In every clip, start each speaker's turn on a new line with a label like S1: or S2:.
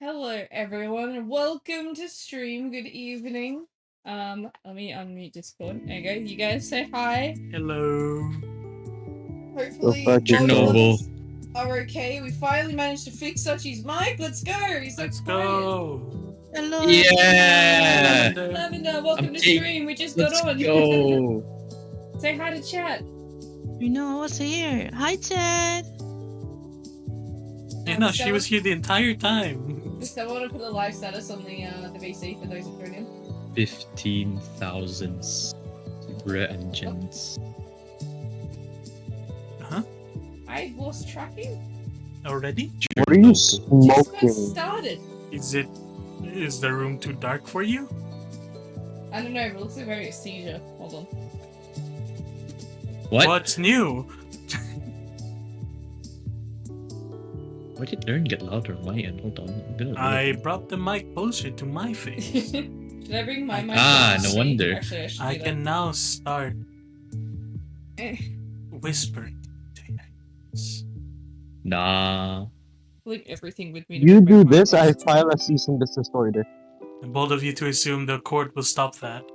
S1: Hello everyone and welcome to stream. Good evening. Let me unmute Discord. There you go. You guys say hi.
S2: Hello.
S1: Hopefully
S3: Chernobyl.
S1: are okay. We finally managed to fix Sachi's mic. Let's go. He's so
S2: Let's
S1: quiet.
S2: go.
S3: Hello. Yeah.
S1: Lavender, welcome to stream. We just got on.
S3: Go.
S1: Say hi to chat.
S4: You know, I was here. Hi, Chad.
S2: Yeah, no, she was here the entire time.
S1: Does someone want to put a live status on the VC for those who tuned in?
S3: 15,000 super engines.
S2: Huh?
S1: I lost tracking.
S2: Already?
S5: What are you
S1: Just
S5: smoking?
S1: got started.
S2: Is the room too dark for you?
S1: I don't know, but it looks like very seizure. Hold on.
S3: What?
S2: What's new?
S3: Why did Learn get louder on my end? Hold on. I'm gonna
S2: I brought the mic closer to my face.
S1: Should I bring my mic?
S3: Ah,
S1: to
S3: no
S1: speak?
S3: wonder.
S1: Actually, I should
S2: I
S1: do that.
S2: can now start
S1: Eh.
S2: whispering to you.
S3: Nah.
S1: Like everything with me.
S5: You do this, I file a cease and desist order.
S2: And bold of you to assume the court will stop that.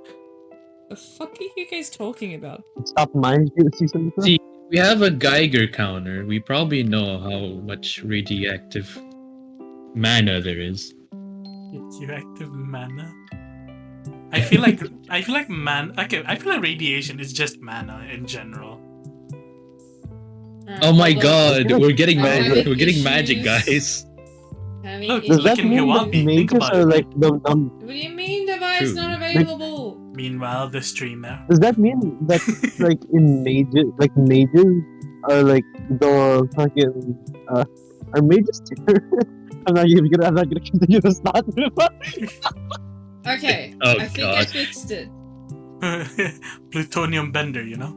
S1: The fuck are you guys talking about?
S5: Stop mind you, cease and desist.
S3: See, we have a Geiger counter. We probably know how much radioactive mana there is.
S2: Radioactive mana. I feel like radiation is just mana in general.
S3: Oh my
S1: Hold on.
S3: god, we're getting
S1: I'm
S3: magic.
S1: having
S3: We're getting magic,
S1: issues.
S3: guys.
S1: Having
S2: Look,
S5: Does
S2: you
S5: that
S2: can
S5: mean
S2: go
S5: that
S2: up, think
S5: mages
S2: about
S5: are
S2: it.
S5: like the
S1: What do you mean device
S3: True.
S1: not available?
S2: Meanwhile, the streamer.
S5: Does that mean that like in mages are like the fucking are mages I'm not gonna continue this thought.
S1: Okay,
S3: Oh
S1: I think I
S3: god.
S1: fixed it.
S2: Plutonium bender, you know?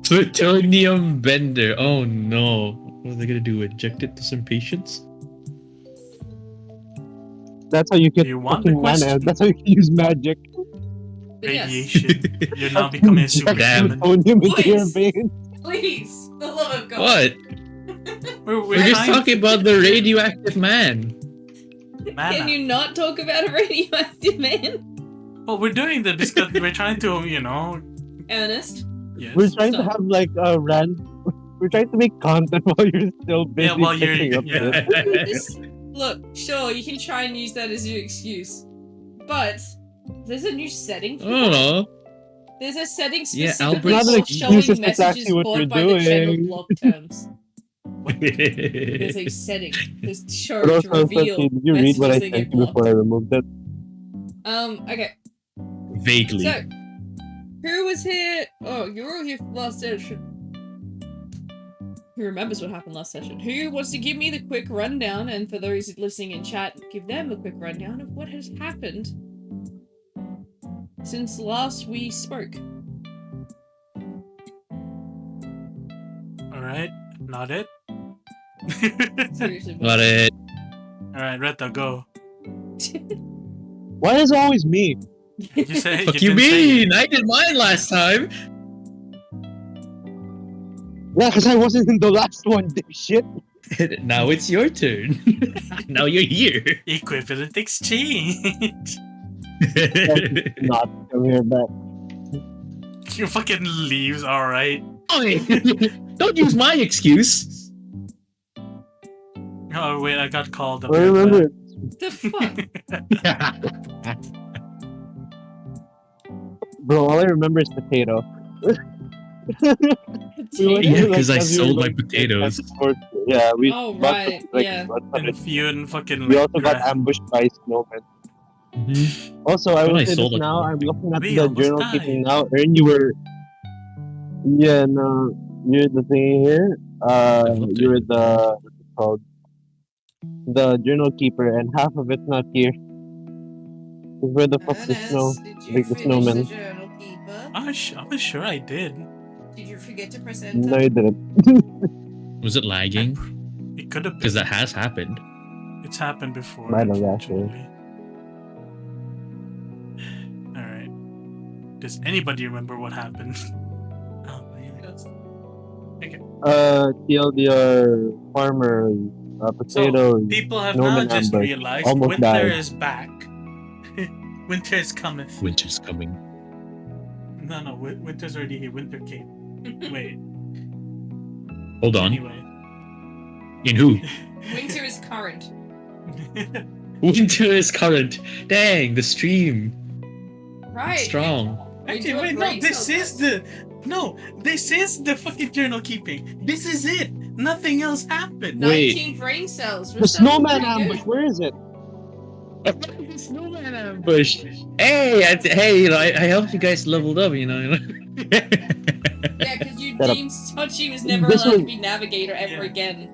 S3: Plutonium bender. Oh no. What are they gonna do? Inject it to some patients?
S5: That's how you get
S2: Do you want the
S5: fucking mana.
S2: question?
S5: That's how you can use magic.
S1: But yes,
S2: Radiation. You're now becoming a
S5: Inject
S3: Damn.
S2: superhuman.
S5: plutonium into your
S1: Please.
S5: veins.
S1: please, the love of God.
S3: What?
S2: We're
S3: We're just
S2: trying
S3: talking about the radioactive man.
S2: mana.
S1: Can you not talk about a radioactive man?
S2: Well, we're doing that because we're trying to, you know.
S1: Ernest?
S2: Yes.
S5: We're trying to
S1: Stop.
S5: have like a we're trying to make content while you're still busy
S2: Yeah, while you're-
S5: picking up
S2: yeah.
S5: shit.
S1: Just, look, sure, you can try and use that as your excuse. But there's a new setting for
S3: I don't know.
S1: There's a setting
S3: Yeah,
S1: specifically
S3: Albert-
S5: Not an
S1: for
S5: excuse
S1: showing
S5: if it's
S1: messages
S5: actually what
S1: caught
S5: you're
S1: by the channel
S5: doing.
S1: block terms. There's a setting. There's show
S5: But
S1: to
S5: also,
S1: reveal
S5: did you read what I
S1: messages that
S5: sent
S1: get
S5: you before I removed it?
S1: Okay.
S3: Vaguely.
S1: So, who was here? Oh, you were all here last session. Who remembers what happened last session? Who wants to give me the quick rundown, and for those listening in chat, give them a quick rundown of what has happened since last we spoke?
S2: Alright, not it.
S1: Seriously.
S3: Got it.
S2: Alright, Retta, go.
S5: Why is it always me?
S2: You say
S3: Fuck you
S2: didn't say it.
S3: mean? I did mine last time.
S5: Yeah, because I wasn't in the last one, dipshit.
S3: Now it's your turn. Now you're here.
S2: Equivalent exchange.
S5: Not come here back.
S2: You fucking leaves, alright.
S3: Oi. Don't use my excuse.
S2: Oh wait, I got called up.
S5: I remember.
S1: The fuck?
S5: Bro, all I remember is potato. We went
S3: Yeah,
S5: to,
S3: 'cause I
S5: as we were
S3: sold my
S5: going to
S3: potatoes.
S5: Yeah, we
S1: Oh,
S5: bought
S1: right,
S5: the, like,
S1: yeah.
S2: And few and fucking
S5: we
S2: like,
S5: also got ambushed by snowmen. Also, I
S3: When
S5: will
S3: I
S5: say
S3: sold
S5: this
S3: it,
S5: now. I'm looking at
S2: we
S5: the
S2: almost
S5: journal
S2: died.
S5: keeping now. Ern, you were. Yeah, no, you're the thing here. You were the what's it called? The journal keeper, and half of it's not here. Where the fuck's the snow?
S1: Ernest, did you
S5: Like the
S1: finish the
S5: snowman.
S1: journal keeper?
S2: I was sure I did.
S1: Did you forget to press
S5: No,
S1: enter?
S5: you didn't.
S3: Was it lagging?
S2: It could have been.
S3: Because that has happened.
S2: It's happened before.
S5: I don't know, actually.
S2: unfortunately. Alright. Does anybody remember what happened? Oh, man. Okay.
S5: TLDR farmer Potatoes,
S2: people have now
S5: snowman
S2: just
S5: ambush,
S2: realized
S5: almost
S2: winter
S5: died.
S2: is back. Winter is cometh.
S3: Winter's coming.
S2: No, winter's already here. Winter came. Wait.
S3: Hold on.
S2: Anyway.
S3: In who?
S1: Winter is current.
S3: Winter is current. Dang, the stream.
S1: Right.
S3: Strong.
S1: We
S2: Actually,
S1: do
S2: wait,
S1: have
S2: no,
S1: brain
S2: this
S1: cells,
S2: is
S1: guys.
S2: the this is the fucking journal keeping. This is it. Nothing else happened.
S3: Wait.
S1: 19 brain cells. We're
S5: The
S1: still
S5: snowman
S1: pretty
S5: ambush,
S1: good.
S5: where is it?
S3: Snowman ambush. Hey, hey, I hope you guys leveled up.
S1: Yeah, because you
S5: Shut up.
S1: deemed Sochi was never
S5: This
S1: allowed to
S5: was-
S1: be navigator ever
S2: Yeah.
S1: again.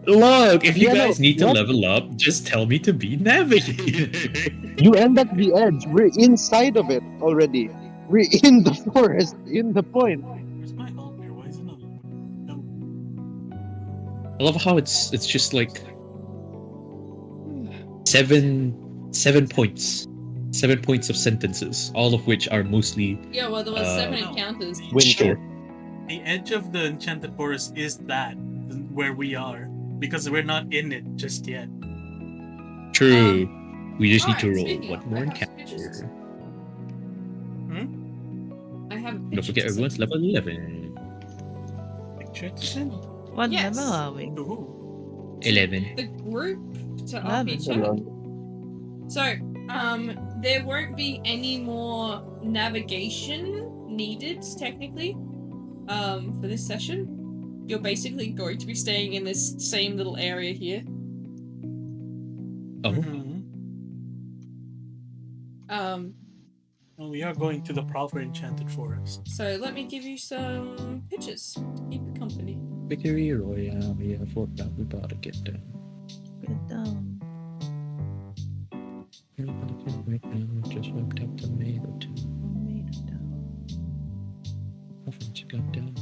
S3: Look, if you
S5: Yeah, no,
S3: guys need to
S5: what?
S3: level up, just tell me to be navigator.
S5: You end at the edge. We're inside of it already. We're in the forest, in the point.
S2: Where's my altar? Why is it not? No.
S3: I love how it's just like seven points. 7 points of sentences, all of which are mostly
S1: Yeah, well, there was 7
S2: no.
S1: encounters.
S5: Winter.
S2: The edge of the Enchanted Forest is that where we are because we're not in it just yet.
S3: true. We just need to
S1: alright,
S3: roll
S1: speaking
S3: one
S1: of,
S3: more
S1: I have
S3: encounter.
S1: pictures. I have a picture.
S3: Don't forget
S1: to
S3: everyone's
S1: send.
S3: level 11.
S2: Picture to send.
S4: What
S1: Yes.
S4: level are we?
S2: Ooh.
S3: 11.
S1: The group to
S4: 11.
S1: RP chat. So, there won't be any more navigation needed, technically, for this session. You're basically going to be staying in this same little area here.
S3: Oh,
S2: Mhm.
S1: Um,
S2: Well, we are going to the proper Enchanted Forest.
S1: so let me give you some pictures. Keep you company.
S3: Victory Royale, we have worked out, we gotta get down.
S4: Get down.
S3: Everybody can right now, just wiped out tomato too.
S4: Tomato down.
S3: I think you got down.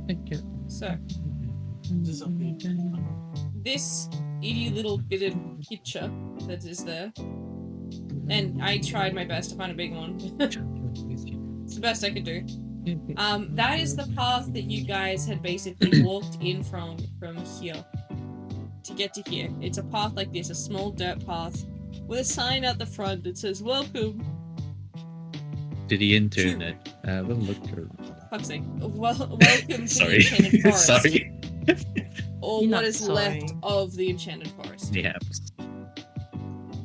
S3: Thank you.
S1: So,
S2: This is something.
S1: this itty little bit of picture that is there, and I tried my best to find a big one. It's the best I could do. That is the path that you guys had basically walked in from here to get to here. It's a path like this, a small dirt path with a sign out the front that says "Welcome."
S3: To the internet. We'll look through.
S1: Fuck's sake. Welcome to the
S3: Sorry.
S1: Enchanted Forest.
S3: Sorry.
S1: Or
S4: You're
S1: what
S4: not
S1: is
S4: sorry.
S1: left of the Enchanted Forest.
S3: Yeah.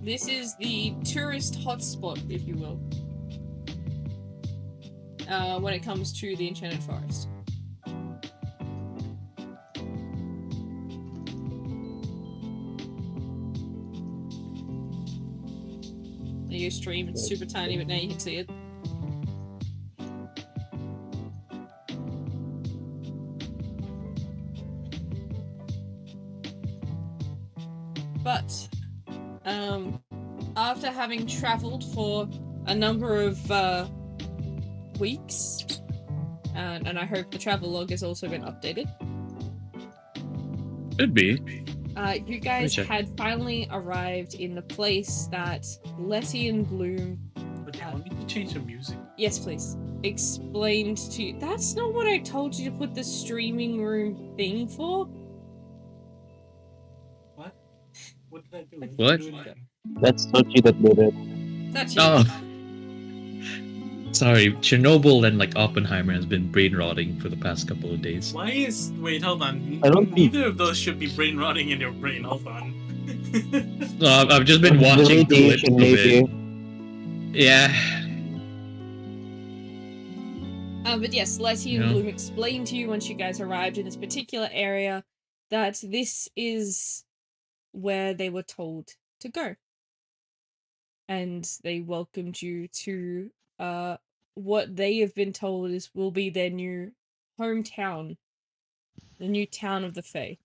S1: This is the tourist hotspot, if you will. When it comes to the Enchanted Forest. There you go, stream. It's super tiny, but now you can see it. But, after having traveled for a number of weeks, and I hope the travel log has also been updated.
S3: Could be.
S1: You guys
S3: check.
S1: had finally arrived in the place that Letty and Bloom,
S2: But do you want me to change the music?
S1: yes please, explained to you. That's not what I told you to put the streaming room thing for.
S2: What? What did I do?
S3: What?
S5: That's Sochi that did it.
S1: That's you.
S3: Oh. Sorry, Chernobyl and like Oppenheimer has been brain rotting for the past couple of days.
S2: Why is... Wait, hold on.
S5: I don't think-
S2: Neither of those should be brain rotting in your brain. Hold on.
S3: No, I've just been
S5: The
S3: watching clips
S5: radiation,
S3: of it.
S5: maybe.
S3: Yeah.
S1: But yes, Letty and
S3: Yeah.
S1: Bloom explained to you once you guys arrived in this particular area that this is where they were told to go. And they welcomed you to what they have been told will be their new hometown, the new town of the Fae.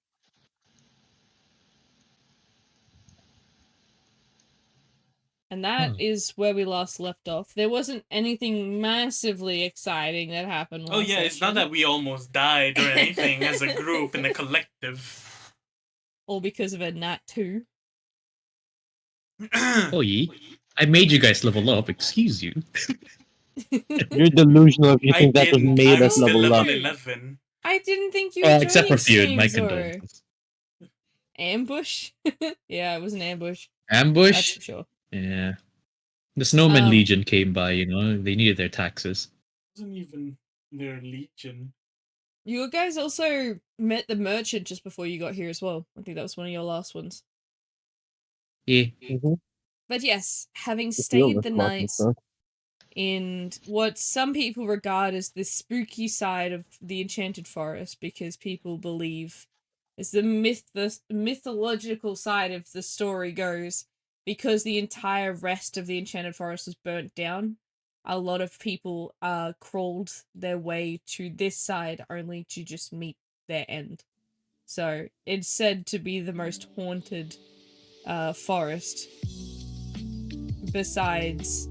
S1: And that is where we last left off. There wasn't anything massively exciting that happened.
S2: Oh
S1: last
S2: yeah, it's not
S1: session,
S2: that we almost died or anything as a group in a collective.
S1: all because of a Nat 2.
S3: Oh, ye. I made you guys level up, excuse you.
S5: You're delusional if you
S2: I
S5: think that was
S2: didn't.
S5: made
S2: I'm
S5: us
S2: still
S5: level
S2: level
S5: up.
S2: 11.
S1: I didn't think you were
S3: Except for
S1: joining
S3: Feud, my
S1: streams, or
S3: condolences.
S1: ambush. Yeah, it was an ambush. That's
S3: Ambush?
S1: for sure.
S3: Yeah. The Snowman
S1: Um,
S3: Legion came by, you know, they needed their taxes.
S2: Wasn't even their legion.
S1: You guys also met the merchant just before you got here as well. I think that was one of your last ones.
S3: Yeah.
S1: But yes, having
S5: The field
S1: stayed
S5: was
S1: the
S5: close and
S1: night
S5: stuff.
S1: in what some people regard as the spooky side of the Enchanted Forest, because people believe, as the mythological side of the story goes, because the entire rest of the Enchanted Forest was burnt down, a lot of people crawled their way to this side only to just meet their end. So it's said to be the most haunted forest besides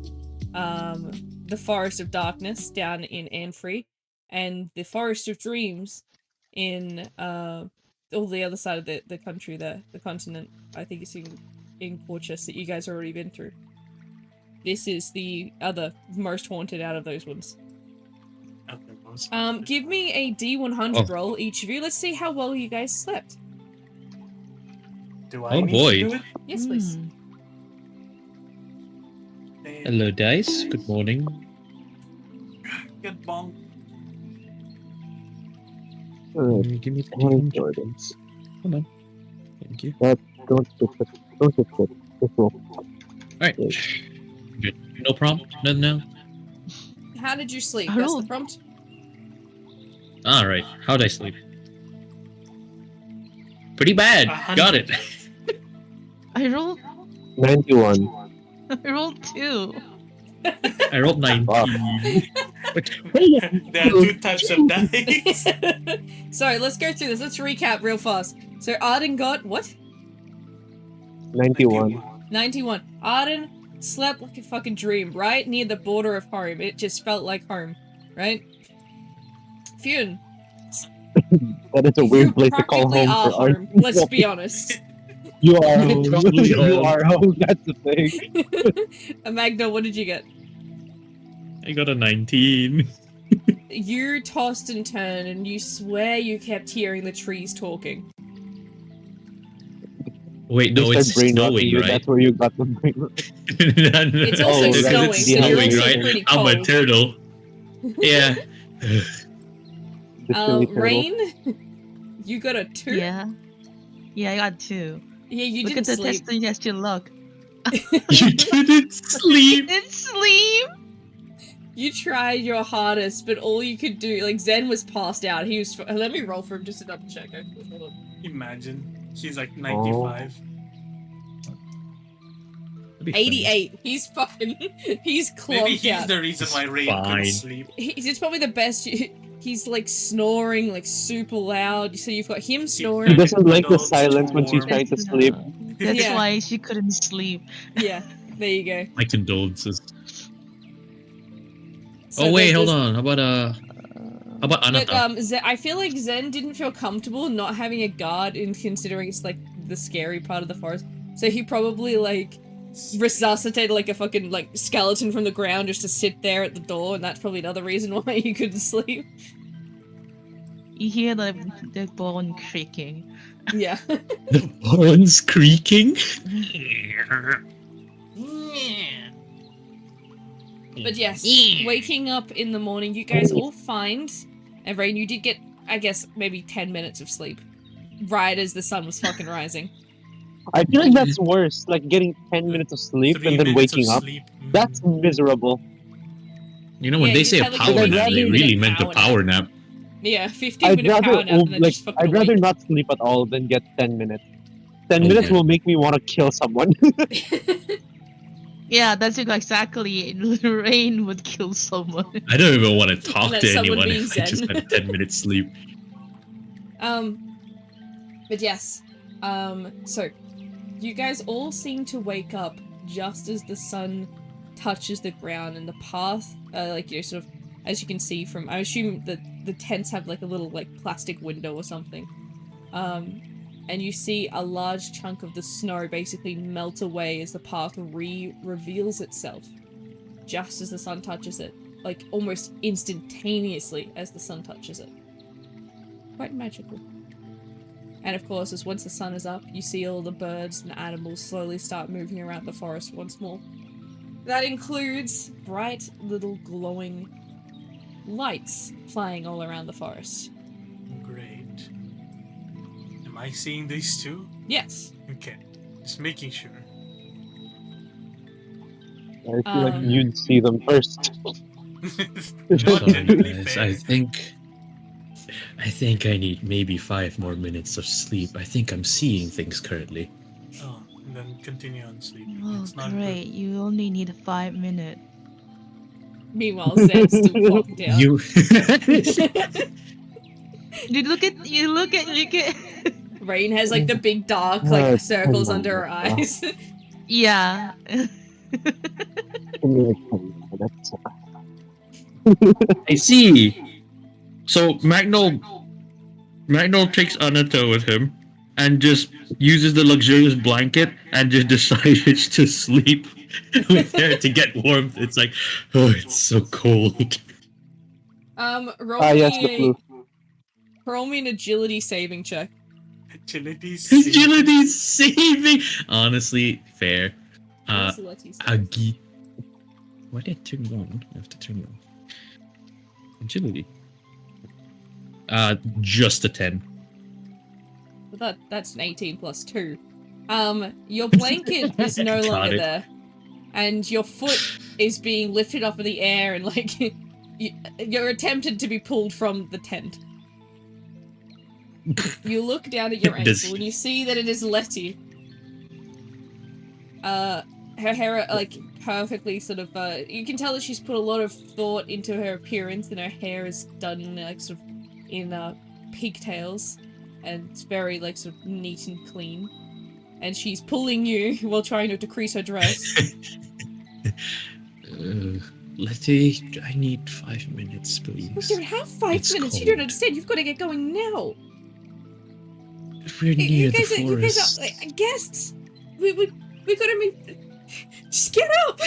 S1: the Forest of Darkness down in Anfrey, and the Forest of Dreams in all the other side of the country there, the continent. I think it's in Porches that you guys have already been through. This is the other most haunted out of those ones.
S2: Okay, most
S1: Give me a D100 roll, each of you. Let's see how well you guys slept.
S2: Do I
S3: Oh,
S2: need
S3: boy.
S2: to do it?
S1: Yes, please.
S3: Hello, Dice. Good morning.
S2: Get bonk.
S5: Alright,
S3: Give me
S5: Jordan.
S3: please. Hold on. Thank you.
S5: Don't skip it. Don't skip it. Just roll.
S3: Alright. Good. No prompt? Nothing now?
S1: How did you sleep?
S4: I
S1: That's the
S4: rolled.
S1: prompt.
S3: Alright. How'd I sleep? Pretty bad.
S2: 100.
S3: Got it.
S4: I rolled
S5: 91.
S4: I rolled 2.
S3: I rolled 19.
S2: There are two types of dice.
S1: Sorry, let's go through this. Let's recap real fast. So Arden got what?
S5: 91.
S1: 91. Arden slept like a fucking dream, right near the border of home. It just felt like home, right? Fune.
S5: That is a
S1: You're
S5: weird place to call
S1: practically
S5: home
S1: are
S5: for art.
S1: home. Let's be honest.
S5: You are home.
S3: Probably
S5: You
S3: home.
S5: are home. That's the thing.
S1: Magno, what did you get?
S3: I got a 19.
S1: You tossed and turned, and you swear you kept hearing the trees talking.
S3: Wait, no,
S5: They
S3: it's
S5: start brainwashing
S3: snowing,
S5: you.
S3: right?
S5: That's where you got the brain.
S1: It's also
S5: Oh, right.
S1: snowing,
S5: It's
S1: so you're also
S5: snowing,
S1: pretty
S3: I'm
S1: cold.
S3: a turtle. Yeah.
S5: The silly turtle.
S1: Rain, you got a 2?
S4: Yeah. Yeah, I got 2.
S1: Yeah, you
S4: Look
S1: didn't
S4: at the
S1: sleep.
S4: testing test your luck.
S3: You didn't sleep.
S4: Didn't sleep!
S1: You tried your hardest, but all you could do, like, Zen was passed out. He was. Let me roll for him just to double check. Hold on.
S2: Imagine. He's like 95.
S3: That'd be funny.
S1: 88. He's fucking. He's
S2: Maybe
S1: clocked
S2: he's
S1: out.
S2: the reason why Rain
S3: Fine.
S2: couldn't sleep.
S1: It's probably the best. He's like snoring like super loud. So you've got him
S5: She
S1: snoring.
S5: doesn't like the
S2: Windows
S5: silence when she's
S2: warm.
S5: trying to sleep.
S4: That's
S1: Yeah.
S4: why she couldn't sleep.
S1: Yeah, there you go.
S3: My condolences.
S1: So
S3: Oh wait,
S1: there's
S3: hold
S1: this-
S3: on. How about
S1: But
S3: Anata?
S1: I feel like Zen didn't feel comfortable not having a guard, in considering it's like the scary part of the forest. So he probably like resuscitated like a fucking like skeleton from the ground just to sit there at the door, and that's probably another reason why he couldn't sleep.
S4: You hear the bone creaking.
S1: Yeah.
S3: The bones creaking.
S1: But yes, waking up in the morning, you guys all find, and Rain, you did get, I guess, maybe 10 minutes of sleep, right as the sun was fucking rising.
S5: I feel like that's worse. Like getting 10 minutes of sleep
S2: 3
S5: and then
S2: minutes of
S5: waking up.
S2: sleep.
S5: That's miserable.
S3: You know when
S1: Yeah,
S3: they
S1: you
S3: say a
S1: had, like,
S3: power
S5: a
S3: nap, they
S1: 15-minute
S3: really meant a
S1: power
S3: power nap.
S1: Yeah, 15-minute power nap and then just fucking
S5: I'd rather
S1: awake.
S5: not sleep at all than get 10 minutes. 10
S3: Oh,
S5: minutes
S3: yeah.
S5: will make me want to kill someone.
S4: Yeah, that's exactly. Rain would kill someone.
S3: I don't even want to talk
S1: Let
S3: to
S1: someone
S3: anyone
S1: be
S3: if I just
S1: zen.
S3: had 10 minutes sleep.
S1: But yes, so you guys all seem to wake up just as the sun touches the ground, and the path, like, you know, sort of, as you can see from, I assume that the tents have like a little like plastic window or something, and you see a large chunk of the snow basically melt away as the path reveals itself just as the sun touches it. like almost instantaneously as the sun touches it. Quite magical. And of course, as once the sun is up, you see all the birds and animals slowly start moving around the forest once more. That includes bright little glowing lights flying all around the forest.
S2: Great. Am I seeing these too?
S1: Yes.
S2: Okay. Just making sure.
S5: I feel like
S1: Um,
S5: you'd see them first.
S2: No,
S3: Sorry,
S2: genuinely
S3: guys.
S2: fair.
S3: I think I need maybe 5 more minutes of sleep. I think I'm seeing things currently.
S2: Oh, and then continue on sleeping.
S4: Oh,
S2: It's not
S4: great. You only need 5 minutes.
S1: Meanwhile, Zed's still plopped down.
S3: You.
S4: You look at
S1: Rain has like the big dark
S5: Oh,
S1: like
S5: it's
S1: circles
S5: fine.
S1: under her eyes.
S4: yeah.
S5: Give me like 10 minutes.
S3: I see. So Magno takes Anata with him and just uses the luxurious blanket and just decides to sleep with her to get warmth. It's like, oh, it's so cold.
S1: Roll
S5: Yes, the
S1: me
S5: flu.
S1: roll me an agility saving check.
S2: Agility.
S3: Agility saving. Honestly, fair.
S1: What's Letty's?
S3: Agi. Why did it turn on? I have to turn it on. Agility. Just a 10.
S1: But that's an 18 plus 2. Your blanket is no
S3: Got
S1: longer
S3: it.
S1: there. And your foot is being lifted up in the air and like you're attempted to be pulled from the tent. You look down at your
S3: Does-
S1: ankle and you see that it is Letty. Her hair like perfectly sort of you can tell that she's put a lot of thought into her appearance, and her hair is done like sort of in pigtails, and it's very like sort of neat and clean. And she's pulling you while trying to decrease her dress.
S3: Letty, I need 5 minutes,
S1: We
S3: please.
S1: don't have 5
S3: It's
S1: minutes. You don't
S3: cold.
S1: understand. You've got to get going now.
S3: We're near
S1: You
S3: the
S1: guys
S3: forest.
S1: are like, guests. We gotta meet. Just get up.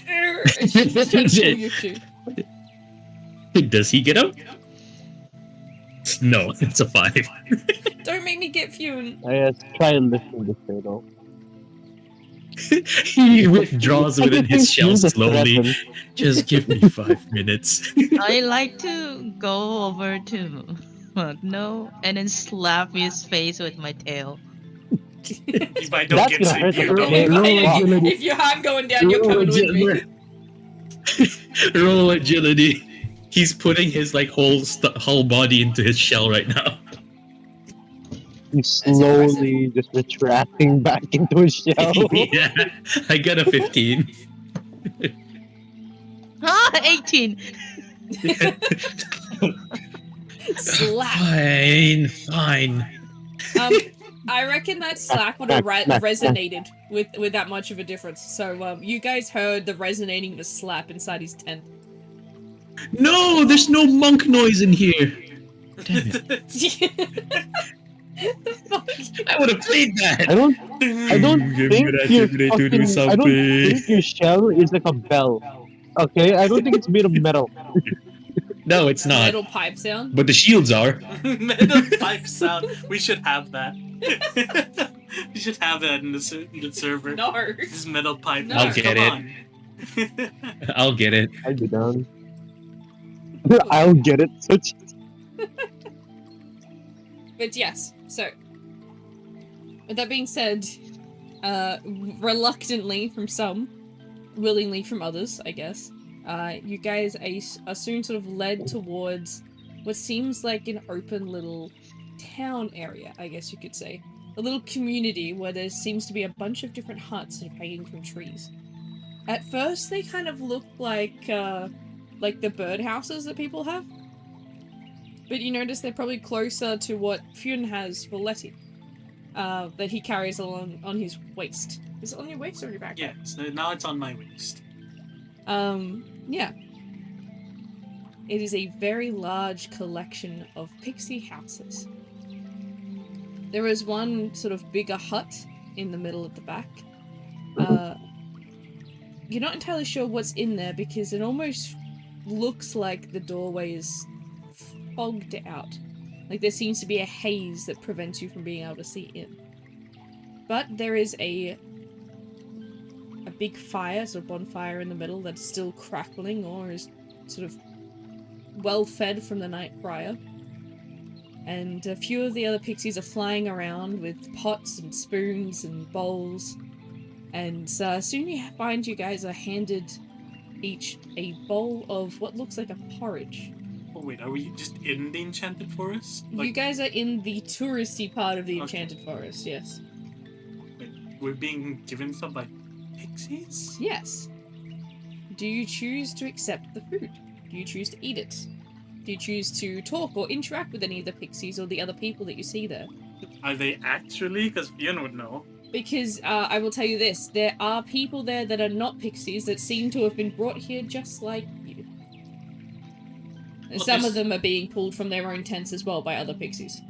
S1: And she's trying to pull you too.
S3: Does he get up? No, it's a 5.
S1: Don't make me get Fune.
S5: Try and listen to this though.
S3: He withdraws within his shell slowly.
S5: Threaten.
S3: Just give me 5 minutes.
S4: I like to go over to no and then slap his face with my tail.
S2: If I don't
S5: That's
S2: get
S5: gonna hurt
S2: sleep,
S5: the
S2: you're
S5: Okay,
S2: going.
S5: roll agility.
S1: If I'm going down, you're coming with me.
S3: Roll agility. He's putting his like whole body into his shell right now.
S5: He's slowly just retracting back into his shell.
S3: Yeah, I got a 15.
S4: Ah, 18.
S1: Slap.
S3: Fine.
S1: I reckon that slap would have resonated with that much of a difference. So, you guys heard the resonating of a slap inside his tent.
S3: No, there's no monk noise in here. Damn it.
S1: The fuck?
S3: I would have played that.
S5: I don't
S3: Give
S5: think
S3: me that
S5: your
S3: ability to
S5: fucking,
S3: do
S5: I don't
S3: something.
S5: think your shell is like a bell. Okay, I don't think it's made of metal.
S3: No, it's not.
S1: Metal pipe sound.
S3: But the shields are.
S2: Metal pipe sound. We should have that. We should have that in the server.
S1: No.
S2: This metal pipe.
S1: No. I'll
S3: get
S2: Come
S3: it.
S2: on.
S3: I'll get it.
S5: I'd be down. I'll get it.
S1: But yes, so with that being said, reluctantly from some, willingly from others, I guess, you guys are soon sort of led towards what seems like an open little town area, I guess you could say. A little community where there seems to be a bunch of different huts sort of hanging from trees. At first, they kind of look like the birdhouses that people have. But you notice they're probably closer to what Fune has for Letty. That he carries along on his waist. Is it on your waist or on your back?
S2: Yeah, so now it's on my waist.
S1: Yeah. It is a very large collection of pixie houses. There is one sort of bigger hut in the middle at the back. You're not entirely sure what's in there because it almost looks like the doorway is fogged out. Like there seems to be a haze that prevents you from being able to see in. But there is a big fire, sort of bonfire in the middle that's still crackling or is sort of well fed from the night prior. And a few of the other pixies are flying around with pots and spoons and bowls. And soon you find you guys are handed each a bowl of what looks like a porridge.
S2: Oh wait, are we just in the Enchanted Forest?
S1: You guys are in the touristy part of the Enchanted Forest, yes.
S2: Wait, we're being given stuff by pixies?
S1: Yes. Do you choose to accept the food? Do you choose to eat it? Do you choose to talk or interact with any of the pixies or the other people that you see there?
S2: Are they actually? Because Ian would know.
S1: Because I will tell you this, there are people there that are not pixies that seem to have been brought here just like you. And some of them are being pulled from their own tents as well by other pixies.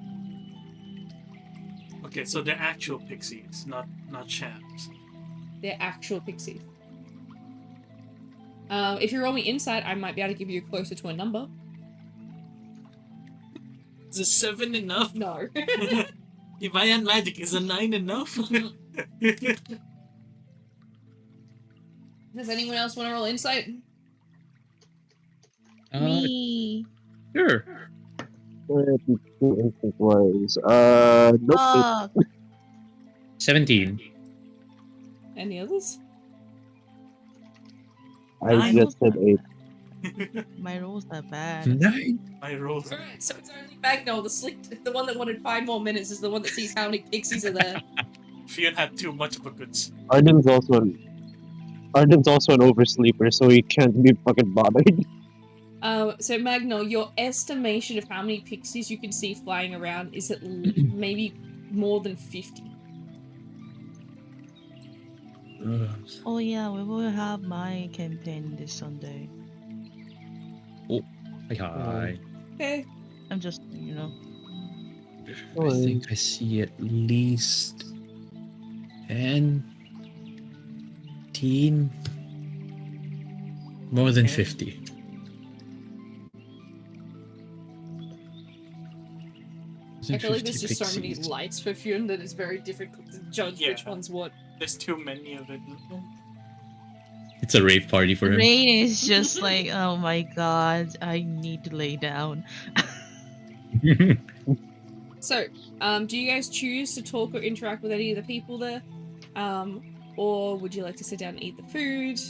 S2: Okay, so they're actual pixies, not shams.
S1: They're actual pixies. If you roll me insight, I might be able to give you closer to a number.
S2: Is a 7 enough?
S1: No.
S2: If I had magic, is a 9 enough?
S1: Does anyone else want to roll insight?
S4: Me.
S3: Sure.
S5: 32 instant wise. Nope.
S4: Fuck.
S3: 17.
S1: Any others?
S5: I just said 8.
S4: My rolls are bad.
S3: 9.
S2: I rolled.
S1: Alright, so it's only Magno, the one that wanted 5 more minutes, is the one that sees how many pixies are there.
S2: Fion had too much of a good.
S5: Arden's also an oversleeper, so he can't be fucking bothered.
S1: So Magno, your estimation of how many pixies you can see flying around is at maybe more than 50.
S4: Oh yeah, we will have my campaign this Sunday.
S3: Hi.
S1: Okay.
S4: I'm just,
S3: I think I see at least 10, 15, more than 50.
S1: I feel like there's just so many lights for Fune that it's very difficult to judge which one's what.
S2: There's too many of it.
S3: It's a rave party for him.
S4: Rain is just like, oh my god, I need to lay down.
S1: So, do you guys choose to talk or interact with any of the people there? Or would you like to sit down and eat the food?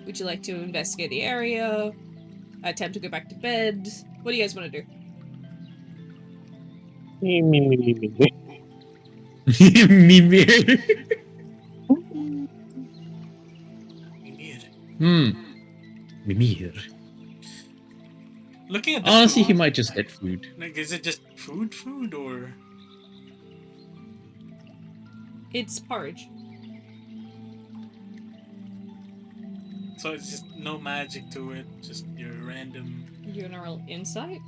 S1: Would you like to investigate the area? Attempt to go back to bed? What do you guys want to do?
S5: Me.
S3: Mimir. Mimir.
S2: Looking at the
S3: Honestly, he
S2: food,
S3: might just get food.
S2: like, is it just food, or
S1: It's porridge.
S2: so it's just no magic to it, just your random.
S1: You want to roll insight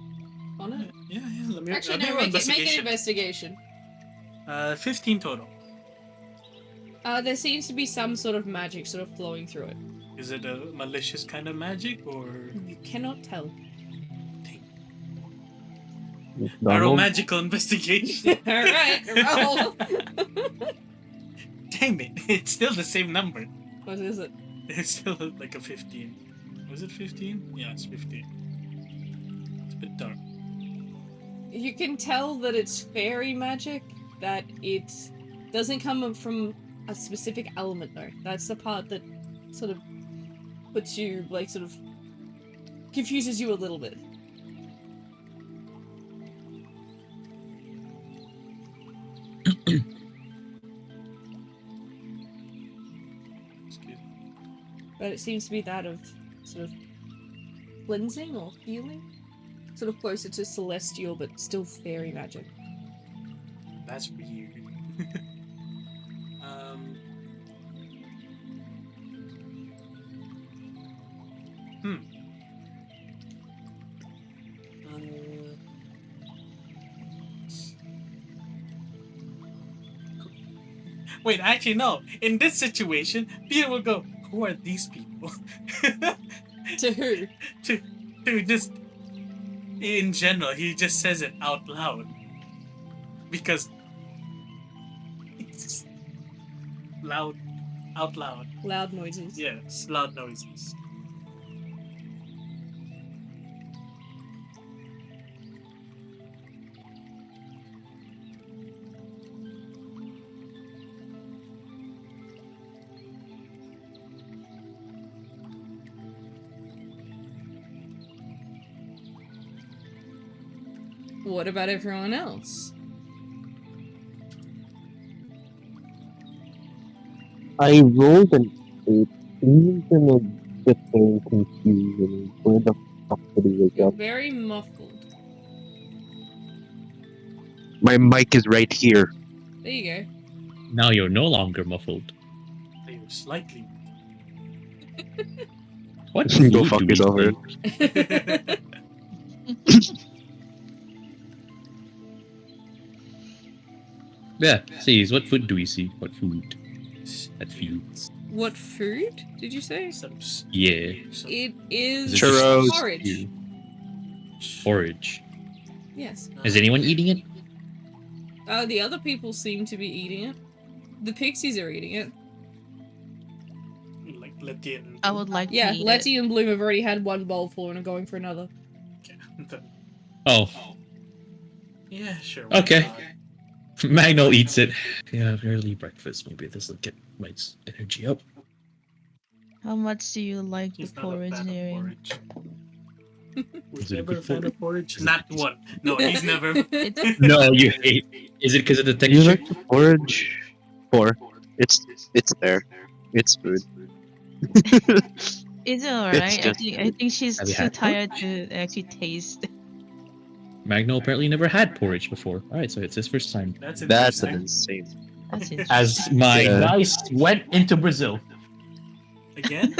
S1: on it?
S2: Yeah. Let me.
S1: Actually,
S2: let me
S1: no,
S2: roll
S1: make an investigation.
S2: 15 total.
S1: There seems to be some sort of magic sort of flowing through it.
S2: Is it a malicious kind of magic, or
S1: You cannot tell.
S2: magical investigation?
S1: Alright, roll!
S2: Damn it! It's still the same number.
S1: What is it?
S2: It's still like a 15. Was it 15? Yeah, it's 15. It's a bit dark.
S1: You can tell that it's fairy magic, that it doesn't come from a specific element though. That's the part that sort of puts you, like, sort of confuses you a little bit.
S2: Excuse me.
S1: But it seems to be that of sort of cleansing or healing. Sort of closer to celestial, but still fairy magic.
S2: That's weird. Hmm. Wait, actually, no. In this situation, Peter will go, "Who are these people?"
S1: To who?
S2: to just in general, he just says it out loud because it's just loud, out loud.
S1: Loud noises.
S2: Yes, loud noises.
S1: What about everyone else?
S5: I rolled an 18 and I'm just getting confused. Where the fuck did he wake
S1: You're
S5: up?
S1: very muffled.
S5: My mic is right here.
S1: There you go.
S3: Now you're no longer muffled.
S2: They were slightly.
S3: What
S5: Go
S3: food
S5: fuck
S3: do we
S5: yourself,
S3: see? Yeah, please. What food do we see? What food? At fields.
S1: What food did you say?
S3: Yeah.
S1: It is
S3: Is it just
S5: Churros.
S1: porridge.
S3: stew? Porridge.
S1: Yes.
S3: Is anyone eating it?
S1: The other people seem to be eating it. The pixies are eating it.
S2: Like Letty and
S4: I would like
S1: Yeah,
S4: to eat
S1: Letty
S4: it.
S1: and Bloom have already had one bowl full and are going for another.
S3: Oh,
S2: Yeah, sure. why
S3: okay.
S2: not?
S3: Magnol eats it. Yeah, early breakfast. Maybe this will get my energy up.
S4: How much do you like
S2: He's
S4: the
S2: not a
S4: porridge,
S2: fan of
S4: Neri?
S2: porridge. Was
S3: Is it a
S2: never a
S3: good
S2: fan
S3: porridge?
S2: of porridge? Not one. No, he's never.
S3: No, you hate. Is it because of the
S5: You
S3: texture?
S5: like the porridge? Or it's there. It's food.
S4: It's alright. I
S5: just
S4: think she's
S3: Have you
S4: too
S3: had pork?
S4: tired to actually taste.
S3: Magnol apparently never had porridge before. Alright, so it's his first time.
S2: That's
S5: That's
S2: interesting.
S5: an insane.
S4: That's interesting.
S3: As my
S5: Yeah.
S3: dice went into Brazil.
S2: Again?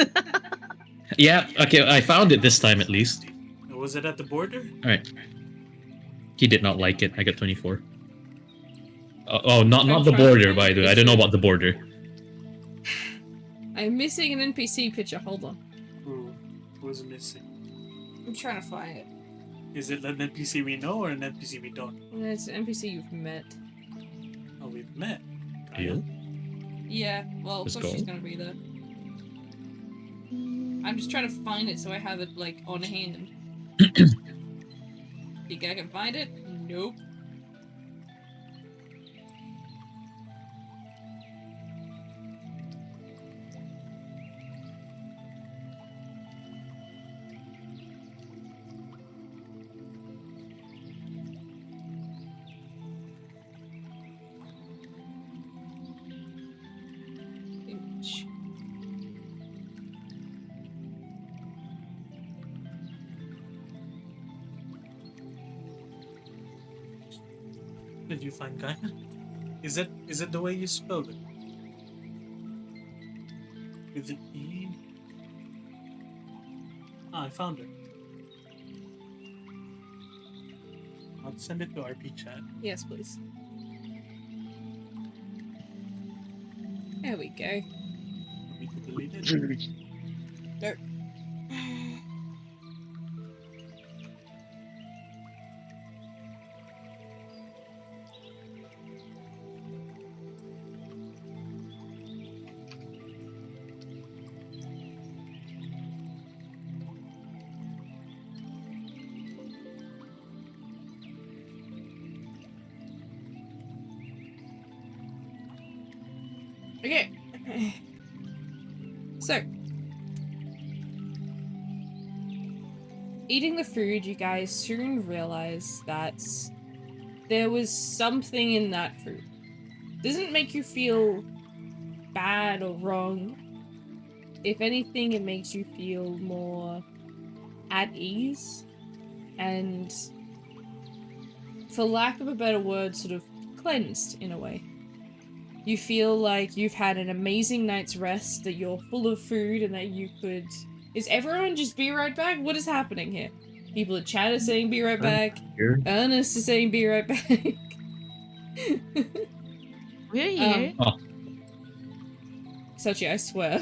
S3: Yeah, okay, I found it this time at least.
S2: Was it at the border?
S3: Alright. He did not like it. I got 24. Oh, not the border, by the way. I don't know about the border.
S1: I'm missing an NPC picture. Hold on.
S2: Who was missing?
S1: I'm trying to find it.
S2: Is it an NPC we know or an NPC we don't?
S1: It's an NPC you've met.
S2: Oh, we've met.
S3: Yeah.
S1: Yeah, well, of
S3: Let's
S1: course she's
S3: go.
S1: gonna be there. I'm just trying to find it so I have it, like, on hand. Think I can find it? Nope. Ouch.
S2: Did you find Gaia? Is it the way you spelled it? With an E? Ah, I found her. I'll send it to RP chat.
S1: Yes, please. There we go.
S2: Want me to delete it?
S1: No. Okay. So, eating the food, you guys soon realize that there was something in that food. Doesn't make you feel bad or wrong. If anything, it makes you feel more at ease and, for lack of a better word, sort of cleansed in a way. You feel like you've had an amazing night's rest, that you're full of food, and that you could... Is everyone just be right back? What is happening here? People in chat are saying be right back.
S5: Here.
S1: Ernest is saying be right back.
S4: We're here.
S1: Such, I swear.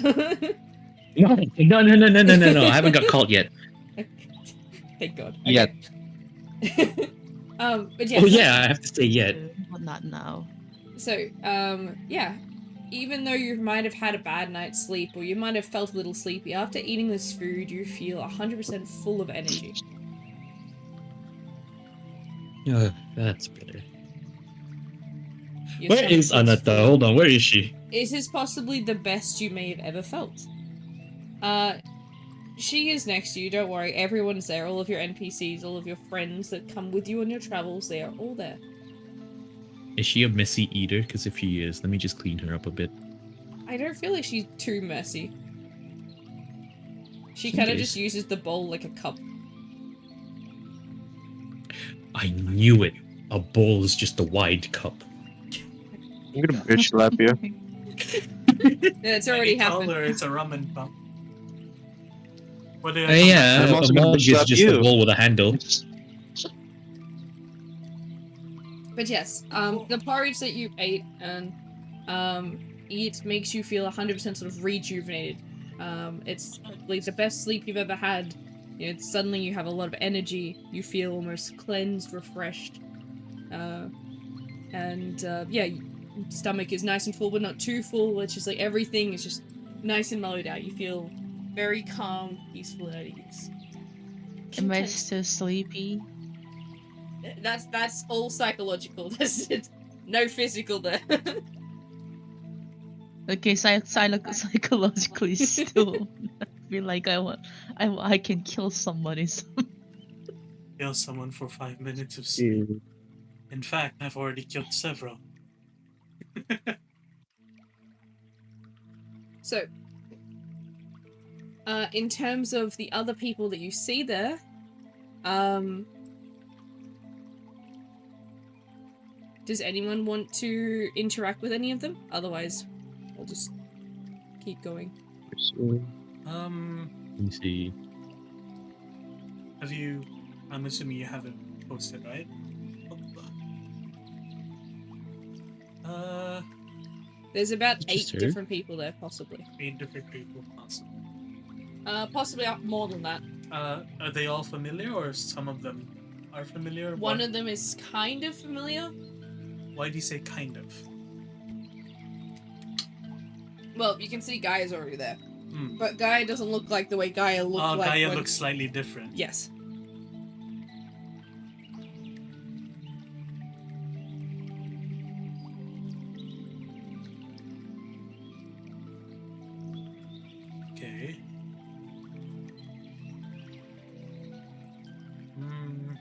S3: No. I haven't got caught yet.
S1: Thank God.
S5: Yet.
S1: Okay. But yeah.
S3: Oh yeah, I have to say yet.
S4: But not now.
S1: So, yeah. Even though you might have had a bad night's sleep, or you might have felt a little sleepy, after eating this food, you feel 100% full of energy.
S3: That's better.
S1: Your
S3: Where
S1: stomach
S3: is
S1: feels
S3: Anata?
S1: full.
S3: Hold on, where is she?
S1: This is possibly the best you may have ever felt. She is next to you, don't worry, everyone's there, all of your NPCs, all of your friends that come with you on your travels, they are all there.
S3: Is she a messy eater? Because if she is, let me just clean her up a bit.
S1: I don't feel like she's too messy. She
S3: In
S1: kind of
S3: case.
S1: just uses the bowl like a cup.
S3: I knew it. A bowl is just a wide cup.
S5: I'm gonna bitch slap you.
S1: Yeah, it's already
S2: Any
S1: happened.
S2: color, it's a ramen cup. What did
S3: Hey, yeah,
S5: I'm
S3: a
S5: also gonna
S3: mug
S5: bitch
S3: is
S5: slap
S3: just
S5: you.
S3: a bowl with a handle.
S1: But yes, the porridge that you ate and it makes you feel 100% sort of rejuvenated. It's like the best sleep you've ever had. You know, suddenly you have a lot of energy. You feel almost cleansed, refreshed, and yeah, your stomach is nice and full, but not too full. It's just like everything is just nice and mellowed out. You feel very calm, peaceful, and at ease.
S4: Am I
S1: Content.
S4: still sleepy?
S1: That's all psychological. That's it. No physical there.
S4: Okay, psychologically still feel like I can kill somebody.
S2: Kill someone for 5 minutes of sleep. In fact, I've already killed several.
S1: So, in terms of the other people that you see there, does anyone want to interact with any of them? Otherwise, I'll just keep going.
S3: Let me see.
S2: Have you? I'm assuming you haven't posted, right?
S1: There's about
S3: Just
S1: 8
S3: her?
S1: different people there, possibly.
S2: 8 different people, possible.
S1: Possibly more than that.
S2: Are they all familiar, or some of them are familiar?
S1: One of them is kind of familiar.
S2: Why do you say kind of?
S1: Well, you can see Gaia's already there.
S2: Hmm.
S1: But Gaia doesn't look like the way Gaia looked
S2: Oh,
S1: like
S2: Gaia
S1: when...
S2: looks slightly different.
S1: Yes.
S2: Okay. Hmm.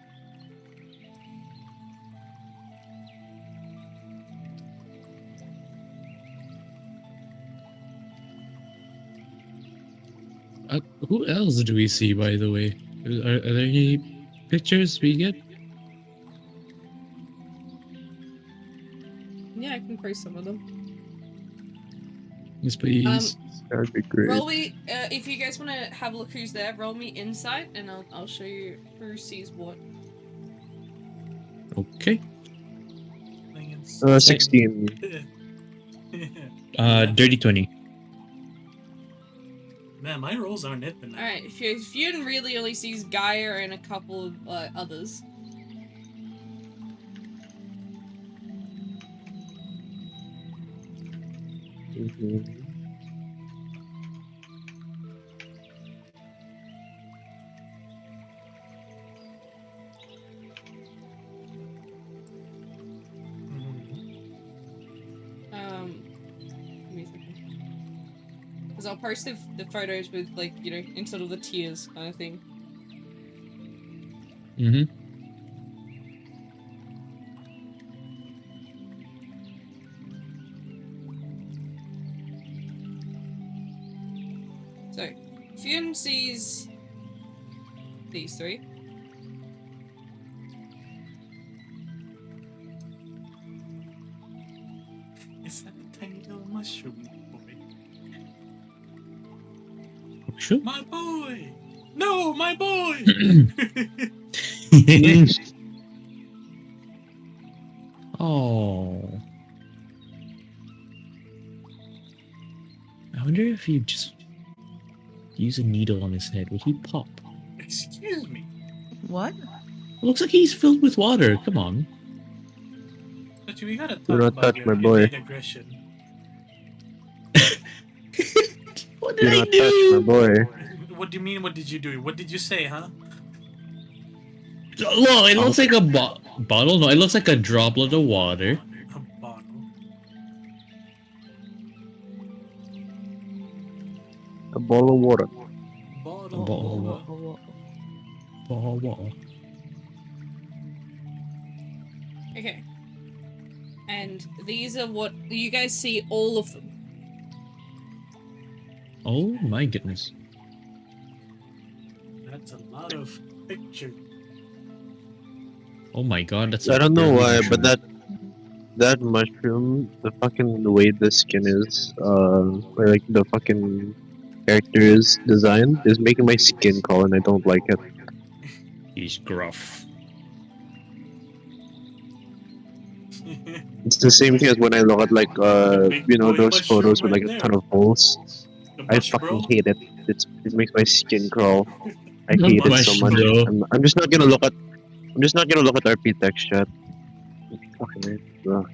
S3: Who else do we see, by the way? Are there any pictures we get?
S1: Yeah, I can praise some of them.
S3: Yes, please.
S5: That'd be great.
S1: Roll me, if you guys want to have a look who's there, roll me insight, and I'll show you who sees what.
S3: Okay.
S5: 16.
S3: Dirty 20.
S2: Man, my rolls aren't it tonight.
S1: Alright, if you really only sees Gaia and a couple of others. Give me a second. Because I'll post the photos with, like, you know, in sort of the tiers kind of thing.
S3: Mm-hmm.
S1: So, Fionn sees these 3.
S2: Is that a tiny little mushroom boy?
S3: Sure.
S2: My boy! No, my boy!
S3: Oh. I wonder if you just use a needle on his head, would he pop?
S2: Excuse me.
S4: What?
S3: Looks like he's filled with water. Come on.
S2: But we gotta
S5: Do
S2: talk
S5: not
S2: about
S5: touch
S2: your
S5: my boy.
S2: innate aggression.
S3: What
S5: Do
S3: did I
S5: not touch my
S3: do?
S5: boy.
S2: What do you mean? What did you do? What did you say, huh?
S3: Look, it looks like a bottle. No, it looks like a droplet of water.
S2: A bottle.
S5: A bowl of water.
S2: Bottle.
S3: A bottle of
S2: of
S3: water.
S2: water.
S3: Bottle of water.
S1: Okay. And these are what you guys see all of them.
S3: Oh my goodness.
S2: That's a lot of picture.
S3: Oh my god, that's
S5: I
S3: a
S5: don't know
S3: berry
S5: why,
S3: mushroom.
S5: but that mushroom, the way the skin is, or like the fucking character is designed, is making my skin crawl, and I don't like it.
S3: He's gruff.
S5: It's the same thing as when I look at like
S2: The big boy
S5: those
S2: mushroom
S5: photos with
S2: right
S5: like a
S2: there.
S5: ton of holes.
S2: The
S5: I
S2: mush,
S5: fucking
S2: bro.
S5: hate it. It makes my skin crawl. I
S3: The
S5: hate it
S3: mush,
S5: so much.
S3: bro.
S5: I'm just not gonna look at. I'm just not gonna look at RP text chat. Fucking ugh.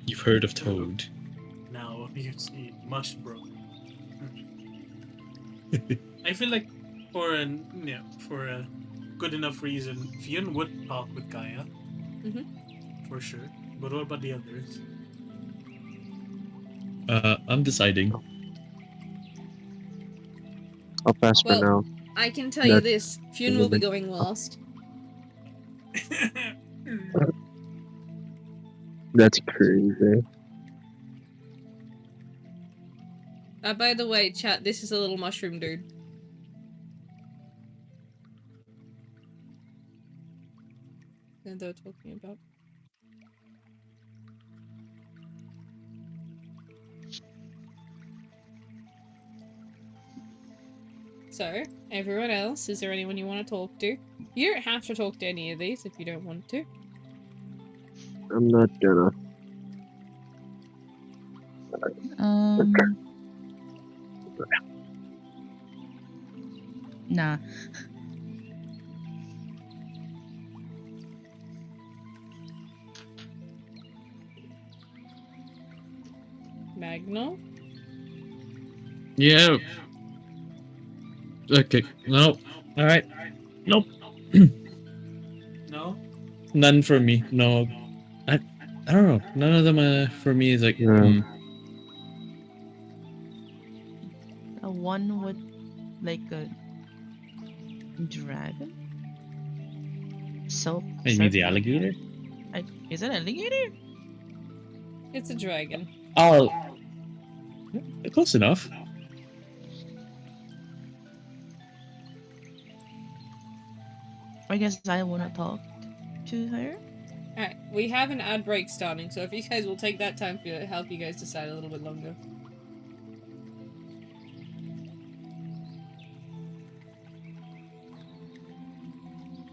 S3: You've heard of Toad.
S2: Now you see mush, bro. I feel like for a good enough reason, Fionn would talk with Gaia.
S1: Mhm.
S2: For sure. But what about the others?
S3: I'm deciding.
S5: I'll pass for
S1: Well,
S5: now.
S1: I can tell you
S5: That-
S1: this: Fionn will be going last.
S5: That's crazy.
S1: By the way, chat, this is a little mushroom dude. That they're talking about. So, everyone else, is there anyone you want to talk to? You don't have to talk to any of these if you don't want to.
S5: I'm not gonna.
S4: Um. Nah.
S1: Magno?
S3: Yeah. Okay. No. Alright. Nope.
S2: No?
S3: None for me. No. I don't know. None of them for me is like
S5: Yeah.
S4: One with like a dragon. So.
S3: Maybe the alligator?
S4: Is it alligator?
S1: It's a dragon.
S3: Oh. Close enough.
S4: I guess I wanna talk to her.
S1: Alright, we have an ad break starting, so if you guys will take that time to help you guys decide a little bit longer.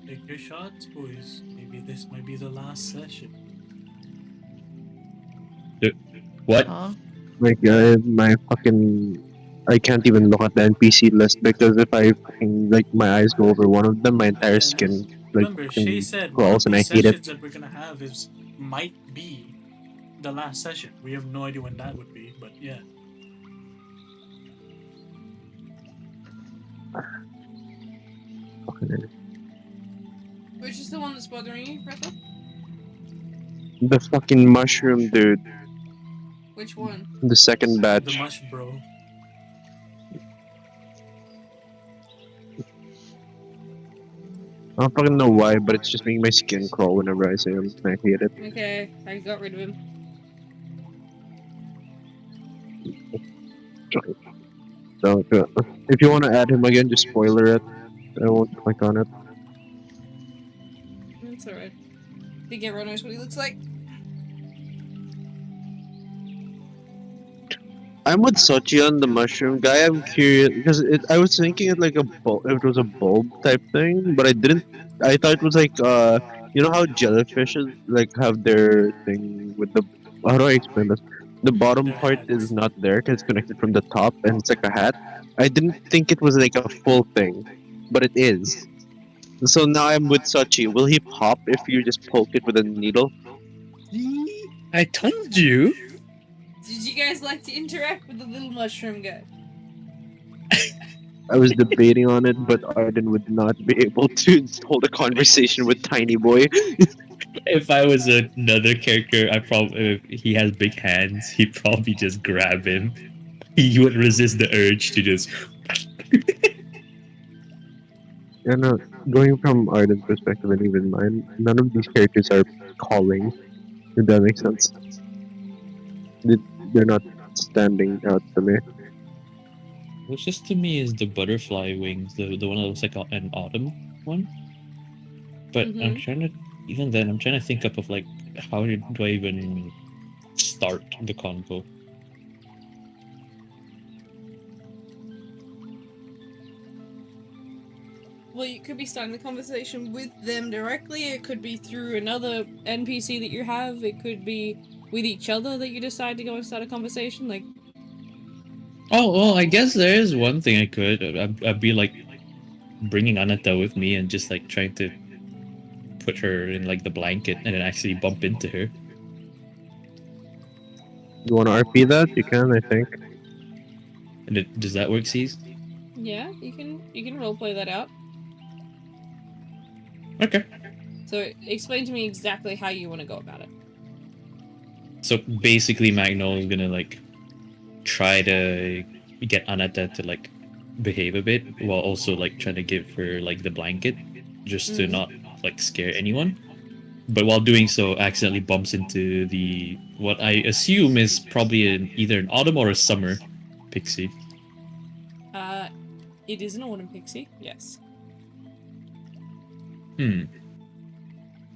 S2: Take your shots, boys. Maybe this might be the last session.
S3: What?
S4: Huh?
S5: My fucking. I can't even look at the NPC list because if I fucking my eyes go over one of them, my entire skin
S2: Remember, Shay
S5: fucking
S2: said one of
S5: crawls, and I
S2: these
S5: hate it.
S2: sessions that we're gonna have is might be the last session. We have no idea when that would be, but yeah.
S1: Which is the one that's bothering you, Breath?
S5: The fucking mushroom dude,
S1: Which one?
S5: the second
S2: The
S5: batch.
S2: mush, bro.
S5: I don't fucking know why, but it's just making my skin crawl whenever I say him. I hate it.
S1: Okay, I got rid of him.
S5: So if you want to add him again, just spoiler it. I won't click on it.
S1: It's alright. I think everyone knows what he looks like.
S5: I'm with Sochi on the mushroom guy. I'm curious because I was thinking it like it was a bulb type thing, but I didn't. I thought it was like you know how jellyfishes like have their thing with the. How do I explain this? The bottom
S2: Their
S5: part is
S2: hats.
S5: not there because it's connected from the top, and it's like a hat. I didn't think it was like a full thing, but it is. So now I'm with Sochi. Will he pop if you just poke it with a needle?
S3: I told you.
S1: Did you guys like to interact with the little mushroom guy?
S5: I was debating on it, but Arden would not be able to hold a conversation with Tiny Boy.
S3: If I was another character, I probably if he has big hands, he'd probably just grab him. He would resist the urge to just.
S5: And going from Arden's perspective and even mine, none of these characters are calling. If that makes sense, They- they're not standing out to me.
S3: Closest to me is the butterfly wings, the one that looks like an autumn one. But I'm
S1: Mm-hmm.
S3: trying to, even then, I'm trying to think up of like how do I even start the convo?
S1: Well, you could be starting the conversation with them directly. It could be through another NPC that you have. It could be with each other that you decide to go and start a conversation. Like,
S3: Oh well, I guess there is one thing I could. I'd be like bringing Anata with me and just like trying to put her in like the blanket and then actually bump into her.
S5: You want to RP that? You can, I think.
S3: And does that work, C's?
S1: yeah, you can roleplay that out.
S3: Okay.
S1: So explain to me exactly how you want to go about it.
S3: So basically, Magno is gonna like try to get Anata to like behave a bit while also like trying to give her like the blanket just to
S1: Mhm.
S3: not like scare anyone. But while doing so, accidentally bumps into the what I assume is probably either an autumn or a summer pixie.
S1: It is an autumn pixie. Yes.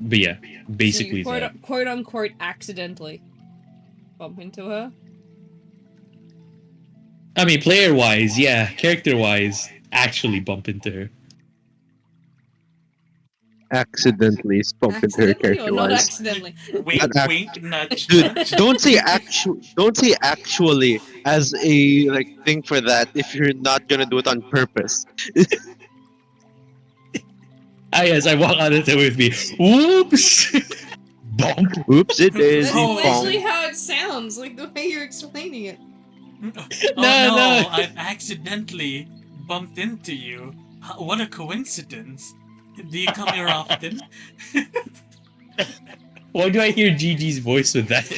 S3: But yeah,
S1: So
S3: basically
S1: you
S3: that.
S1: quote unquote accidentally bump into her.
S3: I mean, player wise, yeah. Character wise, actually bump into her.
S5: Accidentally bump into her
S1: Accidentally or
S5: character
S1: not
S5: wise.
S1: accidentally?
S2: Wink,
S5: Not
S2: wink, nudge,
S5: Dude,
S2: nudge.
S5: don't say actually as a like thing for that if you're not gonna do it on purpose.
S3: Ah, yes, I walk Anata with me. Whoops! Bump!
S5: Oops, it is.
S1: That's
S5: You
S2: Oh.
S1: literally
S5: bonk.
S1: how it sounds, like the way you're explaining it.
S2: Oh no,
S3: No.
S2: I've accidentally bumped into you. What a coincidence. Do you come here often?
S3: Why do I hear Gigi's voice with that?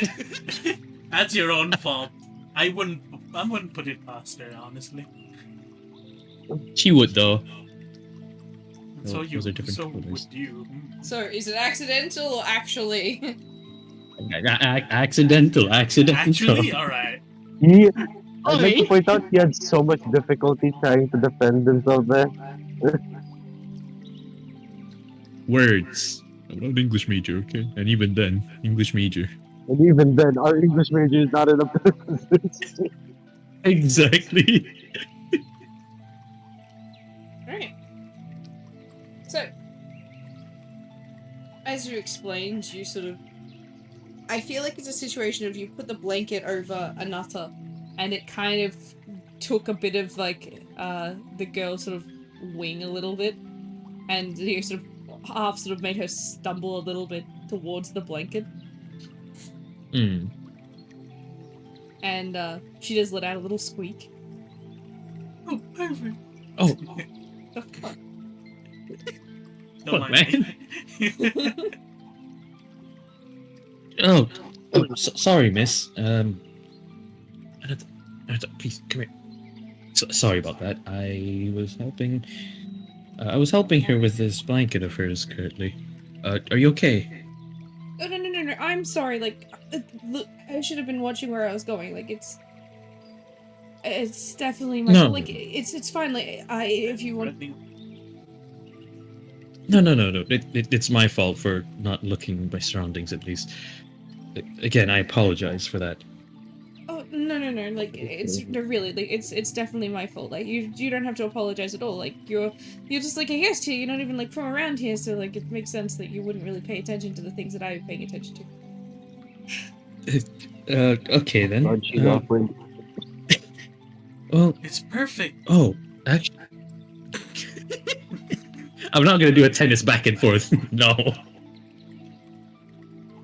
S2: That's your own fault. I wouldn't put it past her, honestly.
S3: She would though.
S2: So
S3: Oh, those are different
S2: so
S3: colors.
S2: would you.
S1: So is it accidental or actually?
S3: Accidental.
S2: Actually, alright.
S5: I'd like to point out he had so much difficulty trying to defend himself there.
S3: Words. I'm not an English major, okay? And even then, English major.
S5: And even then, our English major is not in a position.
S3: Exactly.
S1: Right. So, as you explained, you sort of. I feel like it's a situation of you put the blanket over Anata, and it kind of took a bit of like the girl sort of wing a little bit, and you sort of half sort of made her stumble a little bit towards the blanket, and she just let out a little squeak.
S2: Oh, perfect.
S3: Oh,
S1: The fuck?
S2: Don't
S3: Fuck,
S2: mind me.
S3: oh, sorry, miss. Anata, please come here. Sorry about that. I was helping. I was helping her with this blanket of hers currently. Are you okay?
S1: Oh, no. I'm sorry. Like, look, I should have been watching where I was going. Like, it's definitely my
S3: No.
S1: like it's fine. Like, if you want.
S3: No. It's my fault for not looking at my surroundings at least. Again, I apologize for that.
S1: Oh no. Like, it's no, really like it's definitely my fault. Like, you don't have to apologize at all. Like, you're just like a guest here. You're not even like from around here, so like it makes sense that you wouldn't really pay attention to the things that I'm paying attention to.
S3: Okay then.
S5: God, she's awkward.
S3: Well,
S2: It's perfect.
S3: oh, actually, I'm not gonna do a tennis back and forth. No.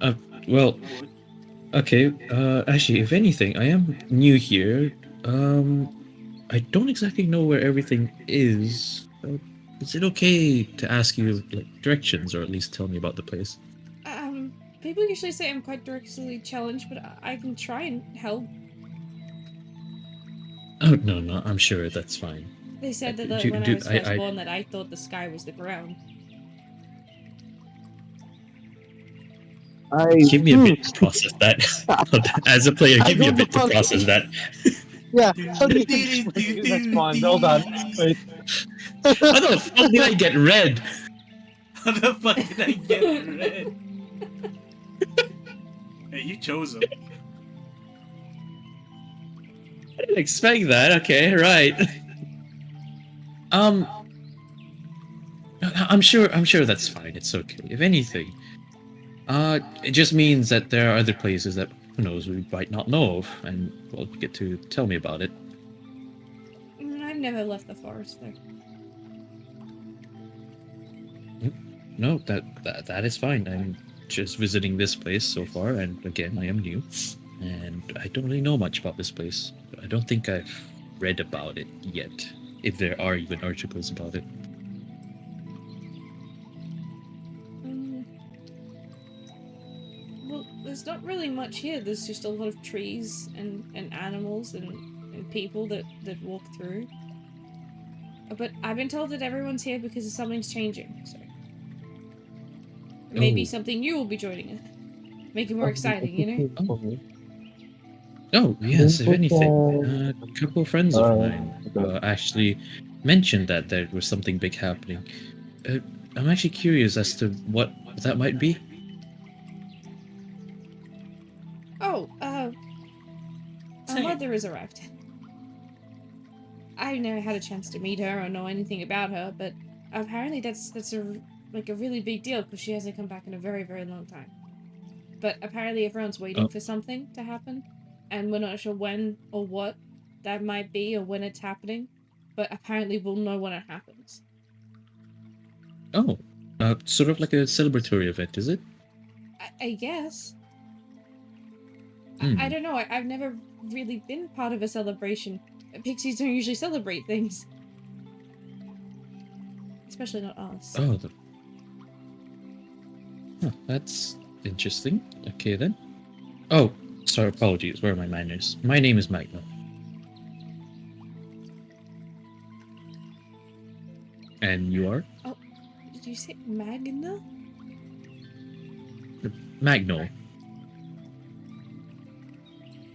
S3: Uh, well, okay. Actually, if anything, I am new here. I don't exactly know where everything is. Is it okay to ask you like directions, or at least tell me about the place?
S1: People usually say I'm quite directly challenged, but I can try and help.
S3: Oh no, no, I'm sure that's fine.
S1: They said that
S3: Do,
S1: when I
S3: do
S1: was first
S3: I
S1: born that I thought the sky was the ground.
S5: I
S3: give me a bit to process that? As a player,
S5: I
S3: give me a
S5: don't know
S3: bit to
S5: how to,
S3: process that.
S5: yeah, how do you explain this one? Hold on. Wait.
S3: How the fuck did I get red?
S2: How the fuck did I get red? Hey, you chose him.
S3: I didn't expect that. Okay, right. Um, I'm sure that's fine. It's okay. If anything, it just means that there are other places that who knows we might not know of, and well, you get to tell me about it.
S1: I've never left the forest though.
S3: No, that is fine. I'm just visiting this place so far, and again, I am new, and I don't really know much about this place. I don't think I've read about it yet, if there are even articles about it.
S1: Well, there's not really much here. There's just a lot of trees and animals and people that walk through. But I've been told that everyone's here because something's changing, so maybe
S3: Oh.
S1: something new will be joining us. Make it more exciting, you know?
S3: Oh, yes, if anything. A couple of friends of mine
S5: okay.
S3: actually mentioned that there was something big happening. I'm actually curious as to what that might be.
S1: Oh, our
S2: Say,
S1: mother has arrived. I've never had a chance to meet her or know anything about her, but apparently that's a really big deal because she hasn't come back in a very, very long time. But apparently everyone's waiting
S3: Oh.
S1: for something to happen, and we're not sure when or what that might be or when it's happening, but apparently we'll know when it happens.
S3: Oh, sort of like a celebratory event, is it?
S1: I guess.
S3: Hmm.
S1: I don't know. I've never really been part of a celebration. Pixies don't usually celebrate things. Especially not us.
S3: Oh, that's interesting. Okay then. Oh, sorry, apologies. Where are my manners? My name is Magno. And you are?
S1: Oh, did you say Magna?
S3: Magno.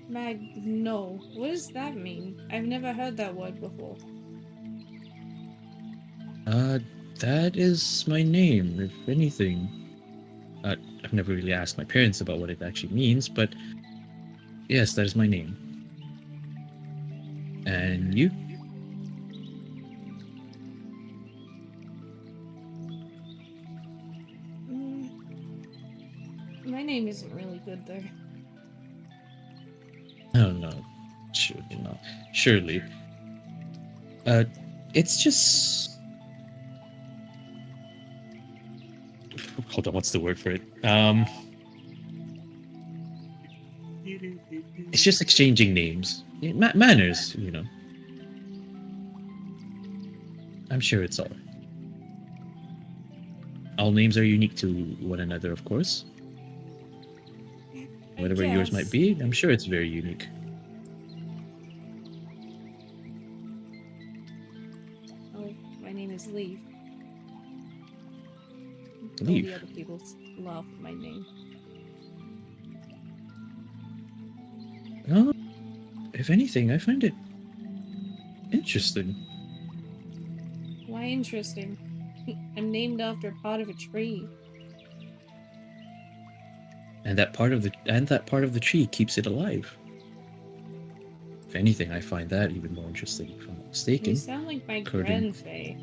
S1: Magno. What does that mean? I've never heard that word before.
S3: That is my name, if anything. I've never really asked my parents about what it actually means, but yes, that is my name. And you?
S1: My name isn't really good though.
S3: Oh no, surely not. Surely. It's just. Hold on, what's the word for it? It's just exchanging names. Manners, you know. I'm sure it's all. All names are unique to one another, of course. Whatever yours might be, I'm sure it's very unique.
S1: Oh, my name is Leaf.
S3: Leaf?
S1: All the other people laugh at my name.
S3: Oh, if anything, I find it interesting.
S1: Why interesting? I'm named after a part of a tree.
S3: And that part of the tree keeps it alive. If anything, I find that even more interesting, if I'm not mistaken.
S1: You sound like my grandfae.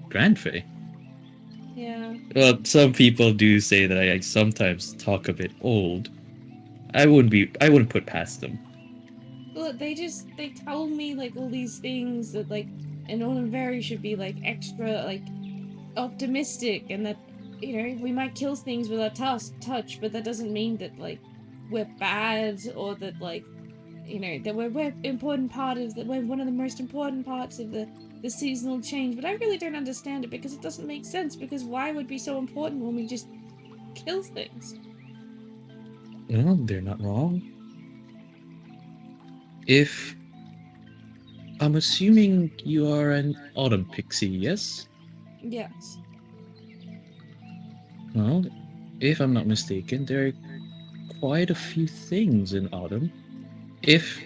S3: Grandfae?
S1: Yeah.
S3: Well, some people do say that I sometimes talk a bit old. I wouldn't put past them.
S1: Look, Well, they told me like all these things that like an autumn fairy should be like extra like optimistic, and that we might kill things with our touch, but that doesn't mean that like we're bad, or that like that we're important part of that, we're one of the most important parts of the seasonal change. But I really don't understand it because it doesn't make sense, because why would it be so important when we just kill things?
S3: Well, they're not wrong. If I'm assuming you are an autumn pixie, yes?
S1: Yes.
S3: Well, if I'm not mistaken, there are quite a few things in autumn. If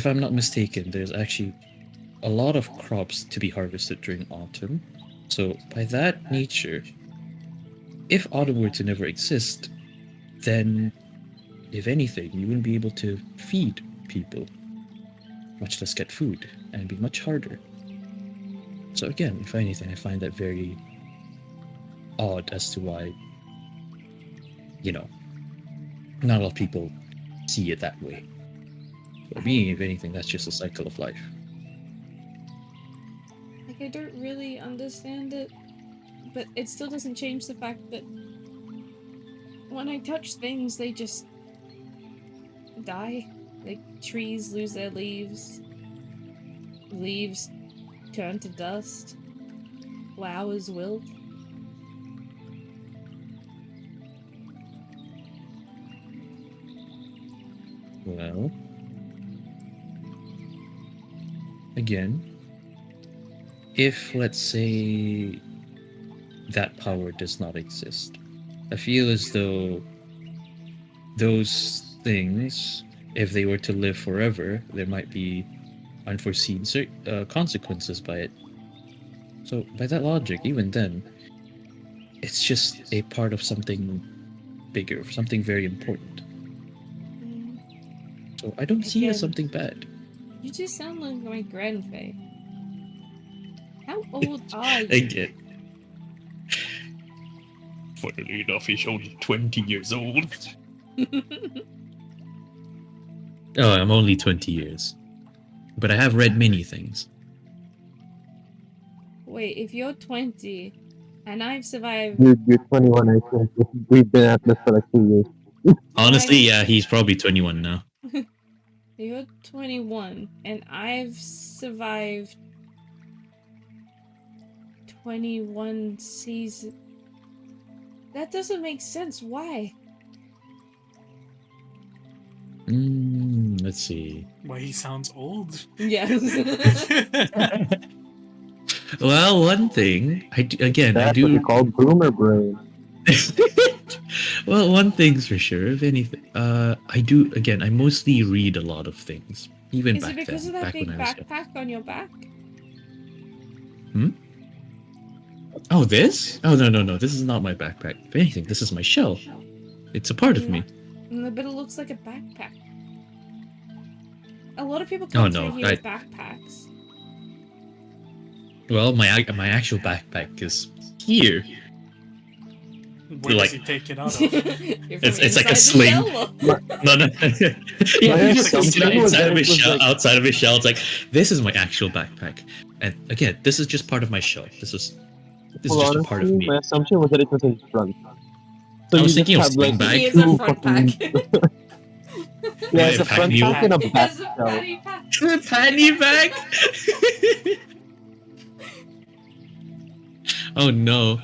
S3: I'm not mistaken, there's actually a lot of crops to be harvested during autumn. So by that nature, if autumn were to never exist, then if anything, you wouldn't be able to feed people, much less get food, and it'd be much harder. So again, if anything, I find that very odd as to why, not a lot of people see it that way. For me, if anything, that's just a cycle of life.
S1: Like, I don't really understand it, but it still doesn't change the fact that when I touch things, they just die. Like, trees lose their leaves turn to dust, flowers wilt.
S3: Well, again, if let's say that power does not exist, I feel as though those things, if they were to live forever, there might be unforeseen consequences by it. So, by that logic, even then, it's just a part of something bigger, something very important.
S1: Mm.
S3: So, I don't see it as
S1: Again.
S3: something bad.
S1: You just sound like my grandfa. How old are you?
S3: Again. Funnily enough, he's only 20 years old. Oh, I'm only 20 years. But I have read many things.
S1: Wait, if you're 20 and I've survived.
S5: Dude, you're 21, I think. We've been at this for like 2 years.
S3: Honestly, yeah, he's probably 21 now.
S1: You're 21 and I've survived 21 seasons. That doesn't make sense. Why?
S3: Let's see.
S2: Why he sounds old?
S1: Yes.
S3: Well, one thing, I
S5: That's what you call boomer brain.
S3: Well, one thing's for sure. If anything, I mostly read a lot of things, even
S1: Is it
S3: back
S1: because
S3: then,
S1: of that
S3: back
S1: big
S3: when I was young.
S1: backpack on your back?
S3: Oh, this? Oh, no. This is not my backpack. If anything, this is my shell. It's a part of me.
S1: But it looks like a backpack. A lot of people
S3: Oh,
S1: come
S3: no,
S1: through here with backpacks.
S3: Well, my actual backpack is here.
S2: Where
S3: Like-
S2: does he take it out of?
S3: It's like a sling. No. Yeah,
S5: My
S3: he just puts it
S5: assumption was
S3: inside
S5: that
S3: of
S5: it
S3: his
S5: was
S3: shell,
S5: like-
S3: outside of his shell. It's like, this is my actual backpack. And again, this is just part of my shell. This is
S5: Well,
S3: just a part of
S5: honestly,
S3: me.
S5: my assumption was that it was in front. So
S3: I was
S5: you
S3: thinking
S5: just
S3: of
S5: have like
S3: sling bag.
S1: He is a
S5: two
S1: front
S5: fucking-
S1: pack.
S5: Yeah,
S3: My
S5: it's a
S3: pack
S5: front
S3: mule.
S5: pack and a
S1: He
S5: back
S1: has a
S5: shell.
S1: fanny pack.
S3: Fanny bag. Oh no.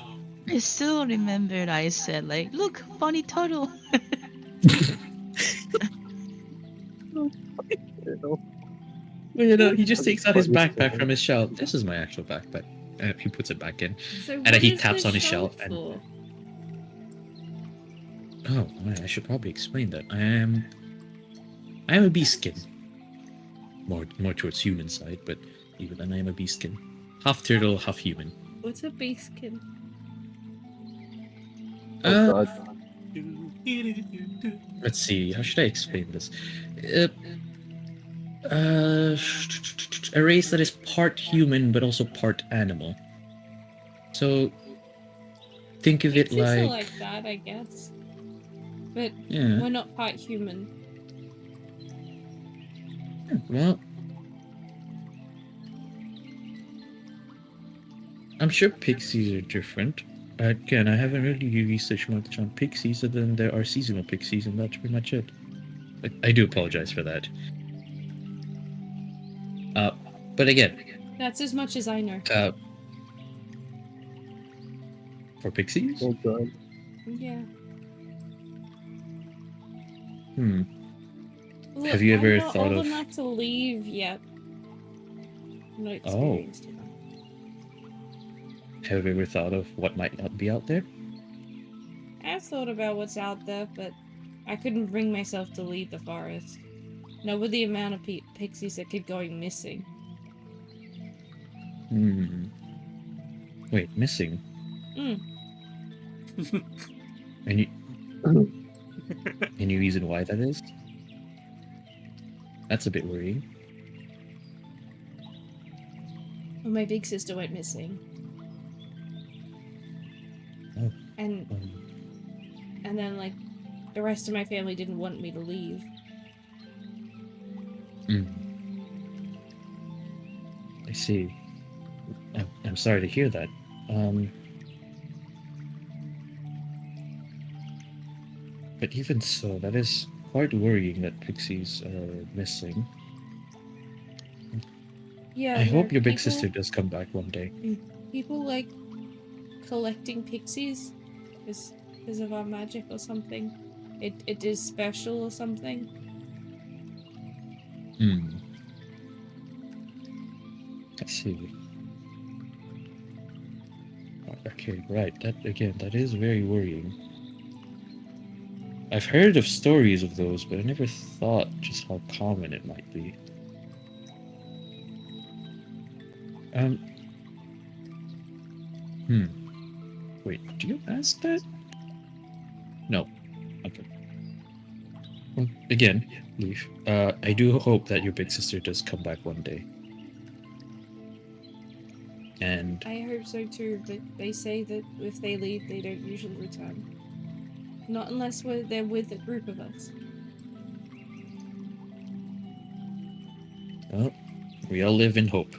S4: I still remembered I said, like, look, funny turtle.
S3: He just takes out his backpack from his shell. This is my actual backpack. And he puts it back in.
S1: So
S3: And
S1: what
S3: he
S1: is
S3: taps
S1: the
S3: on his
S1: shell
S3: shell and-
S1: for?
S3: Oh man, I should probably explain that. I am a beastkin. More towards human side, but even then I am a beastkin. Half turtle, half human.
S1: What's a beastkin?
S5: Oh god.
S3: Let's see, how should I explain this? A race that is part human but also part animal. So think of it
S1: It's also
S3: like,
S1: like that, I guess. But
S3: yeah.
S1: we're not part human.
S3: Well, I'm sure pixies are different. Again, I haven't really researched much on pixies, other than there are seasonal pixies, and that's pretty much it. I do apologize for that. But again,
S1: That's as much as I know.
S3: For pixies?
S5: Oh god.
S1: Yeah.
S3: Hmm.
S1: Look,
S3: Have you
S1: I'm
S3: ever
S1: not
S3: thought
S1: old
S3: of?
S1: enough to leave yet. I'm not
S3: Oh.
S1: experienced enough.
S3: Have you ever thought of what might not be out there?
S1: I've thought about what's out there, but I couldn't bring myself to leave the forest. Not with the amount of pixies that keep going missing.
S3: Hmm. Wait, missing?
S1: Mm.
S3: Any any reason why that is? That's a bit worrying.
S1: Well, my big sister went missing.
S3: Oh.
S1: And then like the rest of my family didn't want me to leave.
S3: I see. I'm sorry to hear that. But even so, that is quite worrying that pixies are missing.
S1: Yeah,
S3: I
S1: no,
S3: hope your big
S1: people-
S3: sister does come back one day.
S1: People like collecting pixies because of our magic or something. It is special or something.
S3: I see. Okay, right. That is very worrying. I've heard of stories of those, but I never thought just how common it might be. Wait, do you ask that? No. Okay. Well, again, Leaf, I do hope that your big sister does come back one day. And
S1: I hope so too, but they say that if they leave, they don't usually return. Not unless they're with a group of us.
S3: well, we all live in hope.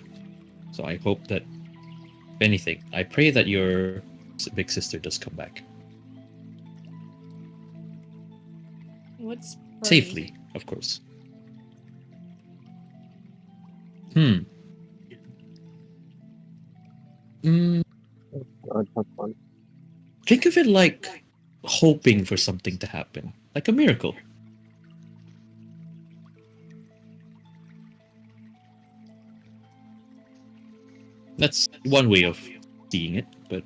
S3: So I hope that, if anything, I pray that your big sister does come back.
S1: What's pray?
S3: Safely, of course. Hmm.
S5: God, have fun.
S3: Think of it like hoping for something to happen, like a miracle. That's one way of seeing it, but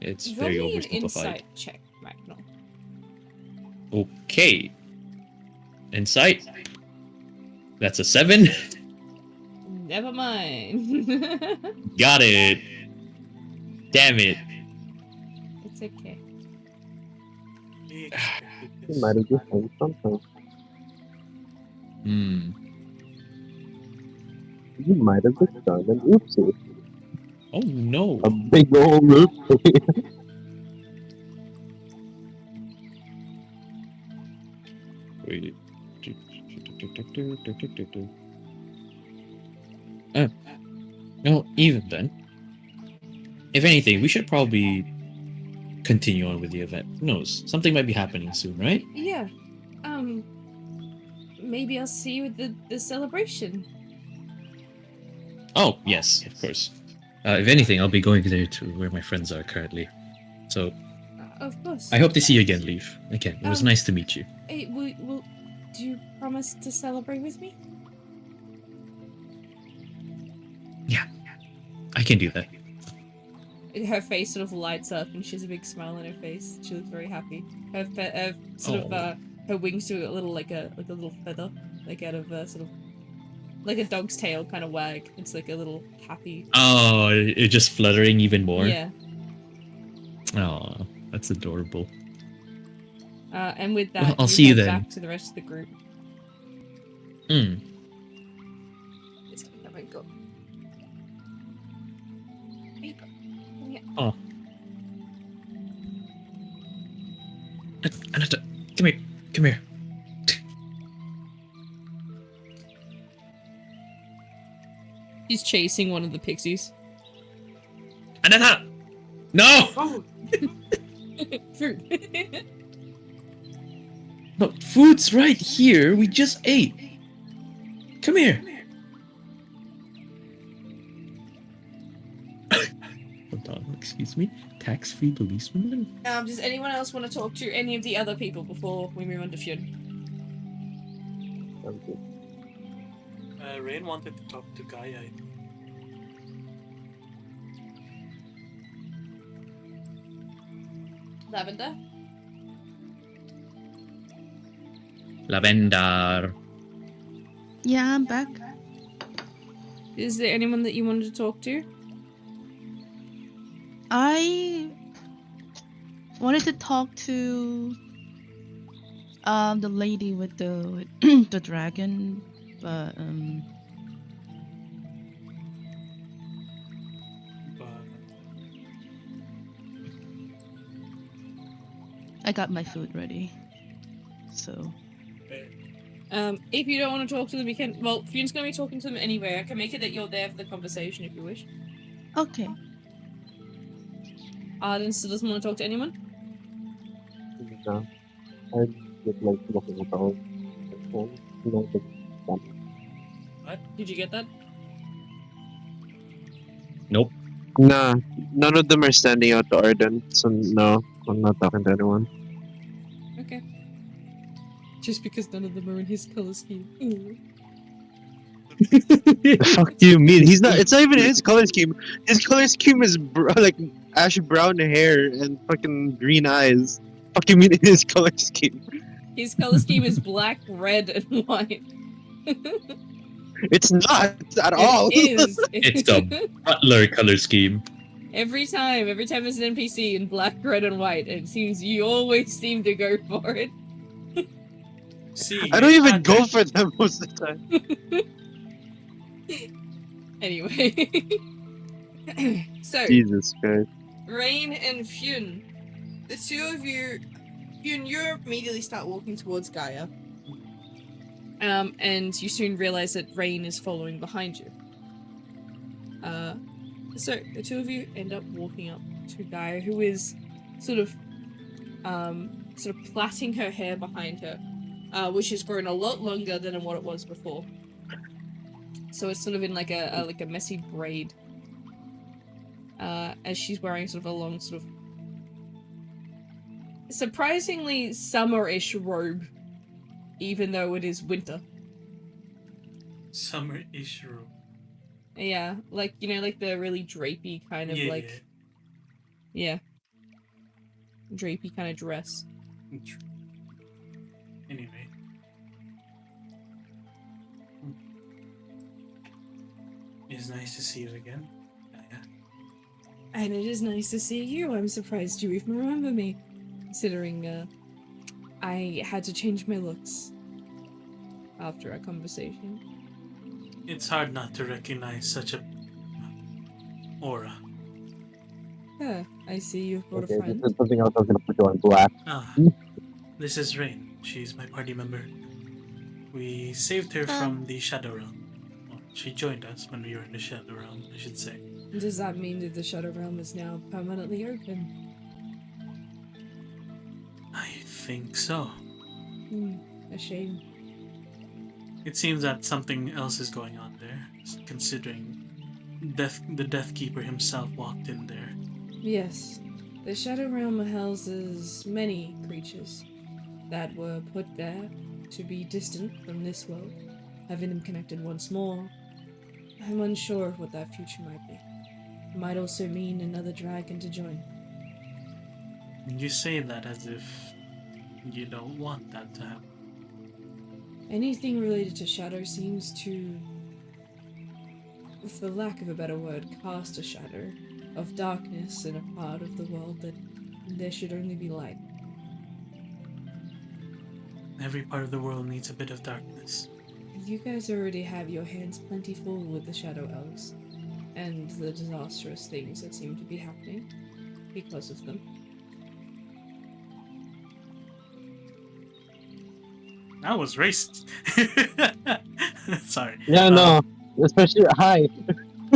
S3: it's
S1: Roll
S3: very
S1: me an
S3: oversimplified.
S1: insight check, Magnol.
S3: Okay. Insight. That's a 7.
S1: Never mind.
S3: Got it. Damn it.
S1: It's okay.
S5: You might have just done something.
S3: Hmm.
S5: You might have just done an oopsie.
S3: Oh no.
S5: A big old oopsie.
S3: Wait. Well, even then, if anything, we should probably continue on with the event. Who knows? Something might be happening soon, right?
S1: Yeah. Maybe I'll see you at the celebration.
S3: Oh, yes, of course. If anything, I'll be going there to where my friends are currently. So,
S1: Of course.
S3: I hope to see you again, Leaf. Again, it was nice to meet you.
S1: Hey, do you promise to celebrate with me?
S3: Yeah, I can do that.
S1: Her face sort of lights up, and she has a big smile on her face. She looks very happy. Her her wings do a little like a little feather, like out of sort of like a dog's tail kind of wag. It's like a little happy.
S3: Oh, it's just fluttering even more.
S1: Yeah.
S3: Oh, that's adorable.
S1: And with that,
S3: Well, I'll see you
S1: head
S3: then.
S1: back to the rest of the group.
S3: Hmm.
S1: This time I might go.
S3: Oh. Anata, come here. Come here.
S1: He's chasing one of the pixies.
S3: Anata! No!
S2: Oh,
S1: Fruit.
S3: No, food's right here. We just ate. Come here. Hold on, excuse me. Tax-free policewoman?
S1: Does anyone else want to talk to any of the other people before we move on to Fjord?
S2: Rain wanted to talk to Gaia.
S1: Lavender?
S3: Lavender.
S4: Yeah, I'm back.
S1: Is there anyone that you wanted to talk to?
S4: I wanted to talk to the lady with the the dragon, but
S2: But
S4: I got my food ready. So
S1: If you don't want to talk to them, you can. Well, Fion's gonna be talking to them anyway. I can make it that you're there for the conversation if you wish.
S4: okay.
S1: Arden still doesn't want to talk to anyone?
S5: No. I just like looking at the whole phone. You know, the
S1: Did you get that?
S3: Nope.
S5: Nah, none of them are standing out to Arden, so no, I'm not talking to anyone.
S1: Okay. Just because none of them are in his color scheme.
S5: The fuck do you mean? He's not. It's not even his color scheme. His color scheme is like ash brown hair and fucking green eyes. Fuck you mean in his color scheme?
S1: His color scheme is black, red, and white.
S5: It's not at all.
S1: It is.
S3: It's the butler color scheme.
S1: every time there's an NPC in black, red, and white, it seems you always seem to go for it.
S2: see,
S5: I don't even
S2: Enchanted-
S5: go for them most of the time.
S1: Anyway. So,
S5: Jesus Christ.
S1: Rain and Fune, the two of you, Fune, you immediately start walking towards Gaia. And you soon realize that Rain is following behind you. So the two of you end up walking up to Gaia, who is sort of plaiting her hair behind her, which has grown a lot longer than what it was before. So it's sort of in like a messy braid. As she's wearing sort of a long sort of surprisingly summer-ish robe, even though it is winter.
S2: Summer issue.
S1: Yeah, like, you know, like the really drapey kind of yeah. Drapey kind of dress.
S2: Anyway. It's nice to see you again. Gaia.
S1: And it is nice to see you. I'm surprised you even remember me, considering I had to change my looks after our conversation.
S2: It's hard not to recognize such a aura.
S1: Yeah, I see you've brought
S5: Okay,
S1: a
S5: this
S1: friend.
S5: is something else I was gonna put you on blast.
S2: Ah, this is Rain. She's my party member. We saved her from the Shadow Realm. Well, she joined us when we were in the Shadow Realm, I should say.
S1: Does that mean that the Shadow Realm is now permanently open?
S2: I think so.
S1: A shame.
S2: It seems that something else is going on there, considering the Death Keeper himself walked in there.
S1: Yes, the Shadow Realm houses many creatures that were put there to be distant from this world. Having them connected once more, I'm unsure of what that future might be. It might also mean another dragon to join.
S2: You say that as if you don't want that to happen.
S1: Anything related to shadow seems to, for lack of a better word, cast a shadow of darkness in a part of the world that there should only be light.
S2: Every part of the world needs a bit of darkness.
S1: You guys already have your hands plenty full with the Shadow Elves and the disastrous things that seem to be happening because of them.
S2: That was racist. Sorry.
S5: Yeah, no. Especially hi.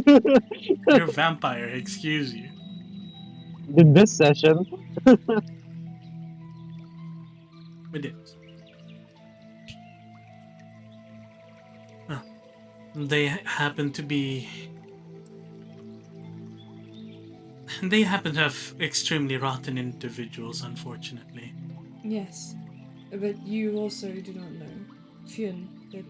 S2: You're a vampire, excuse you.
S5: In this session,
S2: It is. Ah, they happen to be. They happen to have extremely rotten individuals, unfortunately.
S1: Yes, but you also do not know, Fionn, that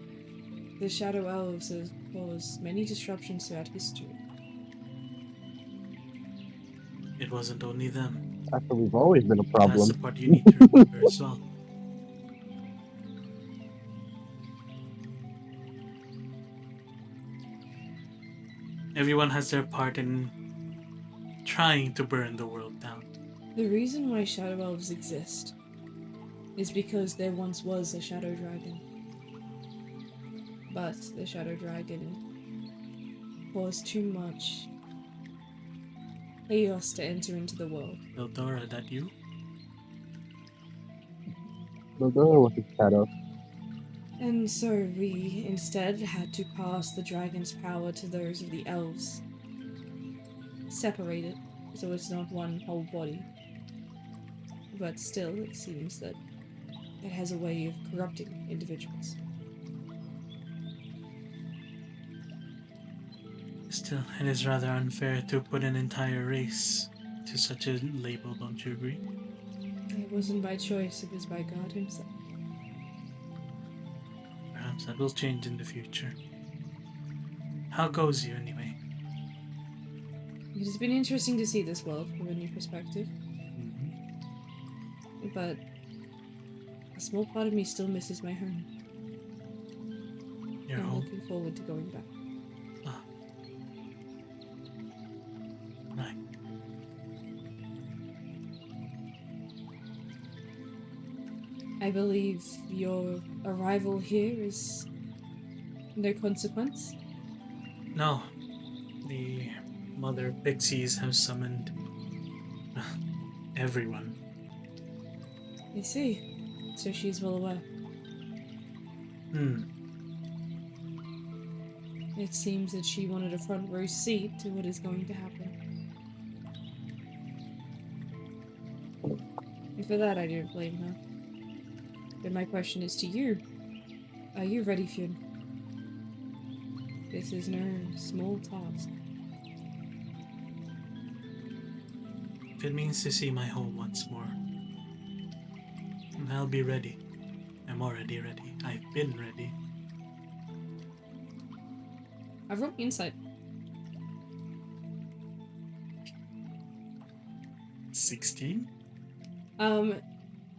S1: the Shadow Elves have caused many disruptions throughout history.
S2: It wasn't only them.
S5: after we've always been a
S2: That's the
S5: problem.
S2: part you need to remember as well. Everyone has their part in trying to burn the world down.
S1: The reason why Shadow Elves exist is because there once was a Shadow Dragon. But the Shadow Dragon caused too much chaos to enter into the world.
S2: Eldora, that you?
S5: No, there was a shadow.
S1: And so we instead had to pass the dragon's power to those of the elves. Separate it, so it's not one whole body. But still, it seems that it has a way of corrupting individuals.
S2: Still, it is rather unfair to put an entire race to such a label, don't you agree?
S1: It wasn't by choice, it was by God himself.
S2: Perhaps that will change in the future. How goes you, anyway?
S1: It has been interesting to see this world from a new perspective, but a small part of me still misses my home.
S2: Your
S1: I'm
S2: home?
S1: looking forward to going back.
S2: Ah. Right.
S1: I believe your arrival here is no consequence.
S2: No. The Mother Pixies have summoned everyone.
S1: I see. So she's well aware.
S2: Hmm.
S1: It seems that she wanted a front row seat to what is going to happen. And for that, I don't blame her. But my question is to you. Are you ready, Fionn? This is no small task.
S2: If it means to see my home once more, I'll be ready. I'm already ready. I've been ready.
S1: I've rolled insight.
S2: 16?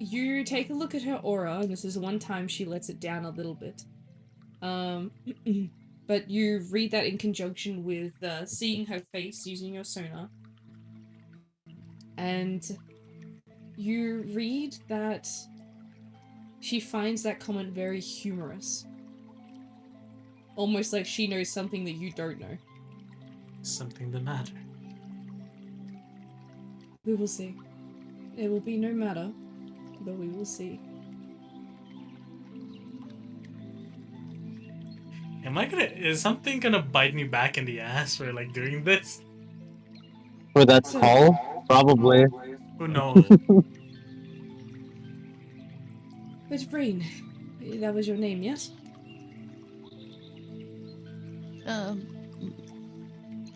S1: You take a look at her aura, and this is one time she lets it down a little bit. But you read that in conjunction with seeing her face using your sonar. And you read that she finds that comment very humorous. Almost like she knows something that you don't know.
S2: Something the matter.
S1: We will see. It will be no matter, but we will see.
S2: Is something gonna bite me back in the ass for like doing this?
S5: For that
S1: So-
S5: call, probably.
S2: Who knows?
S1: But Rain, that was your name, yes?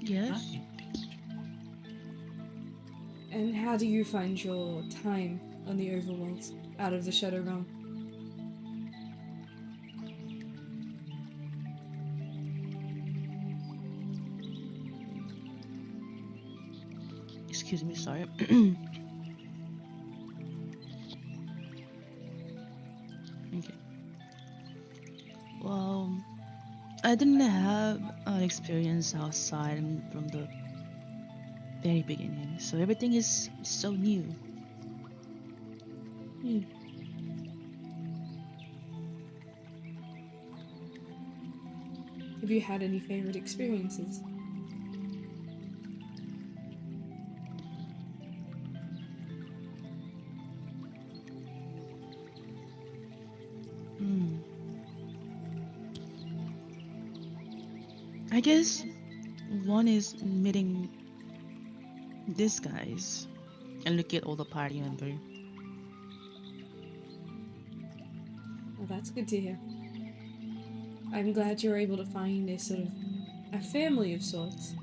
S4: Yes.
S1: And how do you find your time on the overworld, out of the Shadow Realm?
S4: Excuse me, sorry. Okay. Well, I didn't have an experience outside from the very beginning, so everything is so new.
S1: Have you had any favorite experiences?
S4: Hmm. I guess one is meeting these guys and look at all the party member.
S1: Well, that's good to hear. I'm glad you're able to find a sort of a family of sorts.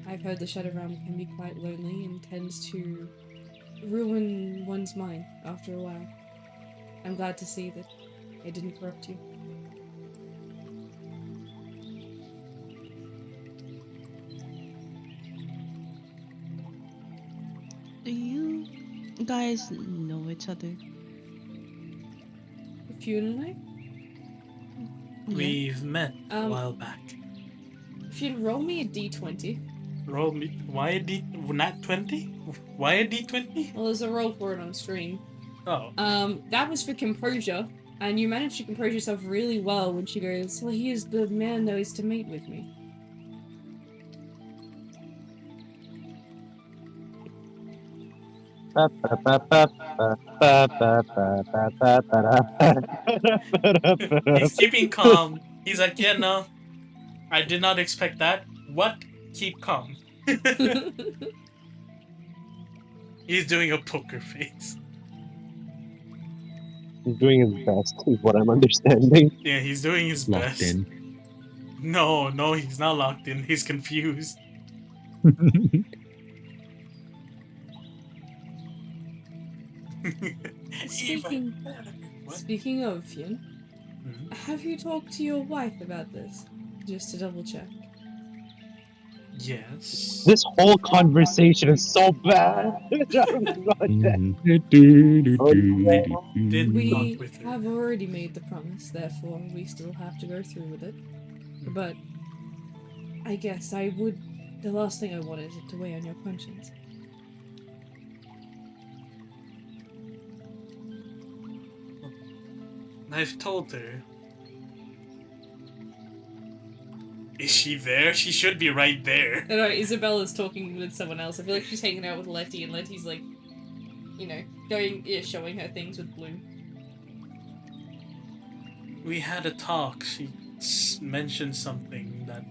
S1: I've heard the Shadow Realm can be quite lonely and tends to ruin one's mind after a while. I'm glad to see that it didn't corrupt you.
S4: Do you guys know each other?
S1: Fionn and I?
S4: Yeah.
S2: We've met a
S1: Um,
S2: while back.
S1: Fionn, roll me a d20.
S2: Roll me. Why a D? Not 20? Why a D20?
S1: Well, there's a roll for it on stream.
S2: Oh.
S1: That was for composure, and you managed to compose yourself really well when she goes, well, he is the man that is to mate with me.
S2: He's keeping calm. He's like, yeah, no. I did not expect that. What? Keep calm. He's doing a poker face.
S5: He's doing his best, is what I'm understanding.
S2: Yeah, he's doing his
S3: Locked
S2: best.
S3: in.
S2: No, he's not locked in. He's confused.
S1: Speaking,
S2: What?
S1: speaking of Fionn,
S2: Mhm.
S1: have you talked to your wife about this? Just to double check.
S2: Yes.
S5: This whole conversation is so bad.
S2: Did
S1: We
S2: talk with her.
S1: have already made the promise, therefore we still have to go through with it. But I guess the last thing I want is it to weigh on your conscience.
S2: I've told her. Is she there? She should be right there.
S1: I know, Isabella's talking with someone else. I feel like she's hanging out with Letty, and Letty's like, showing her things with Bloom.
S2: We had a talk. She mentioned something that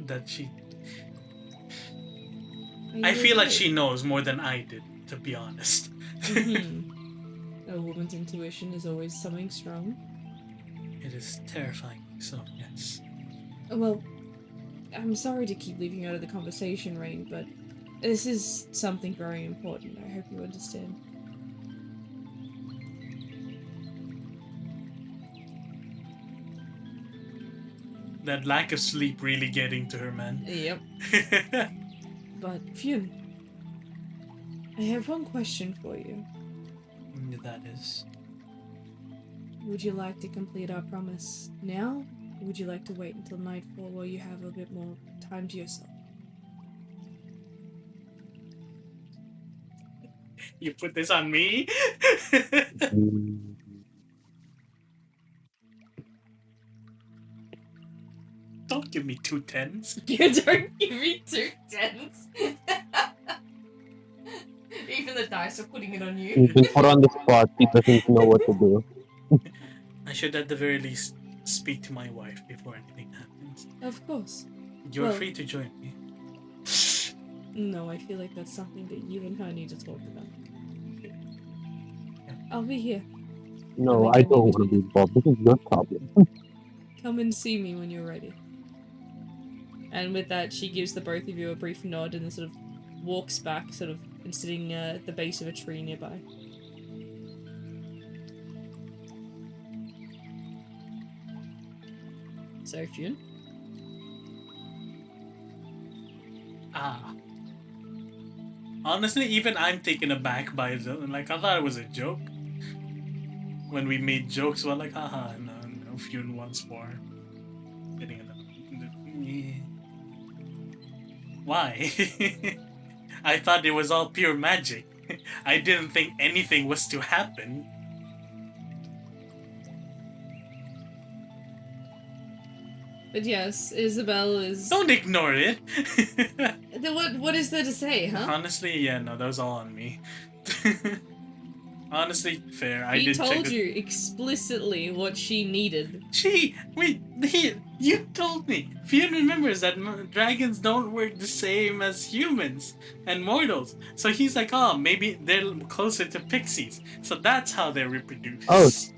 S2: that she. I feel like she knows more than I did, to be honest.
S1: Mm-hmm. A woman's intuition is always something strong.
S2: It is terrifying, so yes.
S1: Well, I'm sorry to keep leaving you out of the conversation, Rain, but this is something very important. I hope you understand.
S2: That lack of sleep really getting to her, man.
S1: Yep. But, Fionn, I have one question for you.
S2: That is.
S1: Would you like to complete our promise now? Or would you like to wait until nightfall where you have a bit more time to yourself?
S2: You put this on me? Don't give me 2 10s.
S1: You don't give me 2 10s. Even the dice are putting it on you.
S5: He's been put on the spot. He doesn't know what to do.
S2: I should at the very least speak to my wife before anything happens.
S1: Of course.
S2: You're
S1: Well-
S2: free to join me.
S1: No, I feel like that's something that you and her need to talk about. I'll be here.
S5: No, I don't want to be involved. This is your problem.
S1: Come and see me when you're ready. And with that, she gives the both of you a brief nod and then sort of walks back, sort of, and sitting at the base of a tree nearby. So, Fionn?
S2: Ah. Honestly, even I'm taken aback by it. Like, I thought it was a joke. When we made jokes, we're like, haha, no, Fionn wants more. Getting it. Why? I thought it was all pure magic. I didn't think anything was to happen.
S1: But yes, Isabel is...
S2: Don't ignore it.
S1: What is there to say, huh?
S2: Honestly, yeah, no, that was all on me. Honestly, fair. I
S1: He
S2: did check
S1: told
S2: it.
S1: you explicitly what she needed.
S2: You told me. Fionn remembers that dragons don't work the same as humans and mortals. So he's like, oh, maybe they're closer to pixies. So that's how they
S5: Oh,
S2: reproduce.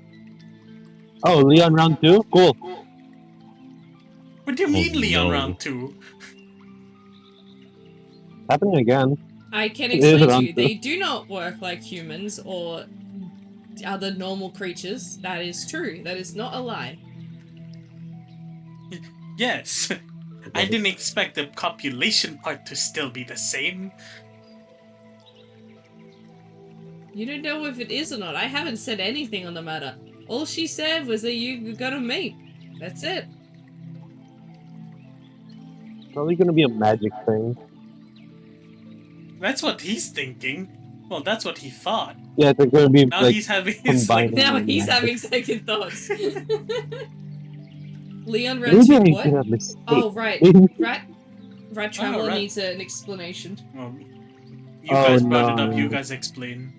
S5: Leon round 2? Cool.
S2: What do you
S3: Oh,
S2: mean, Leon
S3: no.
S2: round 2?
S5: Happening again.
S1: I can
S5: It is
S1: explain to
S5: round
S1: you.
S5: 2.
S1: They do not work like humans or other normal creatures. That is true. That is not a lie.
S2: Yes. I didn't expect the copulation part to still be the same.
S1: You don't know if it is or not. I haven't said anything on the matter. All she said was that you're gonna meet. That's it.
S5: Probably gonna be a magic thing.
S2: That's what he's thinking. Well, that's what he thought.
S5: Yeah, it's gonna be
S2: Now
S5: like
S2: he's having his like.
S5: combining.
S1: Now
S5: with
S1: he's
S5: magic.
S1: having second thoughts. Leon
S5: Maybe
S1: Red
S5: I
S1: 2
S5: made
S1: what?
S5: a mistake.
S1: Oh, right. Rat Traveler
S2: Rat-
S1: needs an explanation.
S2: Well, you
S5: Oh,
S2: guys brought it up.
S5: no.
S2: You guys explain.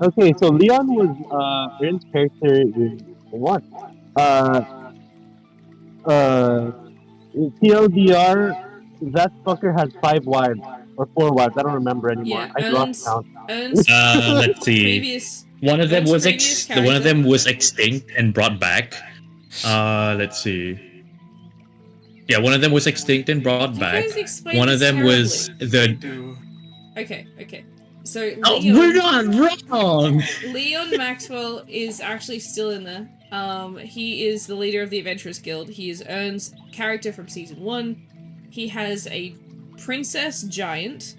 S5: Okay, so Leon was Erin's character in what? Uh uh TLDR, that fucker has 5 wives or 4 wives. I don't remember anymore.
S1: Yeah,
S5: I lost count.
S1: Ern's
S3: Let's see.
S1: previous
S3: One of them
S1: Ern's
S3: was
S1: previous
S3: one of
S1: character.
S3: them was extinct and brought back. Let's see. Yeah, one of them was extinct and brought
S1: You
S3: back.
S1: guys explained
S3: One of
S1: this
S3: them was
S1: terribly.
S3: the.
S2: Do
S1: Okay. So
S3: Oh,
S1: Leon,
S3: we're not wrong.
S1: Leon Maxwell is actually still in there. He is the leader of the Adventurers Guild. He is Ern's character from season 1. He has a princess giant.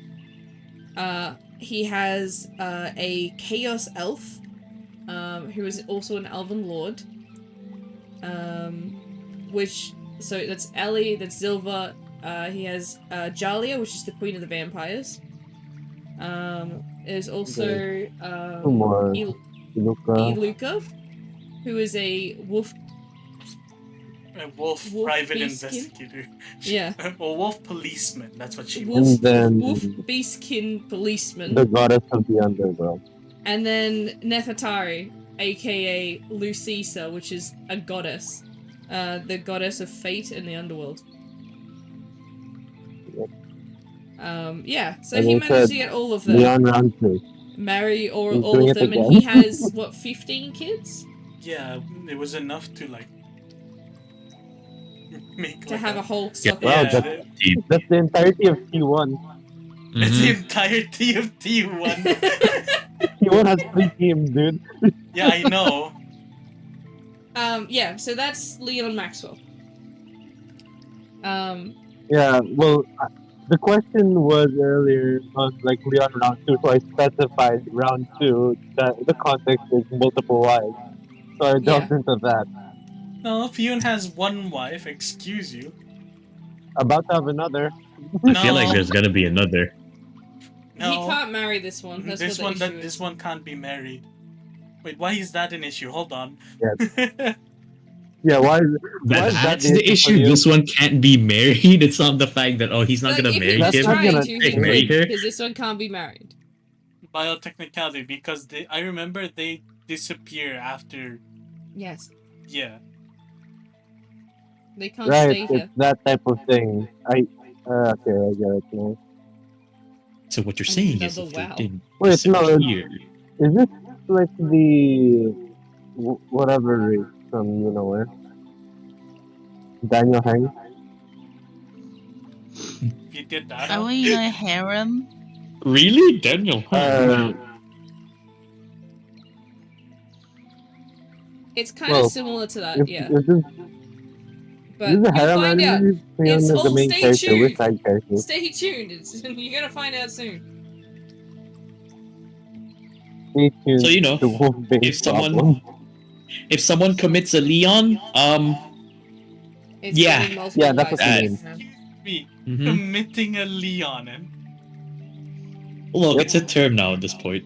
S1: He has a chaos elf, who is also an elven lord. So that's Ellie, that's Zilva. He has Jalia, which is the queen of the vampires. There's also
S5: Two more. Luca.
S1: Iluka, who is a wolf.
S2: a wolf private
S1: beastkin?
S2: investigator.
S1: Yeah.
S2: A wolf policeman. That's what she
S1: Wolf,
S2: was.
S5: And then
S1: wolf beastkin policeman.
S5: the goddess of the underworld.
S1: And then Nefertari, aka Lucisa, which is a goddess. The goddess of fate in the underworld. Yeah, so
S5: And
S1: he
S5: they
S1: managed
S5: said
S1: to get all of them.
S5: Leon round 2.
S1: Marry
S5: He's
S1: all
S5: doing
S1: of
S5: it
S1: them, and
S5: again.
S1: he has, what, 15 kids?
S2: Yeah, it was enough to like make
S1: To
S2: like
S1: have a whole soccer
S5: Wow,
S1: match.
S5: that's the entirety of T1.
S2: It's the
S3: Mhm.
S2: entirety of T1.
S5: T1 has 3 teams, dude.
S2: Yeah, I know.
S1: Yeah, so that's Leon Maxwell.
S5: Yeah, well, the question was earlier on like Leon round 2, so I specified round 2 that the context is multiple wives. So I delved into that.
S2: No, Fionn has one wife. Excuse you.
S5: About to have another.
S3: I feel like
S2: No.
S3: there's gonna be another.
S2: No.
S1: He can't marry this one. That's
S2: this
S1: what
S2: one
S1: the issue is.
S2: this one can't be married. Wait, why is that an issue? Hold on.
S5: Yeah, why is that
S3: That's
S5: the
S3: the
S5: issue for
S3: issue.
S5: you?
S3: This one can't be married. It's not the fact that he's not
S1: Like,
S3: gonna
S1: if
S3: marry
S1: he was
S5: That's
S3: him.
S5: not
S1: trying
S5: gonna
S1: to, he
S5: change.
S3: Marry
S1: could,
S3: her?
S1: because this one can't be married.
S2: Biotechnicality, because I remember they disappear after.
S1: Yes.
S2: Yeah.
S1: They can't
S5: Right,
S1: stay here.
S5: it's that type of thing. Okay, I get it now.
S3: So what you're saying is,
S1: Another
S3: if they
S1: wow.
S3: did
S5: Wait, no,
S3: disappear,
S5: is this like the whatever race from you know where? Daniel Hang?
S2: You did that.
S4: Are
S2: Huh?
S4: we in a harem?
S3: really, Daniel?
S1: It's kind of
S5: well,
S1: similar to that,
S5: If,
S1: yeah.
S5: if this,
S1: But
S5: this is a
S1: you'll
S5: harem
S1: find out.
S5: anime, Leon
S1: It's
S5: is the
S1: all
S5: main
S1: stay
S5: character. We're
S1: tuned.
S5: side characters.
S1: Stay tuned. You're gonna find out soon.
S5: Stay tuned
S3: So, you know,
S5: to Wolf-based
S3: if someone-
S5: problem.
S3: If someone commits a Leon,
S1: It's
S3: Yeah.
S1: getting multiple
S5: Yeah, that's what
S1: wives.
S5: you mean.
S2: Me
S3: mhm.
S2: committing a Leonin.
S3: Look,
S5: Yep.
S3: it's a term now at this point.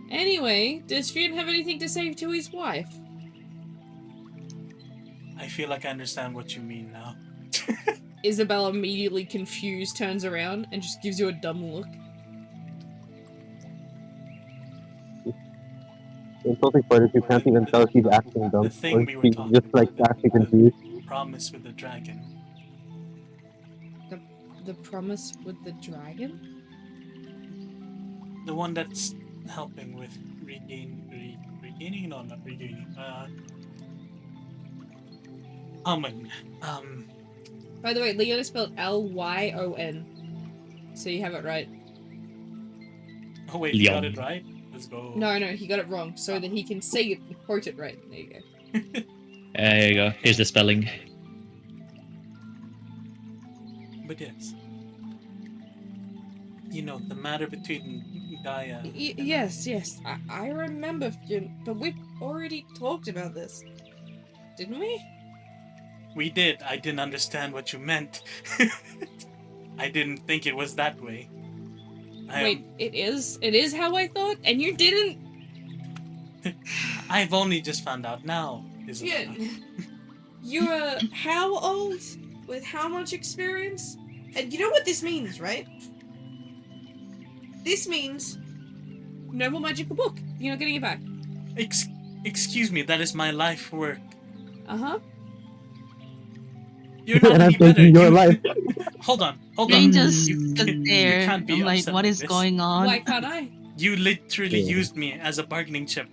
S1: Anyway, does Fionn have anything to say to his wife?
S2: I feel like I understand what you mean now.
S1: Isabella immediately confused turns around and just gives you a dumb look.
S5: consulting parties, you can't even tell if he's acting dumb
S2: The
S5: or
S2: thing
S5: if
S2: we were
S5: he's
S2: talking
S5: just like
S2: about,
S5: acting
S2: the
S5: confused.
S2: promise with the dragon.
S1: The promise with the dragon?
S2: The one that's helping with regaining? No, not regaining. Amen.
S1: By the way, Leon is spelled Lyon. So you have it right.
S2: Oh wait, you got
S3: Leon.
S2: it right? Let's go.
S1: No, he got it wrong, so that he can say it and quote it right. There you go.
S3: There you go. Here's the spelling.
S2: But yes. You know, the matter between Gaia and
S1: Yes. I remember, but we've already talked about this. Didn't we?
S2: we did. I didn't understand what you meant. I didn't think it was that way.
S1: Wait, it is? It is how I thought? And you didn't?
S2: I've only just found out now.
S1: Yeah. You're how old? With how much experience? And you know what this means, right? This means no more magical book. You're not getting it back.
S2: Excuse me, that is my life work.
S1: Uh-huh.
S2: You're not
S5: And I'm
S2: any better.
S5: taking your life.
S2: Hold on.
S4: Rain just
S2: You
S4: stood there.
S2: can't be
S4: I'm like,
S2: upset
S4: what
S2: like
S4: is
S2: this.
S4: going on?
S1: Why can't I?
S2: You literally
S5: Yeah.
S2: used me as a bargaining chip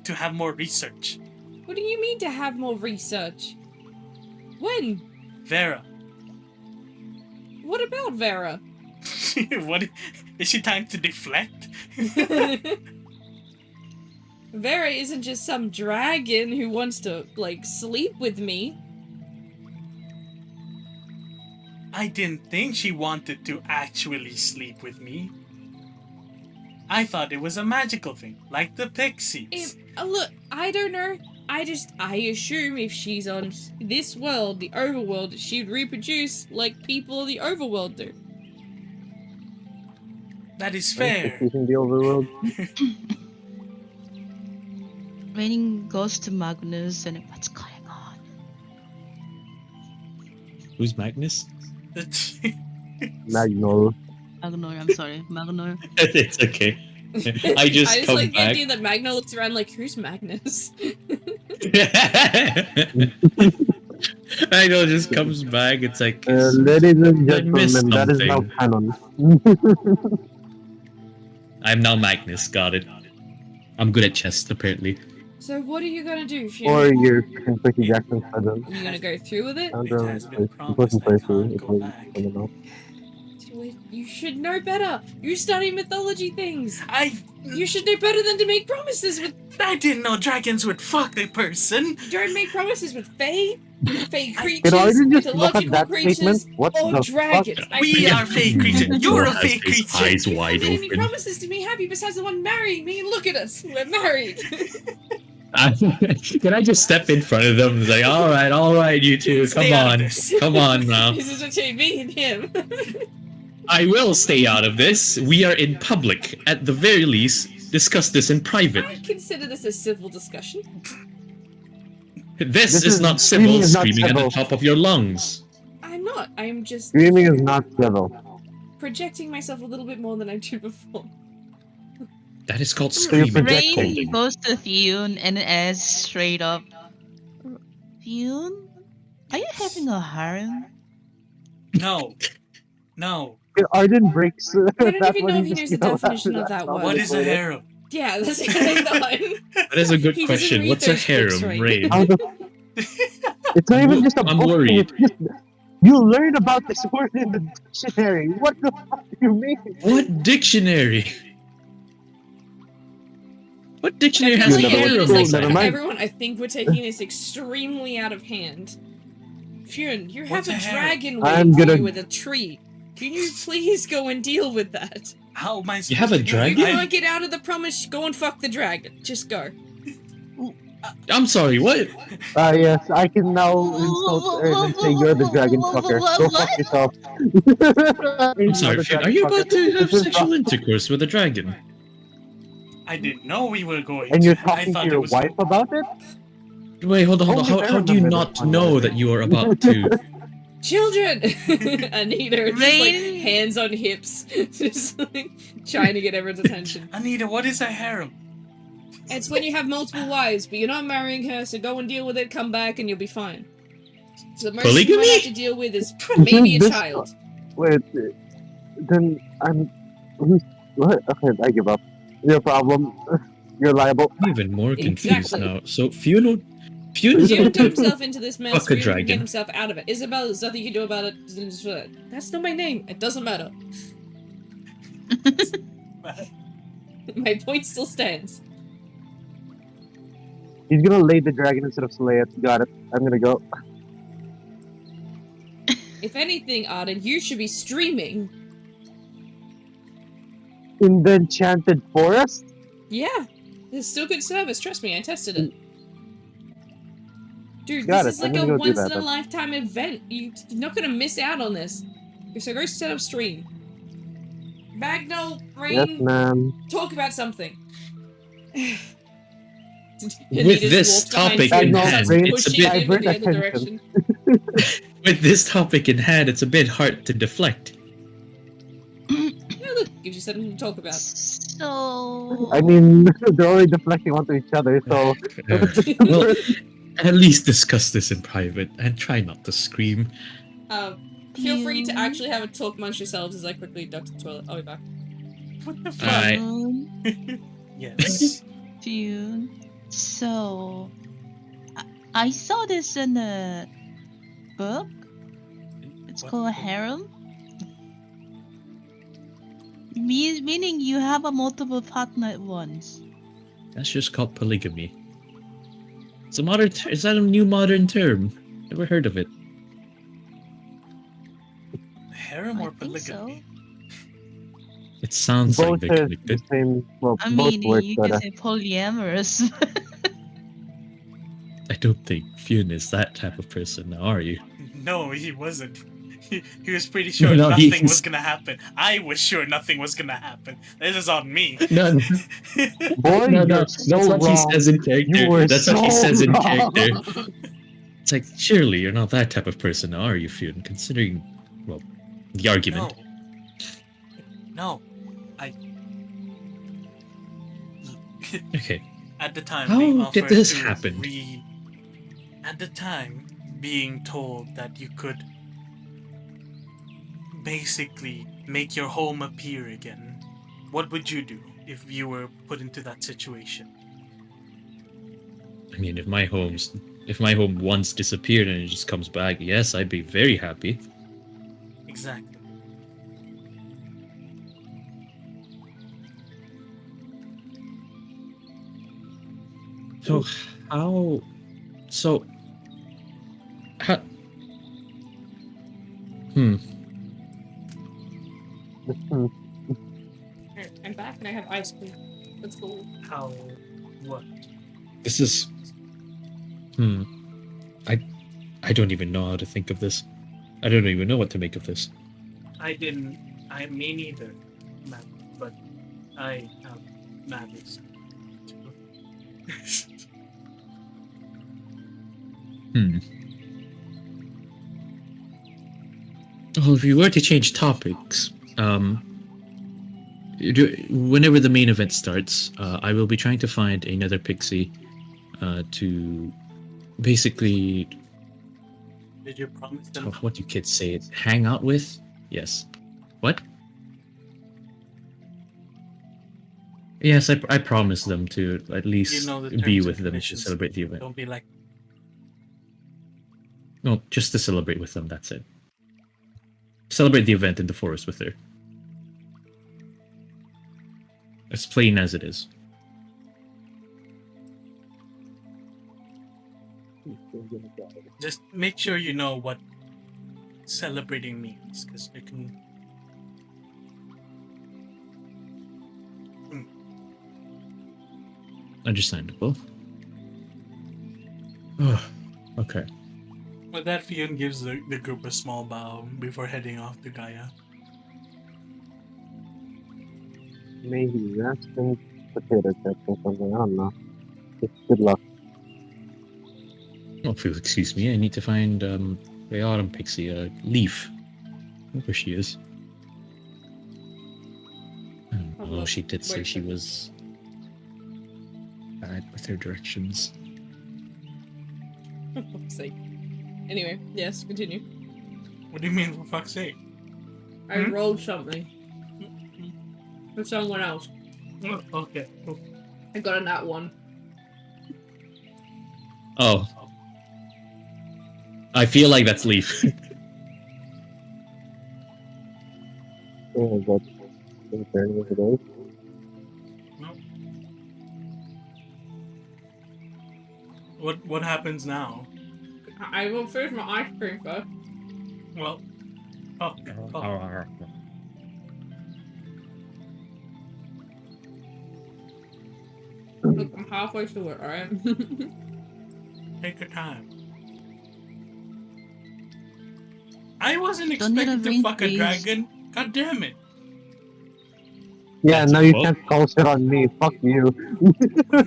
S2: to have more research.
S1: What do you mean to have more research? When?
S2: Vera.
S1: What about Vera?
S2: What is she trying to deflect?
S1: Vera isn't just some dragon who wants to, like, sleep with me.
S2: I didn't think she wanted to actually sleep with me. I thought it was a magical thing, like the pixies.
S1: Look, I don't know. I assume if she's on this world, the overworld, she'd reproduce like people of the overworld do.
S2: That is fair.
S5: Using the overworld.
S4: Raining goes to Magnus and what's going on?
S3: Who's Magnus?
S5: Magnol.
S4: Magnor, I'm sorry. Magnor.
S3: It's okay. I just come
S1: like the
S3: back.
S1: idea that Magna looks around like, who's Magnus?
S3: Magno just comes back. It's like,
S5: Ladies and
S3: I missed
S5: gentlemen, that is now
S3: something.
S5: canon.
S3: I'm now Magnus. Got it. I'm good at chess, apparently.
S1: So what are you gonna do, Fiona?
S5: Or your freaking Percy Jackson cousin.
S1: Are you gonna go through with it?
S5: Sounds
S2: It
S5: around
S2: has been
S5: it
S2: promised
S5: wasn't
S2: I
S5: Percy,
S2: can't
S5: it
S2: go
S5: was
S2: back.
S5: someone else.
S1: You should know better. You study mythology things.
S2: I
S1: You should know better than to make promises with.
S2: didn't know dragons would fuck a person.
S1: Don't make promises with fae creatures,
S5: Can I just look at
S1: mythological
S5: that
S1: creatures,
S5: statement? What
S1: or
S5: the
S1: dragons.
S5: fuck?
S2: We are fake creatures. You're a
S3: Has
S2: fake
S3: his
S2: creature.
S3: Eyes
S1: You
S3: wide
S1: haven't made any
S3: open.
S1: promises to me, have you? Besides the one marrying me, and look at us, we're married.
S3: Can I just step in front of them and say, all right, you two,
S2: Stay
S3: come
S2: out of
S3: on,
S2: this."
S3: come on now.
S1: This is between me and him.
S3: I will stay out of this. We are in public. At the very least, discuss this in private.
S1: I consider this a civil discussion.
S3: This
S5: This
S3: is
S5: is-
S3: not
S5: screaming
S3: civil,
S5: is not
S3: screaming at the
S5: civil.
S3: top of your lungs.
S1: I'm not. I'm just
S5: Screaming is not civil.
S1: projecting myself a little bit more than I did before.
S3: That is called
S5: So you're
S3: screaming.
S5: projecting.
S4: Rain
S3: Holding.
S4: goes to Fionn and asks straight up, Fionn, are you having a harem?
S2: No. No.
S5: Arden breaks.
S1: I don't
S5: that's
S1: even
S5: what
S1: know
S5: he
S1: if he
S5: just
S1: knows the
S5: came out
S1: definition of
S5: after
S1: that
S5: that.
S1: word.
S2: What is a harem?
S1: Yeah, that's going on.
S3: That is a good
S1: He doesn't
S3: question.
S1: read
S3: What's a
S1: those books,
S3: harem,
S1: right?
S3: Ray?
S5: How the- It's not even just a
S3: I'm
S5: book thing,
S3: worried.
S5: it's just you learn about this word in the dictionary. What the fuck do you mean?
S3: What dictionary? What dictionary
S1: I
S3: has
S1: feel like
S5: never
S1: everyone
S5: went
S1: is
S5: to
S1: like,
S5: school, never mind.
S1: everyone, I think we're taking this extremely out of hand. Fionn, you have
S2: What's
S1: a
S2: a harem?
S1: dragon
S5: I'm
S1: waiting for
S5: gonna-
S1: you with a tree. Can you please go and deal with that?
S2: How am I supposed
S3: You have a
S2: to do
S3: dragon?
S1: You
S2: it?
S1: can't get out of the promise, go and fuck the dragon. Just go.
S3: I'm sorry, what?
S5: Yes, I can now insult Ern and say you're the dragon fucker. Go fuck yourself.
S3: I'm sorry, Fionn, are you about to have sexual intercourse with a dragon?
S2: I didn't know we were going
S5: And you're
S2: to. I
S5: talking
S2: thought
S5: to
S2: it
S5: your
S2: was
S5: wife about it?
S3: Wait, hold on.
S5: Only
S3: How
S5: Aaron
S3: do you
S5: remembers
S3: not
S5: this one,
S3: know
S5: right?
S3: that you are about to?
S1: Children! Anita, just like
S4: Rain-
S1: hands on hips, just like trying to get everyone's attention.
S2: Anita, what is a harem?
S1: It's when you have multiple wives, but you're not marrying her, so go and deal with it, come back, and you'll be fine. So the most you might have to deal with is maybe a
S5: This-
S1: child.
S5: Wait, then I'm. What? Okay, I give up. Your problem. You're liable.
S3: I'm even more confused
S1: Exactly.
S3: now. So Fionn is
S1: Fiona
S3: about
S1: got
S3: to
S1: himself into this mess,
S3: fuck a
S1: Fiona can get
S3: dragon.
S1: himself out of it. Isabel, there's nothing you can do about it. That's not my name. It doesn't matter. My point still stands.
S5: He's gonna lay the dragon instead of slay it. Got it. I'm gonna go.
S1: If anything, Arden, you should be streaming.
S5: In the Enchanted Forest?
S1: Yeah. It's still good service, trust me, I tested it. Dude,
S5: Got
S1: this
S5: it,
S1: is
S5: I'm
S1: like a
S5: gonna go do
S1: once
S5: that
S1: in a
S5: then.
S1: lifetime event. You're not gonna miss out on this. So go set up stream. Magnol,
S5: Yes,
S1: Rain,
S5: ma'am.
S1: talk about something.
S3: With
S1: Anita's
S3: this
S1: walked behind
S3: topic
S1: you
S3: in
S1: and
S5: Magnol,
S3: hand,
S1: starts
S5: Rain,
S3: it's a
S1: pushing
S3: bit.
S1: him in
S5: divert
S1: the other
S5: attention.
S1: direction.
S3: With this topic in hand, it's a bit hard to deflect.
S1: Yeah, look, gives you something to talk about.
S4: So.
S5: I mean, they're already deflecting onto each other, so.
S3: Well, at least discuss this in private and try not to scream.
S1: Feel free to
S4: Fune,
S1: actually have a talk amongst yourselves as I quickly duck to the toilet. I'll be back.
S2: What the fuck?
S3: Alright.
S4: Fune,
S2: Yes.
S4: Fune. So. I saw this in a book. It's
S2: What?
S4: called Harem. Meaning you have a multiple partner at once.
S3: That's just called polygamy. It's a modern. Is that a new modern term? Never heard of it.
S2: Harem
S4: I
S2: or
S4: think so.
S2: polygamy?
S3: It sounds
S5: Both
S3: like
S5: is
S3: they
S5: the
S3: could.
S5: same. Well,
S4: I
S5: both
S4: mean,
S5: work,
S4: you
S5: but
S4: can say polyamorous.
S3: I don't think Fionn is that type of person, now are you?
S2: No, he wasn't. He was pretty sure
S3: No,
S2: nothing
S3: he's-
S2: was gonna happen. I was sure nothing was gonna happen. This is on me.
S3: No,
S5: boy,
S3: no,
S5: you're so
S3: that's what he
S5: wrong.
S3: says in
S5: You
S3: character.
S5: were
S3: That's
S5: so
S3: what he says in
S5: wrong.
S3: character. It's like, surely you're not that type of person, now are you, Fionn? Considering, well, the argument.
S2: No.
S3: Okay.
S2: At the time,
S3: How
S2: being
S3: did
S2: offered
S3: this
S2: to
S3: happen?
S2: At the time, being told that you could basically make your home appear again, what would you do if you were put into that situation?
S3: I mean, if my home once disappeared and it just comes back, yes, I'd be very happy.
S2: Exactly.
S3: So how? So how?
S1: Alright, I'm back and I have ice cream. Let's go.
S2: How? What?
S3: This is. I don't even know how to think of this. I don't even know what to make of this.
S2: Me neither, Matt, but I have matters too.
S3: Well, if you were to change topics, whenever the main event starts, I will be trying to find another pixie to basically,
S2: Did you promise them?
S3: what do kids say it? Hang out with? Yes. What? Yes, I promised them to at least
S2: You know the
S3: be
S2: terms
S3: with
S2: and
S3: them to
S2: conditions.
S3: celebrate the event.
S2: Don't be like,
S3: No, just to celebrate with them, that's it. Celebrate the event in the forest with her. As plain as it is.
S2: just make sure you know what celebrating means, because you can.
S3: Understandable. Oh, okay.
S2: With that, Fionn gives the group a small bow before heading off to Gaia.
S5: Maybe rasping potato chips or something. I don't know. Just good luck.
S3: Oh, if you'll excuse me, I need to find the autumn pixie, Leaf. Where she is. Oh, she did say
S1: Wait,
S3: she was. with their directions.
S1: For fuck's sake. Anyway, yes, continue.
S2: What do you mean, for fuck's sake?
S1: I rolled something for someone else.
S2: Oh, okay. Cool.
S1: I got a nat 1.
S3: Oh. I feel like that's Leaf.
S5: Oh, that's concerning today.
S2: No. What happens now?
S1: I will finish my ice cream first.
S2: Well, okay. Oh.
S1: Look, I'm halfway through it, alright?
S2: Take your time. I wasn't
S4: Don't need a
S2: expecting to
S4: ring,
S2: fuck a
S4: please.
S2: dragon. God damn it.
S5: Yeah,
S3: That's
S5: now
S3: a
S5: you
S3: quote.
S5: can't call shit on me. Fuck you.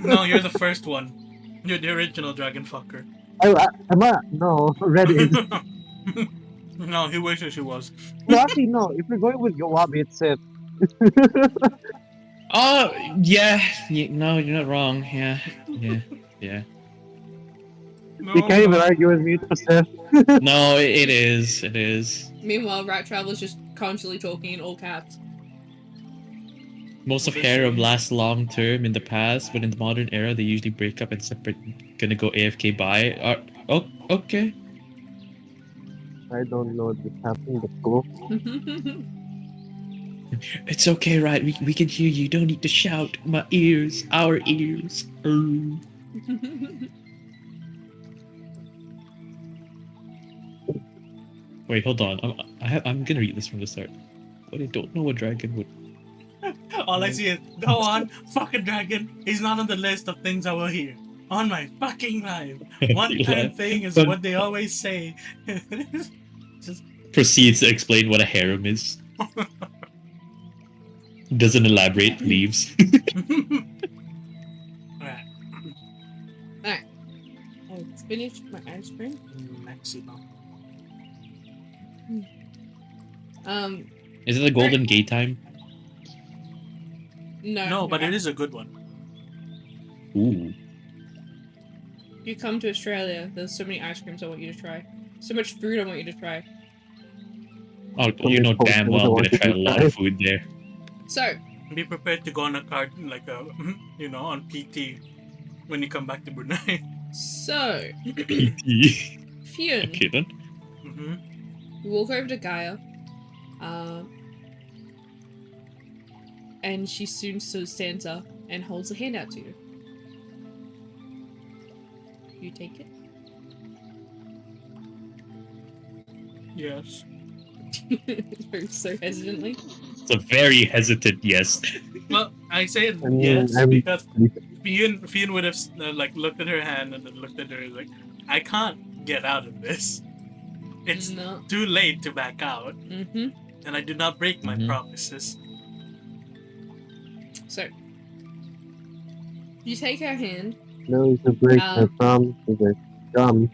S2: No, you're the first one. You're the original dragon fucker.
S5: Am I? No, Red is.
S2: No, he wishes he was.
S5: No, actually, no. If you're going with Yowabi, it's Sith.
S3: Oh, yeah. No, you're not wrong. Yeah. Yeah.
S2: No,
S5: You can't even
S2: no.
S5: argue with me. It's Sith.
S3: No, it is. It is.
S1: Meanwhile, Rat Traveler's just constantly talking in all caps.
S3: Most of
S2: Literally.
S3: harem lasts long term in the past, but in the modern era, they usually break up and separate. Gonna go AFK by. Oh, okay.
S5: I don't know what's happening, but cool.
S3: It's okay, right? We can hear you. Don't need to shout. My ears. Our ears. Wait, hold on. I'm gonna read this from the start. But I don't know what dragon would.
S2: All I see is, go on, fuck a dragon. He's not on the list of things I will hear. On my fucking life. One time thing is what they always say. Just
S3: Proceeds to explain what a harem is. Doesn't elaborate, leaves.
S2: Alright.
S1: Alright. Let's finish my ice cream.
S2: Mexico.
S3: Is it a golden gate time?
S2: No, but it is a good one.
S3: Ooh.
S1: If you come to Australia, there's so many ice creams I want you to try. So much food I want you to try.
S3: Oh, you know damn well I'm gonna try a lot of food there.
S1: So,
S2: Be prepared to go on a card, like a, on PT when you come back to Brunei.
S1: so,
S3: PT.
S1: Fionn,
S3: Okay then.
S2: Mm-hmm.
S1: we walk over to Gaia, and she soon stands up and holds a hand out to you. You take it?
S2: Yes.
S1: So hesitantly.
S3: It's a very hesitant yes.
S2: Well, I said
S5: I mean,
S2: yes
S5: I'm-
S2: because Fionn would have looked at her hand and then looked at her like, I can't get out of this. It's
S1: No.
S2: too late to back out,
S1: Mm-hmm.
S2: and I do not break my
S3: Mhm.
S2: promises.
S1: So, you take her hand.
S5: No, to break my promise is dumb.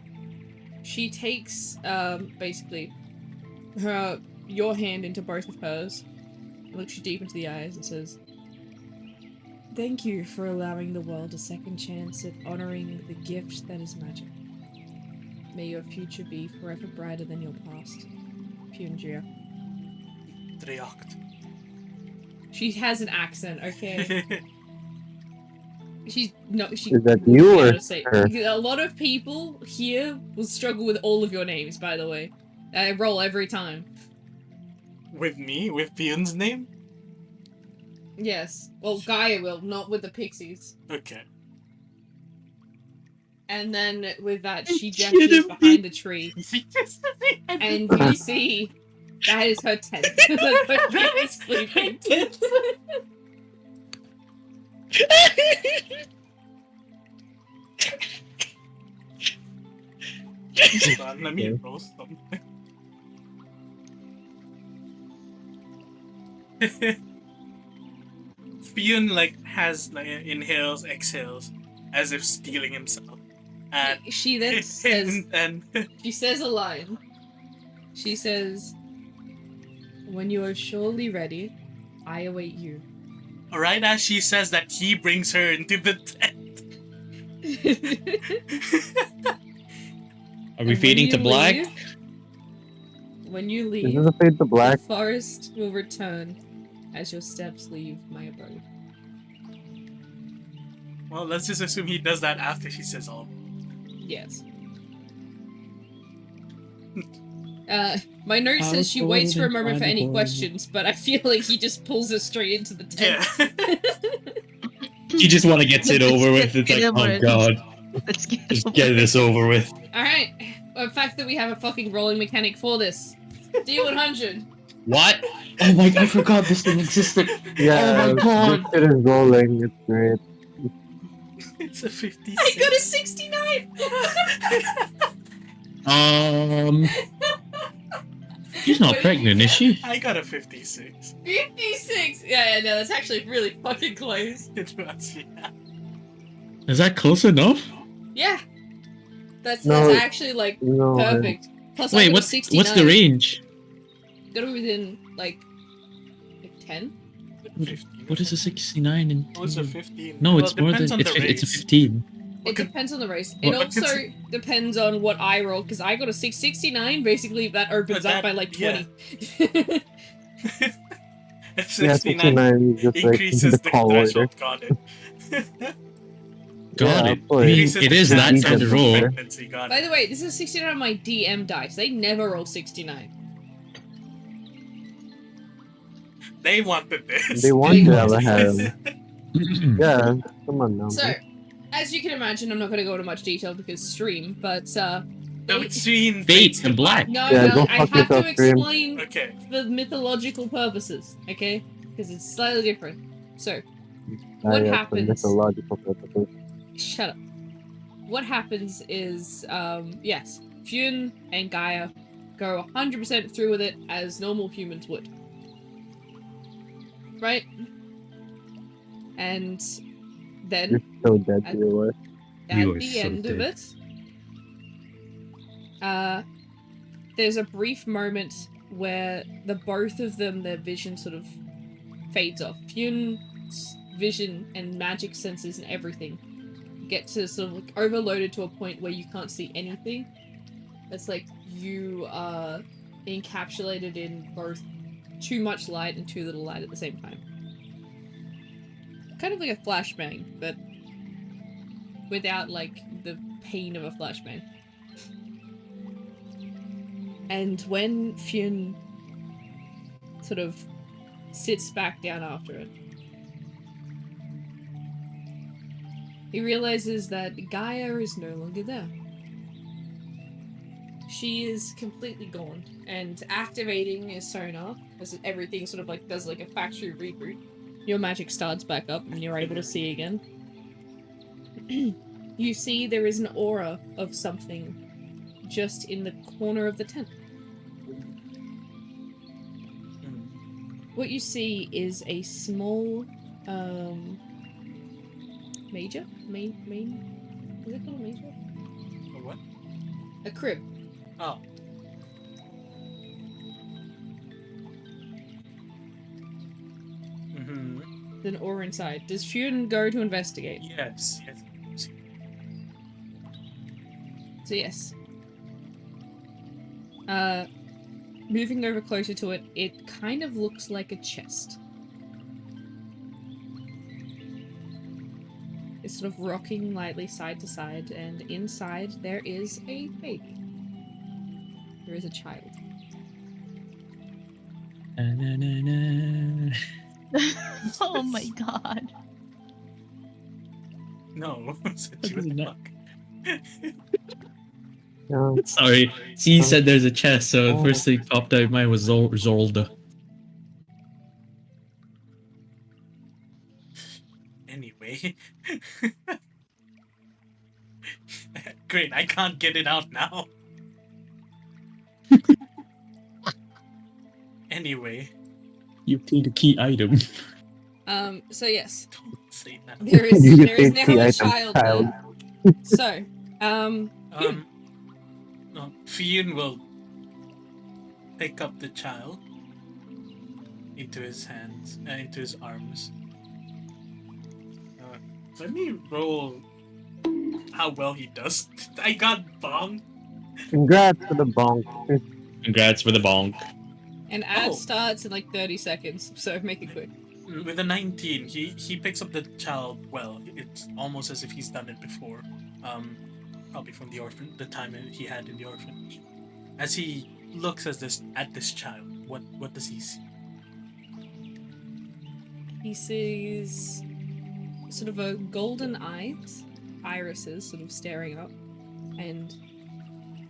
S1: She takes, basically, your hand into both of hers, looks you deep into the eyes and says, "Thank you for allowing the world a second chance at honoring the gift that is magic. May your future be forever brighter than your past." Pyundria.
S2: Triact.
S1: She has an accent, okay? She
S5: Is that
S1: wouldn't
S5: you
S1: be
S5: or
S1: able to say.
S5: her?
S1: A lot of people here will struggle with all of your names, by the way. I roll every time.
S2: With me? With Fionn's name?
S1: Yes. Well, Gaia will, not with the pixies.
S2: Okay.
S1: And then with that, she gestures behind the tree, and you see that is her tent. That's where she is sleeping.
S2: Hold on, let me roast something. Fionn inhales, exhales, as if stealing himself. And
S1: She then says,
S2: and
S1: she says a line. She says, "When you are surely ready, I await you."
S2: right as she says that, he brings her into the tent.
S3: Are we fading to black?
S1: When you
S5: Is
S1: leave,
S5: this a fade to
S1: the
S5: black?
S1: forest will return as your steps leave my abode.
S2: Well, let's just assume he does that after she says all.
S1: Yes. My note says she waits for a moment for any questions, but I feel like he just pulls her straight into the tent.
S2: Yeah.
S3: You just want to get it over with. It's like, oh god,
S4: Let's get
S3: just
S4: over
S3: get
S4: it.
S3: this over with.
S1: Alright, the fact that we have a fucking rolling mechanic for this. D100.
S3: What? Oh my! I forgot this thing existed.
S5: Yeah,
S3: Oh my god.
S5: this shit is rolling. It's great.
S2: It's a 56.
S1: I got a 69!
S3: She's not
S1: What did
S3: pregnant,
S1: you
S3: is she?
S2: I got a 56.
S1: 56! Yeah, no, that's actually really fucking close.
S2: It was, yeah.
S3: Is that close enough?
S1: Yeah. That's
S5: No,
S1: actually, like,
S5: No,
S1: perfect. Plus, I
S3: Wait,
S1: got a
S3: what's
S1: 69.
S3: the range?
S1: Gotta be within, like 10?
S2: 15.
S3: What is a 69 in?
S2: Oh, it's a 15.
S3: No,
S2: Well,
S3: it's more
S2: depends
S3: than
S2: on the
S3: it's a
S2: race.
S3: 15.
S1: It
S2: Okay.
S1: depends on the race.
S3: Well,
S1: It also depends on what I roll, because I got a 69, basically that opens
S2: But
S1: up by like
S2: yeah.
S1: 20.
S2: A
S5: yeah, 69 is just like
S2: increases
S5: the
S2: the
S5: call order.
S2: threshold. Got it.
S3: Got
S5: Yeah,
S3: it.
S5: of course.
S3: I mean,
S2: Increases
S3: it
S2: the
S3: is that
S2: chance
S3: kind of
S2: of
S3: roll.
S2: pregnancy. Got
S1: By
S2: it.
S1: the way, this is 69 on my DM dice. They never roll 69.
S2: They wanted this.
S5: They want to have a harem.
S3: Hmm.
S5: Yeah, come on now.
S1: So, as you can imagine, I'm not going to go into much detail because stream, but
S2: No, it's seen
S3: Fades to black.
S1: no,
S5: Yeah,
S1: no,
S5: go
S1: I
S5: fuck
S1: have to
S5: yourself, Stream.
S1: explain
S2: Okay.
S1: for mythological purposes, okay? Because it's slightly different. So,
S5: Ah,
S1: what
S5: yes, for
S1: happens?
S5: mythological purposes.
S1: Shut up. What happens is, yes, Fune and Gaia go 100% through with it as normal humans would. Right? And then,
S5: You're so dead to your work.
S1: at
S3: You are
S1: the
S3: so
S1: end of
S3: dead.
S1: it, there's a brief moment where the both of them, their vision sort of fades off. Fune's vision and magic senses and everything get to sort of like overloaded to a point where you can't see anything. It's like you are encapsulated in both too much light and too little light at the same time. Kind of like a flashbang, but without like the pain of a flashbang. And when Fune sort of sits back down after it, he realizes that Gaia is no longer there. She is completely gone, and activating his sonar, as everything sort of like does like a factory reboot, your magic starts back up and you're able to see again. You see there is an aura of something just in the corner of the tent. What you see is a small, major? Main? Is it called a major?
S2: A what?
S1: A crib.
S2: Oh. Mm-hmm.
S1: There's an aura inside. Does Fune go to investigate?
S2: Yes. Yes.
S1: So yes. Moving over closer to it, it kind of looks like a chest. It's sort of rocking lightly side to side, and inside there is a baby. There is a child.
S4: Oh my god.
S2: No. Said you
S3: What is
S2: would
S3: that?
S2: fuck.
S5: Yeah.
S3: Sorry, she said there's a chest, so the
S5: Oh.
S3: first thing popped out of mine was Zolda.
S2: Anyway. Great, I can't get it out now. Anyway,
S3: You obtained a key item.
S1: So yes.
S2: don't say that.
S1: There is
S5: You
S1: there is
S5: think
S1: now
S5: the
S1: a
S5: item
S1: child
S5: child.
S1: there. So,
S2: No, Fionn will pick up the child into his hands, into his arms. Let me roll how well he does. I got bong.
S5: Congrats to the bonk.
S3: Congrats for the bonk.
S1: And ad
S2: Oh.
S1: starts in like 30 seconds, so make it quick.
S2: With a 19, he picks up the child well. It's almost as if he's done it before. Probably from the time he had in the orphanage. As he looks at this child, what does he see?
S1: He sees sort of a golden irises sort of staring up, and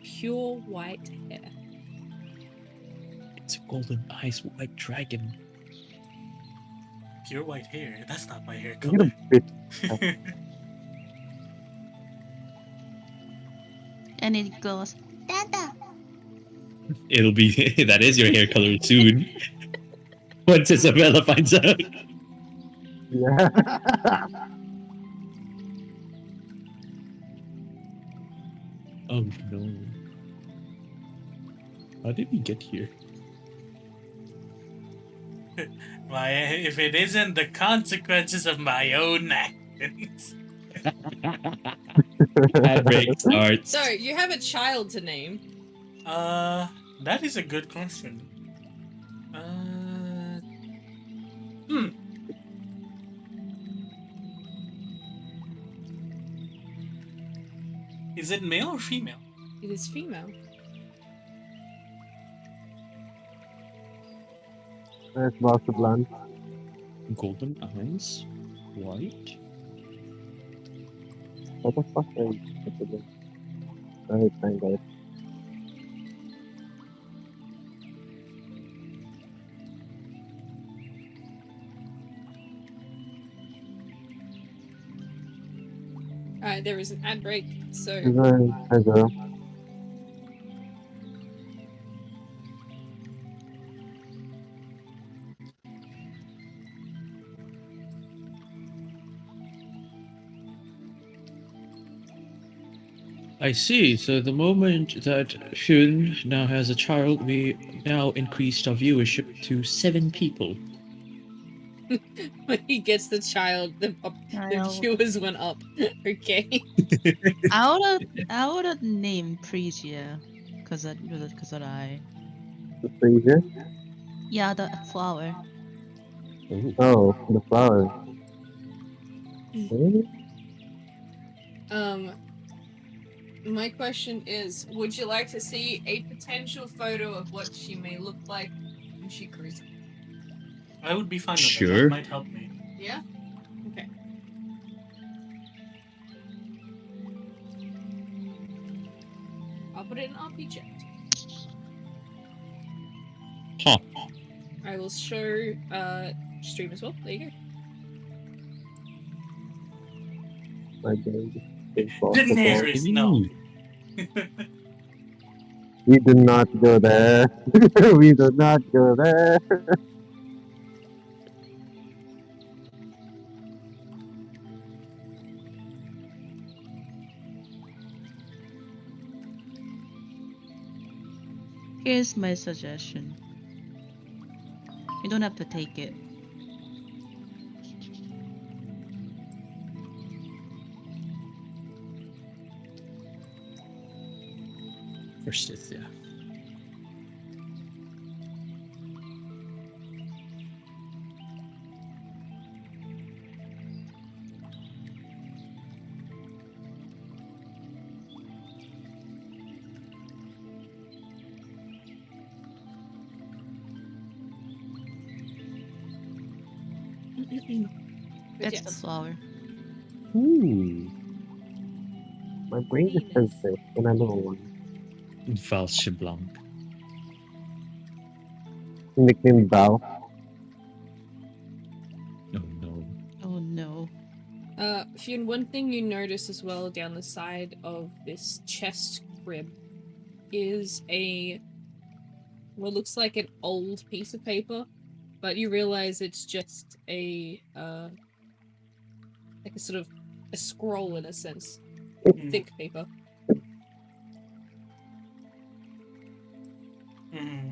S1: pure white hair.
S3: It's a golden eyes white dragon.
S2: Pure white hair. That's not my hair
S5: You're a
S2: color.
S5: bitch.
S4: And it goes, Dada.
S3: It'll be that is your hair color soon. Once Isabella finds out.
S5: Yeah.
S3: Oh no. How did we get here?
S2: If it isn't the consequences of my own actions.
S3: Ad break starts.
S1: So, you have a child to name.
S2: That is a good question. Hmm. Is it male or female?
S1: It is female.
S5: That's Master Plan.
S3: Golden eyes? White?
S5: What the fuck are you doing? Alright, fine, guys.
S1: Alright, there is an ad break, so
S5: Hi, girl.
S3: I see. So the moment that Hyun now has a child, we now increased our viewership to 7 people.
S1: when he gets the child, the viewers went up. Okay.
S4: I would name Pregia, cause of I.
S5: The freezer.
S4: Yeah, the flower.
S5: Oh, the flower. Really?
S1: My question is, would you like to see a potential photo of what she may look like when she grows up?
S2: I would be fine with that.
S3: Sure.
S2: That might help me.
S1: Yeah? Okay. I'll put it in RPG.
S3: Huh.
S1: I will show stream as well. There you go.
S5: My big boss.
S2: Daenerys, no.
S5: We do not go there. We do not go there.
S4: Here's my suggestion. You don't have to take it.
S3: First is, yeah.
S1: But
S4: That's the
S1: yes.
S4: flower.
S5: Ooh. My brain just says this when I know one.
S3: Valsche Blanc.
S5: Nickname Bao.
S3: Oh no.
S4: Oh no.
S1: Fionn, one thing you notice as well down the side of this chest crib is what looks like an old piece of paper, but you realize it's just like a sort of a scroll in a sense. Thick paper.
S2: Mm-hmm.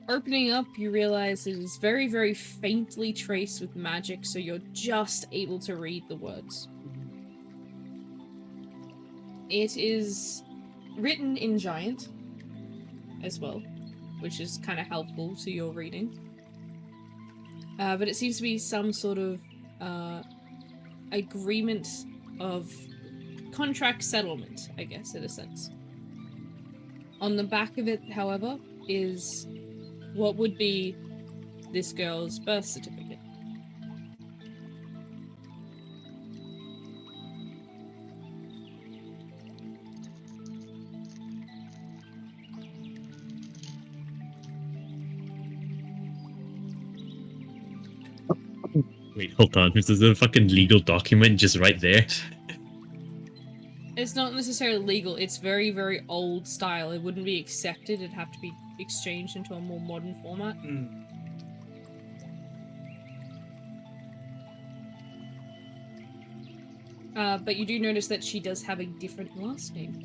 S1: Opening up, you realize it is very, very faintly traced with magic, so you're just able to read the words. It is written in giant as well, which is kind of helpful to your reading. But it seems to be some sort of agreement of contract settlement, I guess, in a sense. On the back of it, however, is what would be this girl's birth certificate.
S3: Wait, hold on. This is a fucking legal document just right there.
S1: It's not necessarily legal, it's very, very old style. It wouldn't be accepted, it'd have to be exchanged into a more modern format. But you do notice that she does have a different last name.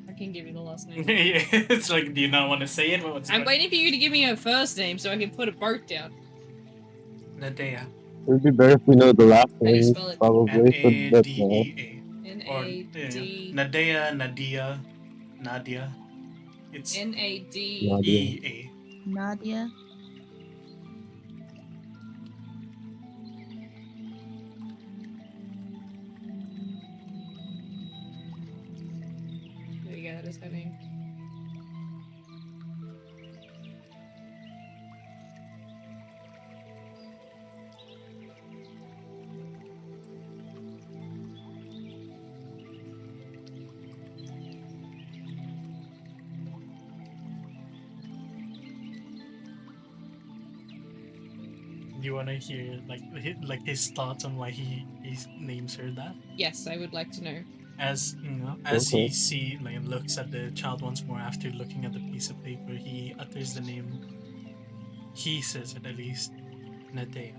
S1: I can give you the last name.
S2: Yeah, it's like, do you not want to say it?
S1: I'm waiting for you to give me her first name so I can put it both down.
S2: Nadea.
S5: It would be better if we know the last
S1: How do you
S5: name,
S1: spell it?
S5: probably. So that,
S2: Nadea. Or
S1: N-A-D...
S2: Nadea, Nadia, Nadia. It's
S1: N-A-D...
S5: Nadia.
S2: E-A.
S4: Nadia.
S1: There you go, that is her name.
S2: Do you want to hear like his thoughts on why he names her that?
S1: Yes, I would like to know.
S2: As
S5: Okay.
S2: he looks at the child once more after looking at the piece of paper, he utters the name. He says it at least, Nadea.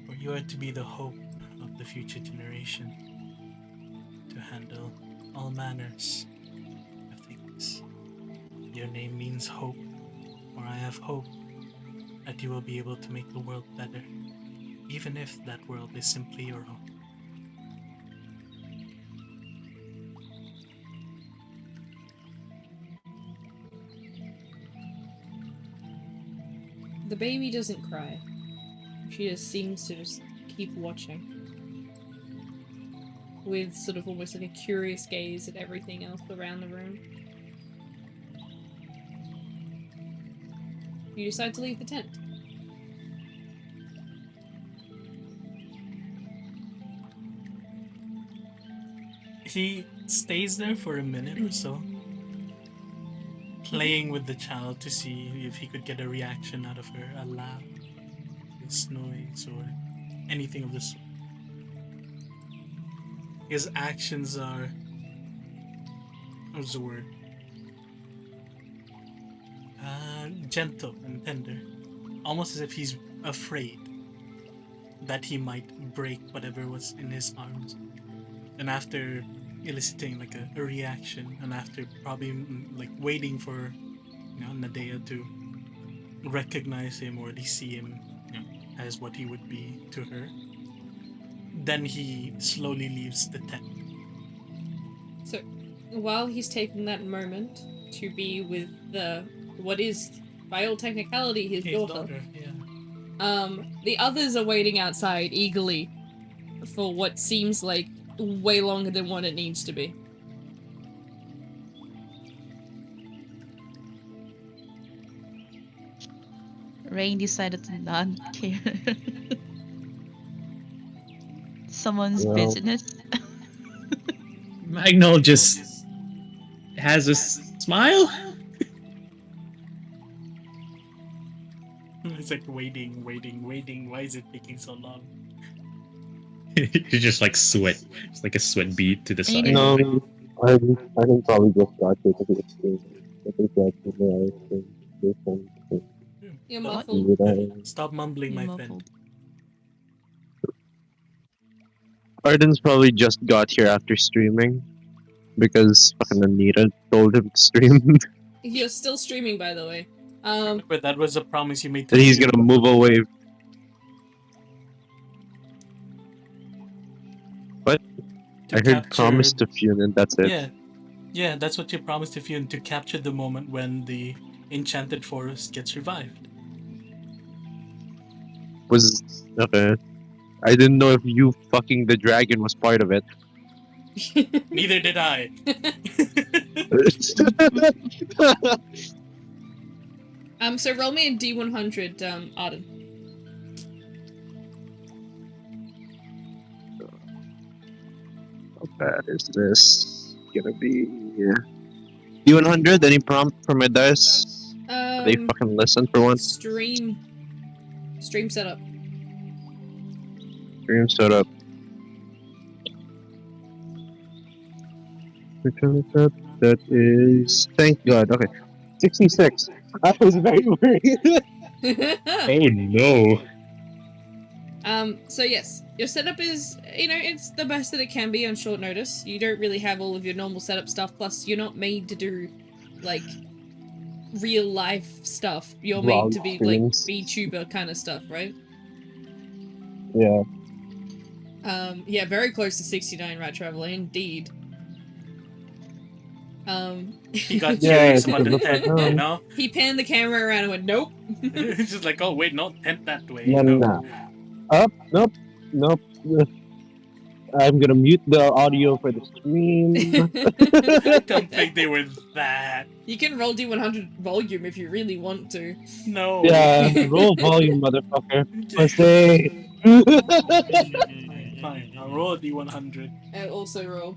S2: For you are to be the hope of the future generation, to handle all manners of things. Your name means hope, for I have hope that you will be able to make the world better, even if that world is simply your own.
S1: The baby doesn't cry. She just seems to just keep watching. With sort of almost like a curious gaze at everything else around the room. You decide to leave the tent.
S2: He stays there for a minute or so, playing with the child to see if he could get a reaction out of her, a laugh, a noise, or anything of the sort. His actions are, what's the word? Gentle and tender, almost as if he's afraid that he might break whatever was in his arms. And after eliciting like a reaction, and after probably like waiting for Nadea to recognize him or at least see him as what he would be to her, then he slowly leaves the tent.
S1: So, while he's taking that moment to be with what is, by all technicality, his daughter.
S2: Yeah.
S1: The others are waiting outside eagerly for what seems like way longer than what it needs to be.
S4: Rain decided to not care. Someone's
S5: Well.
S4: business.
S3: Magnol just has a smile.
S2: It's like waiting. Why is it taking so long?
S3: It's just like sweat. It's like a sweat bead to the side.
S5: No, I think probably just got here to the screen. I think that's the thing.
S1: You're
S4: What?
S1: muffled.
S2: Stop mumbling, my
S4: You're
S2: friend.
S4: muffled.
S5: Arden's probably just got here after streaming because fucking Anita told him to stream.
S1: You're still streaming, by the way.
S2: Remember, that was a promise you made to
S5: That he's
S2: Fionn.
S5: gonna move away.
S2: to
S5: I heard
S2: capture.
S5: promise to Fune, and that's it.
S2: Yeah, that's what you promised to Fionn, to capture the moment when the enchanted forest gets revived.
S5: Was okay. I didn't know if you fucking the dragon was part of it.
S2: Neither did I.
S1: So roll me a D100, Arden.
S5: How bad is this gonna be? D100? Any prompt for my dice? They fucking listen for once.
S1: Stream setup.
S5: Stream setup. That is. Thank God. Okay. 66. I was very worried.
S3: Oh no.
S1: So yes, your setup is, it's the best that it can be on short notice. You don't really have all of your normal setup stuff, plus you're not made to do, like, real life stuff. You're made to be, like, VTuber kind of stuff, right?
S5: Yeah.
S1: Yeah, very close to 69, Rat Traveler, indeed.
S2: He got
S5: Yeah,
S2: curious about the
S5: because
S2: tent,
S5: of-
S2: you know?
S1: He panned the camera around and went, nope.
S2: It's just like, oh wait, no tent that way.
S5: Nah,
S2: No.
S5: nah. Up? Nope. I'm gonna mute the audio for the stream.
S2: I don't think they were that.
S1: You can roll D100 volume if you really want to.
S2: No.
S5: Yeah, roll volume, motherfucker. Pussy.
S2: Fine, I'll roll a D100.
S1: Also roll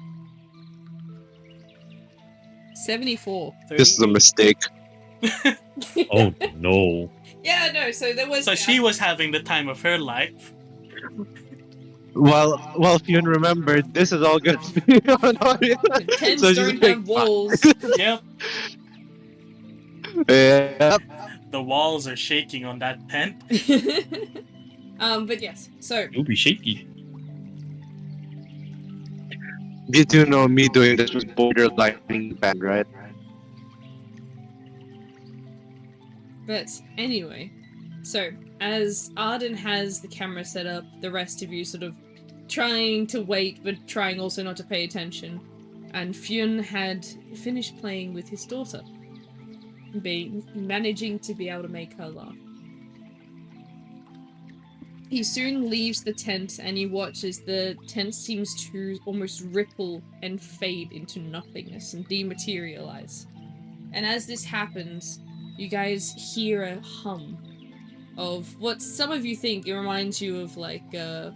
S1: 74.
S5: This is a mistake.
S3: Oh no.
S1: Yeah, no, so there was...
S2: So she was having the time of her life.
S5: Well, if you remember, this is all good to be on audio.
S1: Tents
S5: So she's
S1: don't
S5: like,
S1: have walls.
S2: Yep.
S5: Yep.
S2: The walls are shaking on that tent.
S1: But yes, so...
S3: You'll be shaky.
S5: You do know me doing this was borderline band, right?
S1: But anyway, so as Arden has the camera set up, the rest of you sort of trying to wait, but trying also not to pay attention. And Fionn had finished playing with his daughter, managing to be able to make her laugh. He soon leaves the tent and you watch as the tent seems to almost ripple and fade into nothingness and dematerialize. And as this happens, you guys hear a hum of what some of you think it reminds you of like a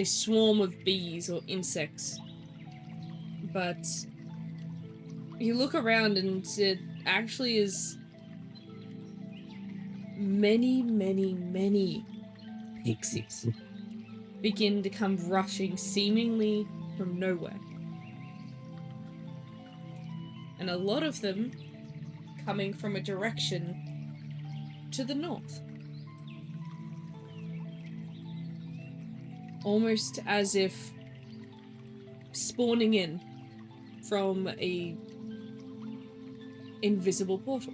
S1: swarm of bees or insects. But you look around and it actually is many, many, many pixies begin to come rushing seemingly from nowhere. And a lot of them coming from a direction to the north. Almost as if spawning in from a invisible portal.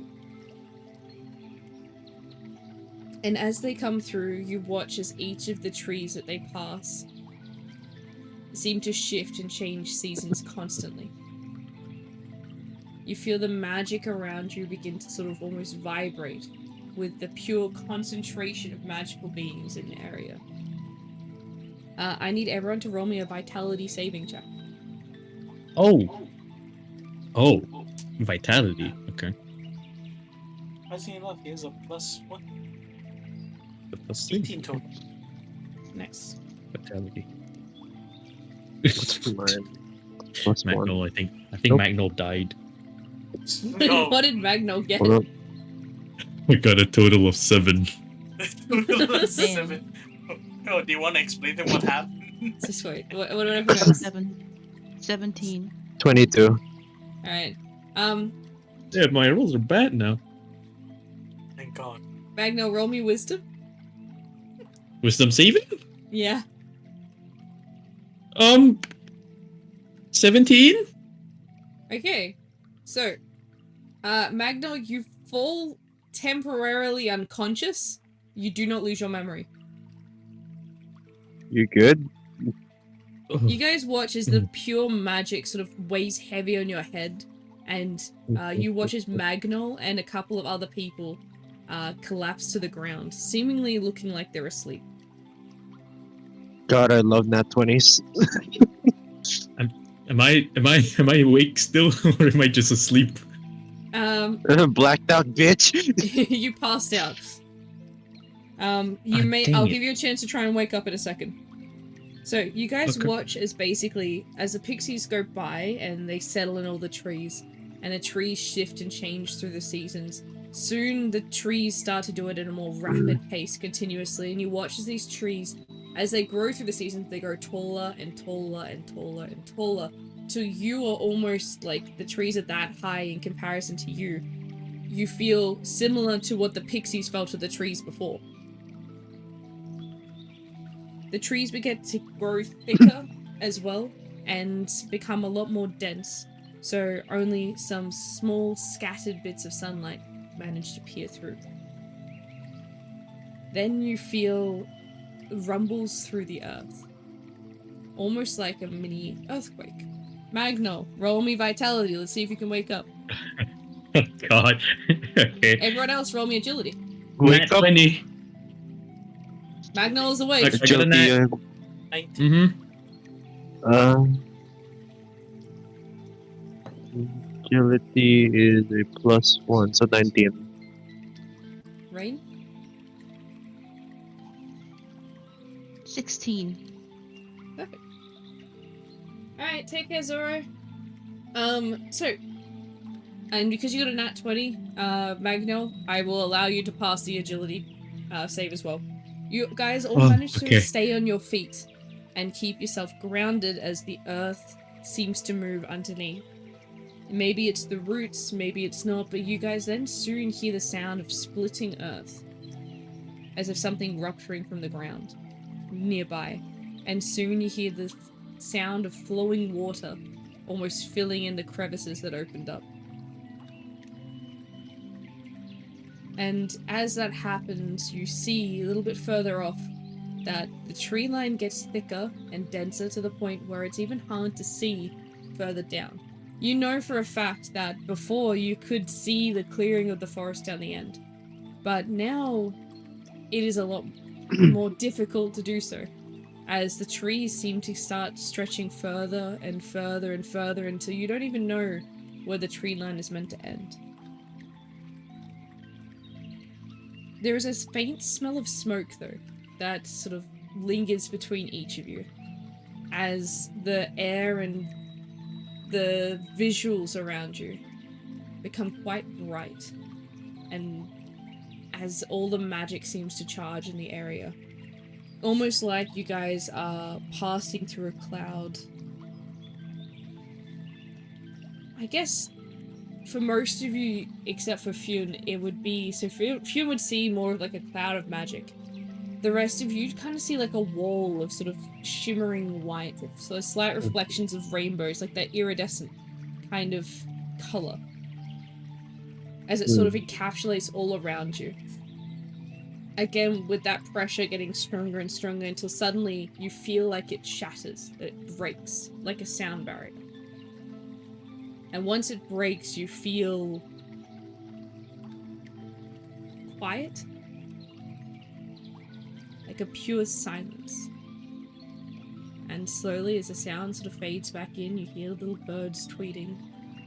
S1: And as they come through, you watch as each of the trees that they pass seem to shift and change seasons constantly. You feel the magic around you begin to sort of almost vibrate with the pure concentration of magical beings in the area. I need everyone to roll me a vitality saving check.
S3: Oh. Vitality. Okay.
S2: Surprisingly enough, he has a +1.
S3: Plus
S2: 18 total.
S1: Nice.
S3: vitality.
S5: What's mine? Plus one.
S3: Magnol, I think
S5: Nope.
S3: Magnol died.
S2: No.
S1: What did Magnol get?
S5: Hold on.
S3: We got a total of 7.
S2: 7. Oh, do you want to explain to them what happened?
S1: Just wait. What about everyone else?
S4: 17.
S5: 22.
S1: Alright.
S3: Yeah, my rolls are bad now.
S2: Thank God.
S1: Magnol, roll me wisdom.
S3: Wisdom saving?
S1: Yeah.
S3: 17?
S1: Okay. So, Magno, you fall temporarily unconscious. You do not lose your memory.
S5: You good?
S1: You guys watch as the pure magic sort of weighs heavy on your head, and you watch as Magno and a couple of other people collapse to the ground, seemingly looking like they're asleep.
S5: God, I love nat 20s.
S3: Am I awake still, or am I just asleep?
S5: Blacked out, bitch.
S1: You passed out. I'll
S3: dang it.
S1: give you a chance to try and wake up in a second. So you guys
S3: Okay.
S1: watch as basically, as the pixies go by and they settle in all the trees, and the trees shift and change through the seasons. Soon the trees start to do it at a more rapid pace continuously, and you watch as these trees, as they grow through the seasons, they grow taller and taller and taller and taller, till you are almost like the trees are that high in comparison to you. You feel similar to what the pixies felt to the trees before. The trees begin to grow thicker as well and become a lot more dense, so only some small scattered bits of sunlight manage to peer through. Then you feel rumbles through the earth, almost like a mini earthquake. Magno, roll me vitality. Let's see if you can wake up.
S3: Oh, God. Okay.
S1: Everyone else, roll me agility.
S5: Wake
S3: Nat
S5: up.
S3: 20.
S1: Magno is awake.
S3: I got a nat.
S5: Agility,
S2: 19.
S5: uh, agility is a +1, so 19.
S1: Rain?
S4: 16.
S1: Perfect. Alright, take care, Zoro. And because you got a nat 20, Magno, I will allow you to pass the agility save as well. You guys all manage to
S3: okay.
S1: stay on your feet and keep yourself grounded as the earth seems to move underneath. Maybe it's the roots, maybe it's not, but you guys then soon hear the sound of splitting earth, as if something rupturing from the ground nearby. And soon you hear the sound of flowing water almost filling in the crevices that opened up. And as that happens, you see a little bit further off that the tree line gets thicker and denser to the point where it's even hard to see further down. You know for a fact that before you could see the clearing of the forest down the end, but now it is a lot more difficult to do so, as the trees seem to start stretching further and further and further until you don't even know where the tree line is meant to end. There is a faint smell of smoke, though, that sort of lingers between each of you, as the air and the visuals around you become quite bright, and as all the magic seems to charge in the area. Almost like you guys are passing through a cloud. I guess for most of you, except for Fune, it would be... So Fune would see more of like a cloud of magic. The rest of you kind of see like a wall of sort of shimmering white, so slight reflections of rainbows, like that iridescent kind of color, as it sort of encapsulates all around you. Again, with that pressure getting stronger and stronger until suddenly you feel like it shatters, that it breaks, like a sound barrier. And once it breaks, you feel quiet, like a pure silence. And slowly, as the sound sort of fades back in, you hear little birds tweeting,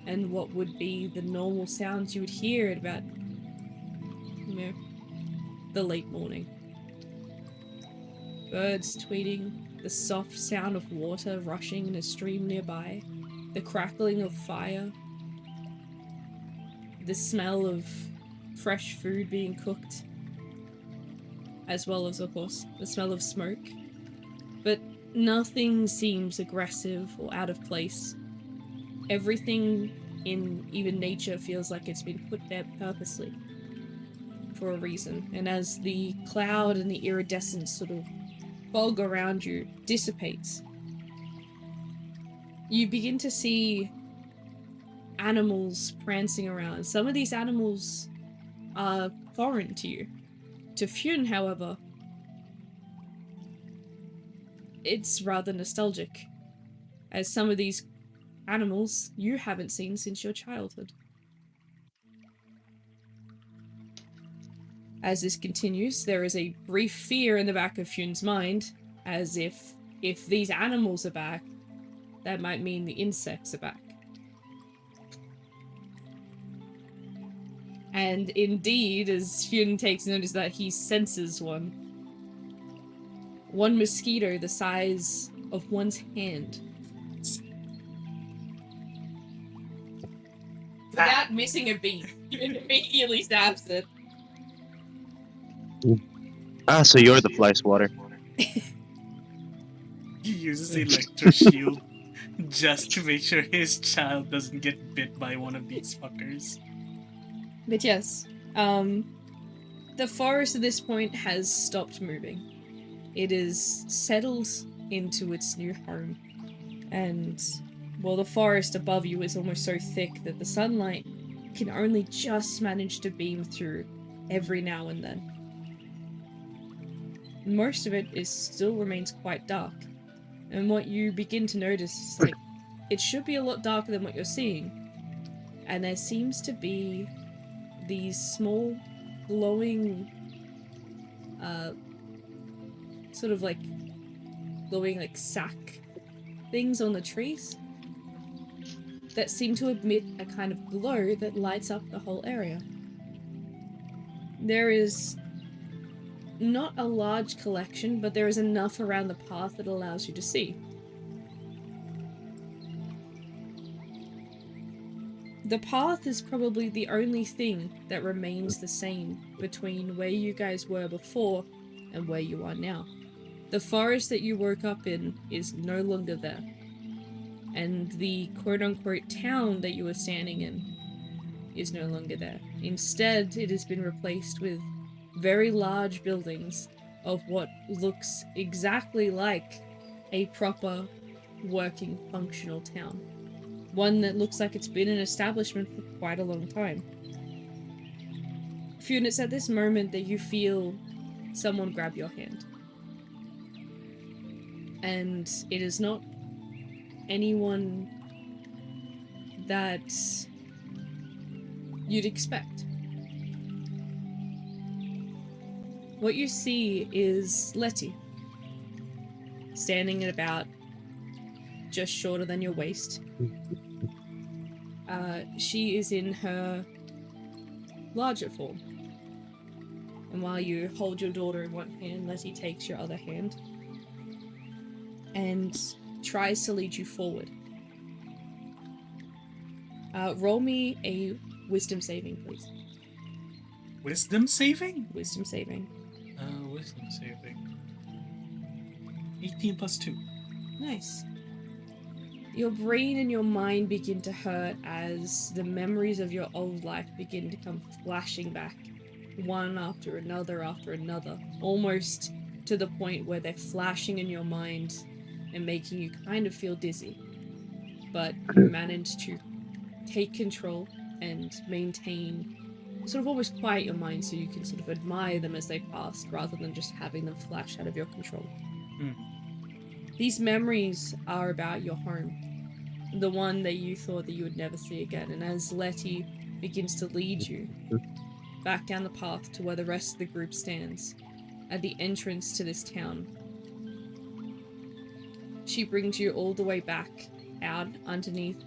S1: and what would be the normal sounds you would hear at about, you know, the late morning. Birds tweeting, the soft sound of water rushing in a stream nearby, the crackling of fire, the smell of fresh food being cooked, as well as, of course, the smell of smoke. But nothing seems aggressive or out of place. Everything in even nature feels like it's been put there purposely, for a reason. And as the cloud and the iridescent sort of fog around you dissipates, you begin to see animals prancing around. Some of these animals are foreign to you. To Fune, however, it's rather nostalgic, as some of these animals you haven't seen since your childhood. As this continues, there is a brief fear in the back of Fune's mind, as if these animals are back, that might mean the insects are back. And indeed, as Fune takes notice that he senses one mosquito the size of one's hand. Without missing a beat, Fune immediately stabs it.
S5: Ah, so you're the fly swatter.
S2: He uses the electro shield just to make sure his child doesn't get bit by one of these fuckers.
S1: But yes, the forest at this point has stopped moving. It is settled into its new home. And, well, the forest above you is almost so thick that the sunlight can only just manage to beam through every now and then. Most of it still remains quite dark. And what you begin to notice is, like, it should be a lot darker than what you're seeing. And there seems to be these small, glowing, sort of like, glowing, like, sack things on the trees that seem to emit a kind of glow that lights up the whole area. There is not a large collection, but there is enough around the path that allows you to see. The path is probably the only thing that remains the same between where you guys were before and where you are now. The forest that you woke up in is no longer there. And the quote-unquote town that you were standing in is no longer there. Instead, it has been replaced with very large buildings of what looks exactly like a proper, working, functional town. One that looks like it's been an establishment for quite a long time. Fune, it's at this moment that you feel someone grab your hand. And it is not anyone that you'd expect. What you see is Letty, standing at about just shorter than your waist. She is in her larger form. And while you hold your daughter in one hand, Letty takes your other hand and tries to lead you forward. Roll me a wisdom saving, please.
S2: Wisdom saving?
S1: Wisdom saving.
S2: Wisdom saving. 18 plus 2.
S1: Nice. Your brain and your mind begin to hurt as the memories of your old life begin to come flashing back, one after another, almost to the point where they're flashing in your mind and making you kind of feel dizzy. But you manage to take control and maintain, sort of almost quiet your mind so you can sort of admire them as they pass rather than just having them flash out of your control. These memories are about your home, the one that you thought that you would never see again. And as Letty begins to lead you back down the path to where the rest of the group stands, at the entrance to this town, she brings you all the way back out underneath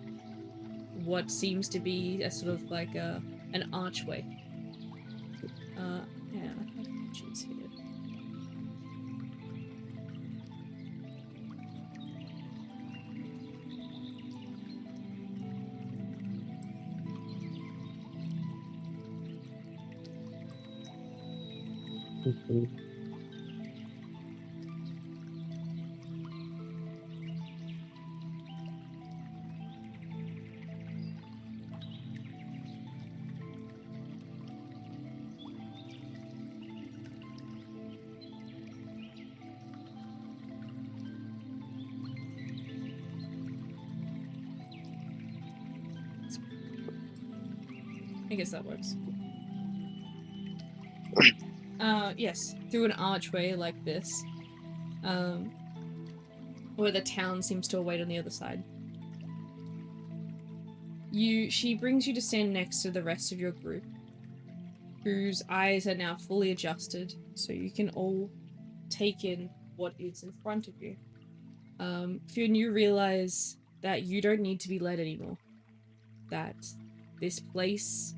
S1: what seems to be a sort of like an archway. Yeah, I have pictures here. I guess that works. Yes, through an archway like this, where the town seems to await on the other side. She brings you to stand next to the rest of your group, whose eyes are now fully adjusted, so you can all take in what is in front of you. Fionn, you realize that you don't need to be led anymore. That this place,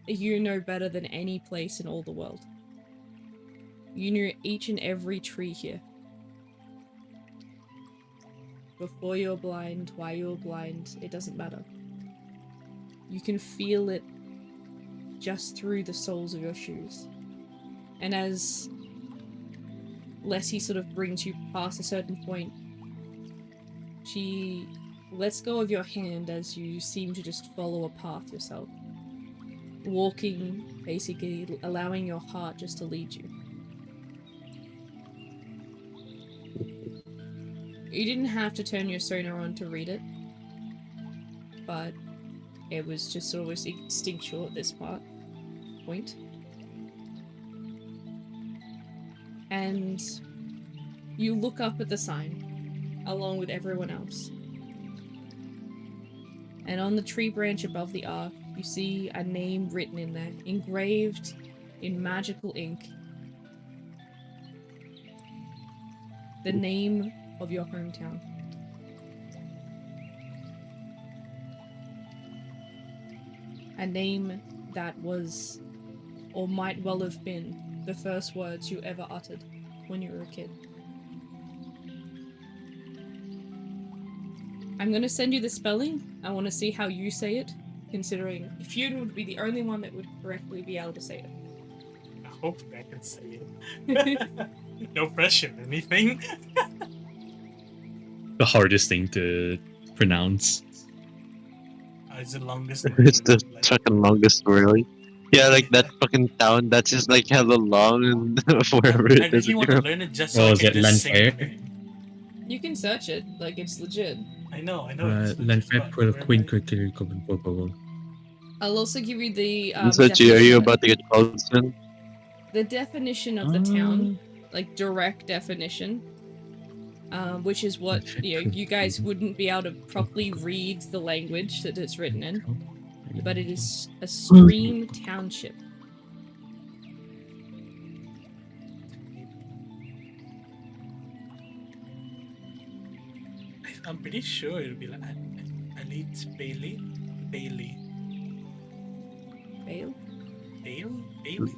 S1: you know better than any place in all the world. You knew each and every tree here. Before you're blind, why you're blind, it doesn't matter. You can feel it just through the soles of your shoes. And as Letty sort of brings you past a certain point, she lets go of your hand as you seem to just follow a path yourself. Walking, basically, allowing your heart just to lead you. You didn't have to turn your sonar on to read it, but it was just always instinctual at this point. And you look up at the sign, along with everyone else. And on the tree branch above the ark, you see a name written in there, engraved in magical ink. The name of your hometown. A name that was, or might well have been, the first words you ever uttered when you were a kid. I'm gonna send you the spelling. I want to see how you say it, considering Fionn would be the only one that would correctly be able to say it.
S2: Hopefully I can say it. No pressure, anything.
S3: The hardest thing to pronounce.
S2: It's the longest
S5: It's
S2: word,
S5: the
S2: like,
S5: fucking longest really. Yeah, like that fucking town that's just like hella long and wherever
S2: I
S5: it is
S2: really
S5: in
S2: want to
S5: Europe.
S2: learn it just so
S3: Oh,
S2: I
S3: is
S2: can
S3: it
S2: just sing
S3: Lanfair?
S2: the name.
S1: You can search it, like it's legit.
S2: I know it's
S3: Lanfair
S2: but
S3: for
S2: where
S3: Queen
S2: am I?
S3: Cricket Common.
S1: I'll also give you the
S5: So, G, are you
S1: definition.
S5: about to get called soon?
S1: The definition of the town, like direct definition, which is what you guys wouldn't be able to properly read the language that it's written in, but it is a stream township.
S2: I'm pretty sure it'll be like Elite Bailey.
S1: Bale?
S2: Bailey?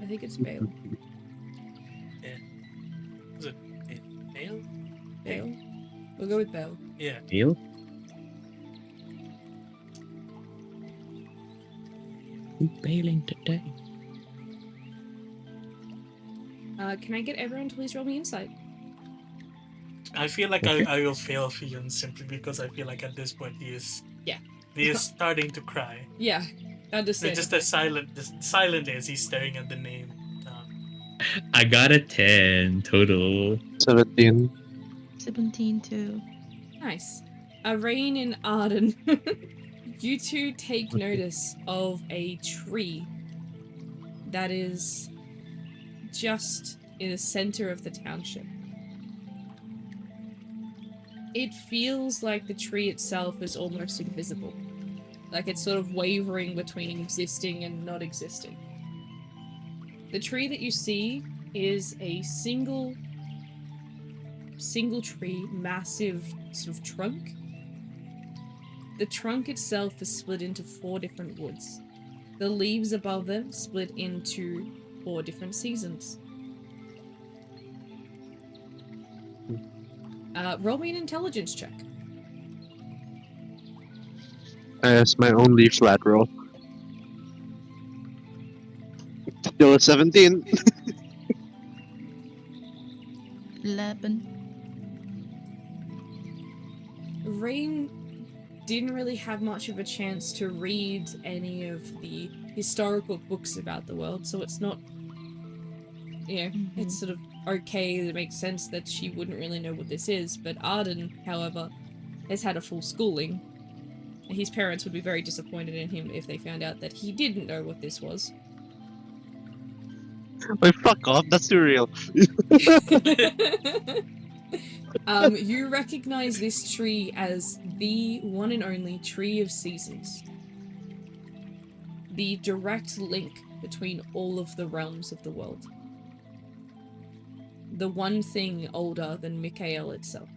S1: I think it's Bale.
S2: Was it Bale?
S1: Bale? We'll go with Bale.
S2: Yeah.
S3: Neil? Who's bailing today?
S1: Can I get everyone to please roll me insight?
S2: I feel like
S3: Okay.
S2: I will fail Fionn simply because I feel like at this point he is starting to cry.
S1: Yeah, understand.
S2: Just as silent as he's staring at the name.
S3: I got a 10 total.
S5: 17.
S4: 17 too.
S1: Nice. Rain and Arden, you two take notice of a tree that is just in the center of the township. It feels like the tree itself is almost invisible. Like it's sort of wavering between existing and not existing. The tree that you see is a single tree, massive sort of trunk. The trunk itself is split into 4 different woods. The leaves above them split into 4 different seasons. Roll me an intelligence check.
S5: That's my only flat roll. Still at 17.
S4: 11.
S1: Rain didn't really have much of a chance to read any of the historical books about the world, so it's not, it's sort of okay, it makes sense that she wouldn't really know what this is, but Arden, however, has had a full schooling, his parents would be very disappointed in him if they found out that he didn't know what this was.
S5: Like, fuck off. That's surreal.
S1: You recognize this tree as the one and only Tree of Seasons. The direct link between all of the realms of the world. The one thing older than Mikhail itself.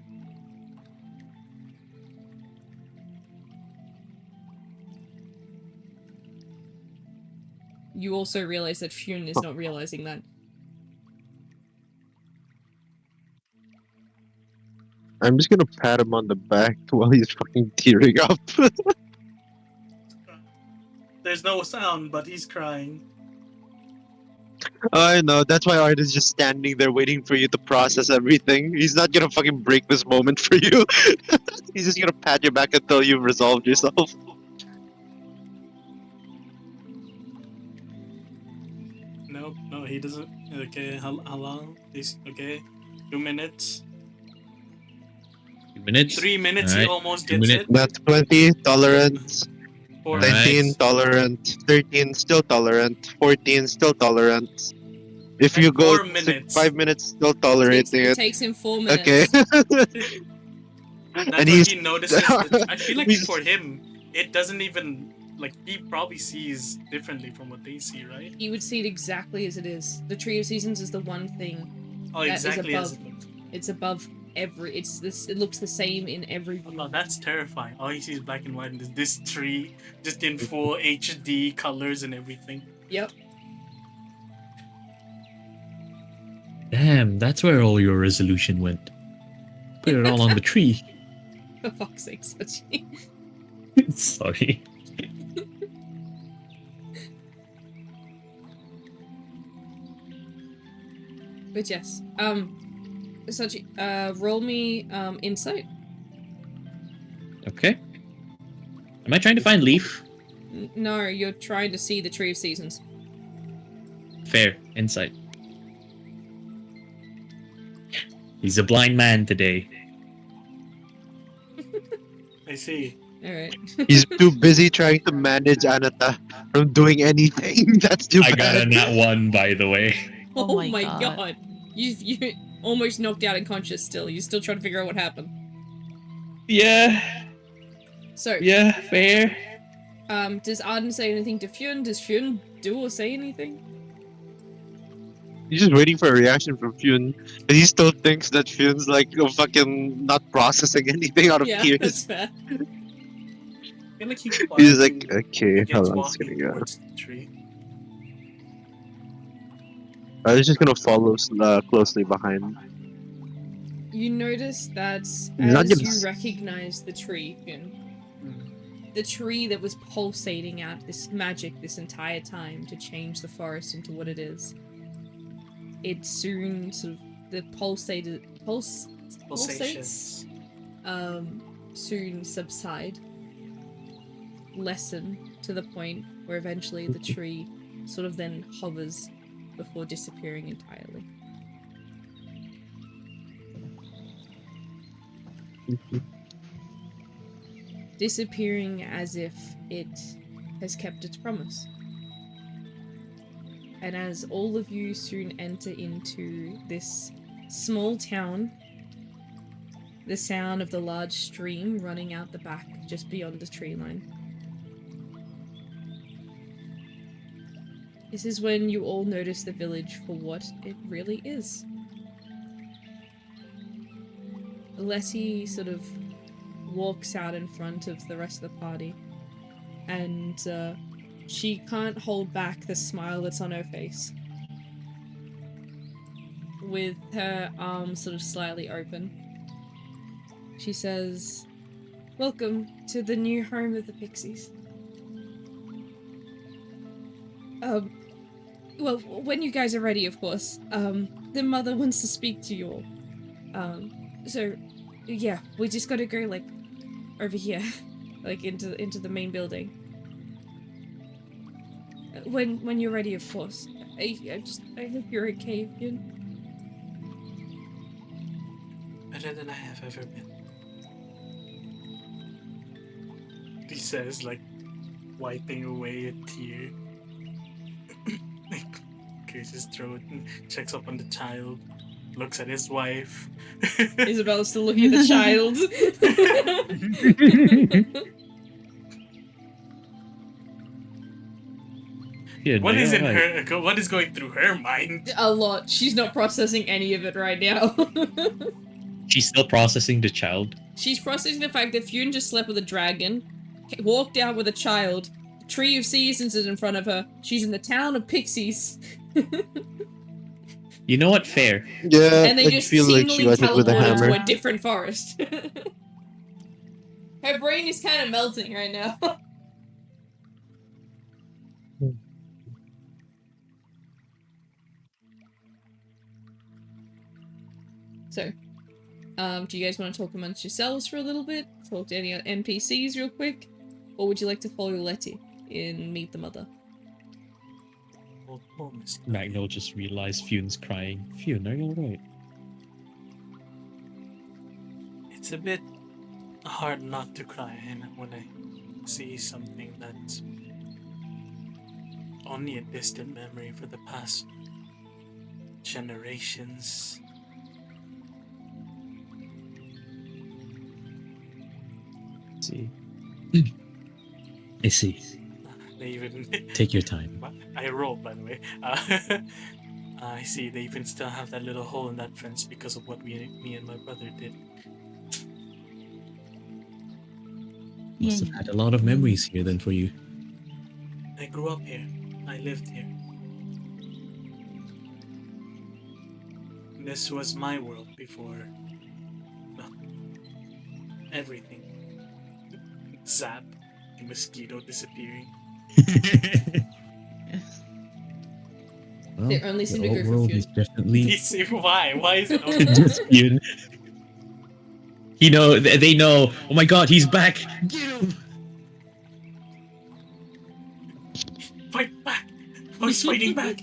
S1: You also realize that Fune is not realizing that.
S5: I'm just gonna pat him on the back while he's fucking tearing up.
S2: There's no sound, but he's crying.
S5: I know, that's why Art is just standing there waiting for you to process everything. He's not gonna fucking break this moment for you. He's just gonna pat your back until you've resolved yourself.
S2: No, he doesn't. Okay, how long? This okay, 2 minutes.
S3: 2 minutes.
S2: 3 minutes. He
S3: Alright,
S2: almost
S3: 2
S2: gets
S3: minutes.
S2: it.
S5: That's 20, tolerant.
S2: Four
S3: Alright.
S5: 19, tolerant. 13, still tolerant. 14, still tolerant. If
S2: And
S5: you go
S2: 4 minutes.
S5: 5 minutes, still tolerating
S1: It
S5: it.
S1: takes him 4 minutes.
S5: Okay.
S2: That's
S5: And
S2: when
S5: he's-
S2: he notices. That, I feel like
S5: he's-
S2: for him, it doesn't even like he probably sees differently from what they see, right?
S1: He would see it exactly as it is. The Tree of Seasons is the one thing.
S2: Oh,
S1: That is
S2: exactly as
S1: above.
S2: it looks.
S1: It's above every. It's this. It looks the same in every view.
S2: Oh, that's terrifying. All he sees is black and white, and there's this tree just in full HD colors and everything.
S1: Yep.
S3: Damn, that's where all your resolution went. Put it all on the tree.
S1: For fuck's sake, Sochi.
S3: Sorry.
S1: But yes. Sochi, roll me insight.
S3: Okay. Am I trying to find Leaf?
S1: No, you're trying to see the Tree of Seasons.
S3: Fair. Insight. He's a blind man today.
S2: I see.
S1: Alright.
S5: He's too busy trying to manage Anata from doing anything. That's too
S3: I
S5: bad.
S3: got a nat 1, by the way.
S1: Oh,
S4: Oh
S1: my
S4: my
S1: god.
S4: God.
S1: You almost knocked out unconscious still. You're still trying to figure out what happened.
S3: Yeah.
S1: So,
S3: Yeah, fair.
S1: does Arden say anything to Fune? Does Fune do or say anything?
S5: He's just waiting for a reaction from Fune. And he still thinks that Fune's like fucking not processing anything out of
S1: Yeah,
S5: tears.
S1: that's fair.
S2: I feel like he
S5: He's like,
S2: quietly
S5: okay,
S2: begins
S5: how long's
S2: walking
S5: gonna go?
S2: towards the tree.
S5: I was just gonna follow closely behind.
S1: You notice that
S5: not
S1: as
S5: gonna
S1: you
S5: s-
S1: recognize the tree, Fune, the tree that was pulsating out this magic this entire time to change the forest into what it is, it soon sort of the pulsates
S2: Pulsations.
S1: soon subside, lessen to the point where eventually the tree sort of then hovers before disappearing entirely. Disappearing as if it has kept its promise. And as all of you soon enter into this small town, the sound of the large stream running out the back just beyond the tree line. This is when you all notice the village for what it really is. Letty sort of walks out in front of the rest of the party, and she can't hold back the smile that's on her face. With her arms sort of slightly open, she says, "Welcome to the new home of the Pixies. Well, when you guys are ready, of course. The mother wants to speak to you all. So, yeah, we just gotta go, like, over here. Like, into the main building. When you're ready, of course. I hope you're okay, Fune."
S2: Better than I have ever been. These says, like wiping away a tear. Clears his throat and checks up on the child. Looks at his wife.
S1: Isabel's still looking at the child.
S3: Yeah,
S2: What
S3: no,
S2: is in
S3: alright.
S2: her? What is going through her mind?
S1: A lot. She's not processing any of it right now.
S6: She's still processing the child.
S1: She's processing the fact that Fune just slept with a dragon, walked out with a child, the Tree of Seasons is in front of her, she's in the town of pixies,
S6: You know what? Fair.
S5: Yeah,
S1: and they
S5: I
S1: just
S5: feel like she
S1: seemingly
S5: got hit with a
S1: teleported to
S5: hammer.
S1: a different forest. Her brain is kind of melting right now. So, do you guys want to talk amongst yourselves for a little bit? Talk to any NPCs real quick? Or would you like to follow Letty in Meet the Mother?
S2: Oh, Mr.
S6: Magno just realized Fune's crying. Fune, are you alright?
S2: It's a bit hard not to cry when I see something that's only a distant memory for the past generations.
S6: See. I see.
S2: They even
S6: Take your time.
S2: I rolled, by the way. I see. They even still have that little hole in that fence because of what me and my brother did.
S6: Must have had a lot of memories here then for you.
S2: I grew up here. I lived here. This was my world before everything. Zap. The mosquito disappearing.
S6: Well,
S1: They only seem
S6: the
S1: to go
S6: old
S1: for
S6: world
S1: Fune.
S6: is definitely
S2: Why? Why is it only
S6: just Fune. You know, they know. Oh my god, he's back! Get him!
S2: fight back? Oh, he's fighting back.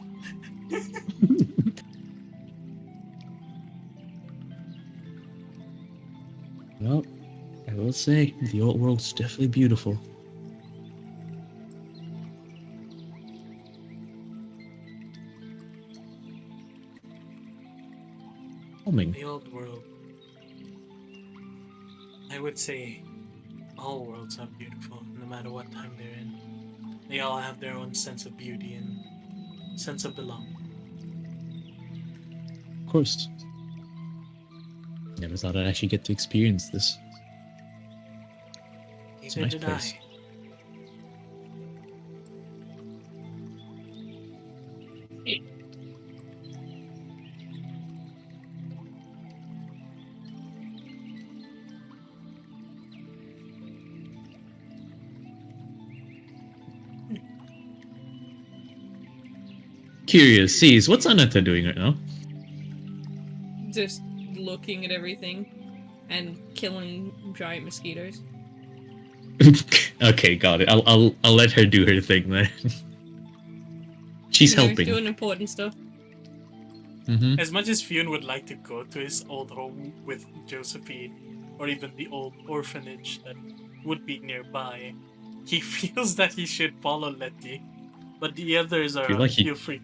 S6: Well, I will say, the old world's definitely beautiful. Calming.
S2: The old world. I would say all worlds are beautiful, no matter what time they're in. They all have their own sense of beauty and sense of belonging.
S6: Of course. Never thought I'd actually get to experience this. It's a
S2: Neither
S6: nice
S2: did
S6: place.
S2: I.
S6: Curious, sees what's Anata doing right now?
S1: Just looking at everything and killing giant mosquitoes.
S6: Okay, got it. I'll let her do her thing then. She's
S1: You know,
S6: helping.
S1: doing important stuff.
S6: Mm-hmm.
S2: As much as Fionn would like to go to his old home with Josephine, or even the old orphanage that would be nearby, he feels that he should follow Letty, but the others are feel free.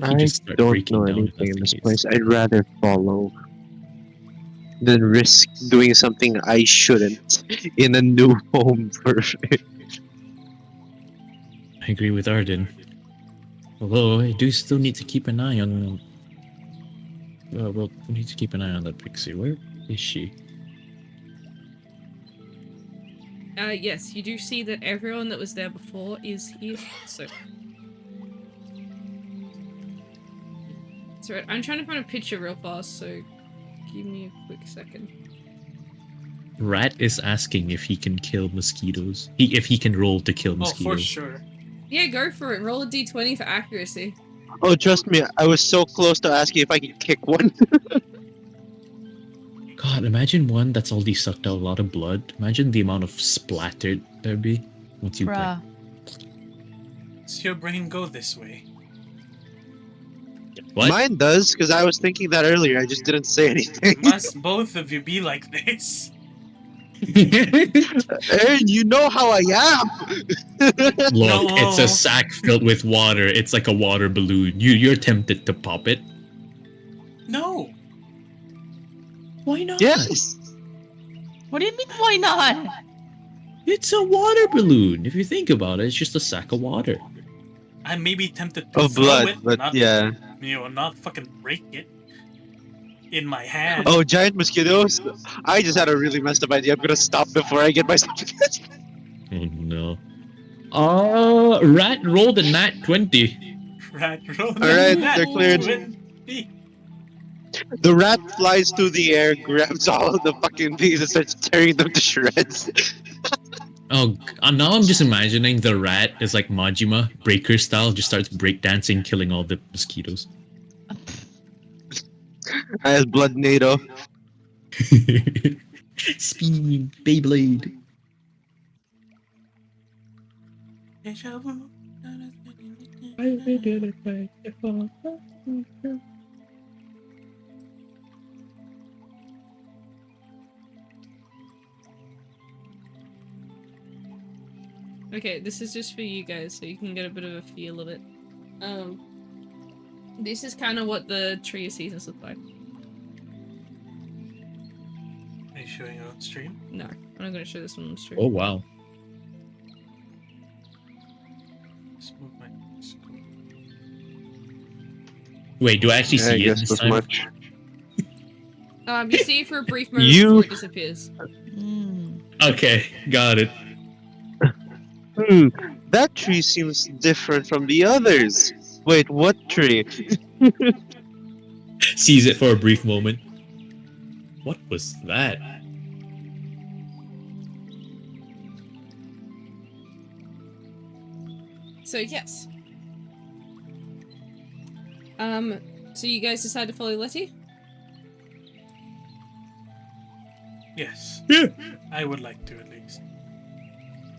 S5: I
S6: just start
S5: don't
S6: breaking
S5: know
S6: down if
S5: anything
S6: that's
S5: in
S6: the
S5: this
S6: case.
S5: place. I'd rather follow than risk doing something I shouldn't in a new home for
S6: I agree with Arden. Although I do still need to keep an eye on. Well, we need to keep an eye on that pixie. Where is she?
S1: Yes, you do see that everyone that was there before is here, so... That's right, I'm trying to find a picture real fast, so give me a quick second.
S6: Rat is asking if he can kill mosquitoes. If he can roll to kill
S2: Oh,
S6: mosquitoes.
S2: for sure.
S1: Yeah, go for it. Roll a d20 for accuracy.
S5: Oh, trust me, I was so close to asking if I could kick one.
S6: God, imagine one that's already sucked out a lot of blood. Imagine the amount of splatter there'd be once you play.
S4: Bruh.
S2: Does your brain go this way?
S6: What?
S5: Mine does, because I was thinking that earlier. I just didn't say anything.
S2: Must both of you be like this?
S5: Aaron, you know how I am.
S6: Look, it's a
S2: No.
S6: sack filled with water. It's like a water balloon. You're tempted to pop it.
S2: No.
S6: Why not?
S5: Yes.
S4: What do you mean, why not?
S6: It's a water balloon. If you think about it, it's just a sack of water.
S2: I may be tempted to
S5: Of
S2: throw
S5: blood,
S2: it,
S5: but
S2: not
S5: yeah.
S2: not fucking break it in my hand.
S5: Oh, giant mosquitoes. I just had a really messed up idea. I'm gonna stop before I get myself.
S6: Oh no. Rat rolled a nat 20.
S2: Rat roll.
S5: Alright,
S2: Nat
S5: they're cleared.
S2: 20.
S5: The rat flies through the air, grabs all of the fucking bees, and starts tearing them to shreds.
S6: Oh, now I'm just imagining the rat is like Majima, breaker style, just starts breakdancing, killing all the mosquitoes.
S5: As blood NATO.
S6: Speed, Beyblade.
S2: Deja vu.
S1: Okay, this is just for you guys, so you can get a bit of a feel of it. This is kind of what the tree of seasons look like.
S2: Are you showing it on stream?
S1: No, I'm not going to show this one on stream.
S6: Oh wow.
S2: Just move my scope.
S6: Wait, do I actually
S5: Yeah, I
S6: see it
S5: guess
S6: this
S5: this
S6: time?
S5: much.
S1: You see it for a brief moment
S5: You-
S1: before it disappears.
S6: Okay, got it.
S5: That tree seems different from the others. Wait, what tree?
S6: Sees it for a brief moment. What was that?
S1: So yes. So you guys decide to follow Letty?
S2: Yes.
S6: Yeah.
S2: I would like to at least.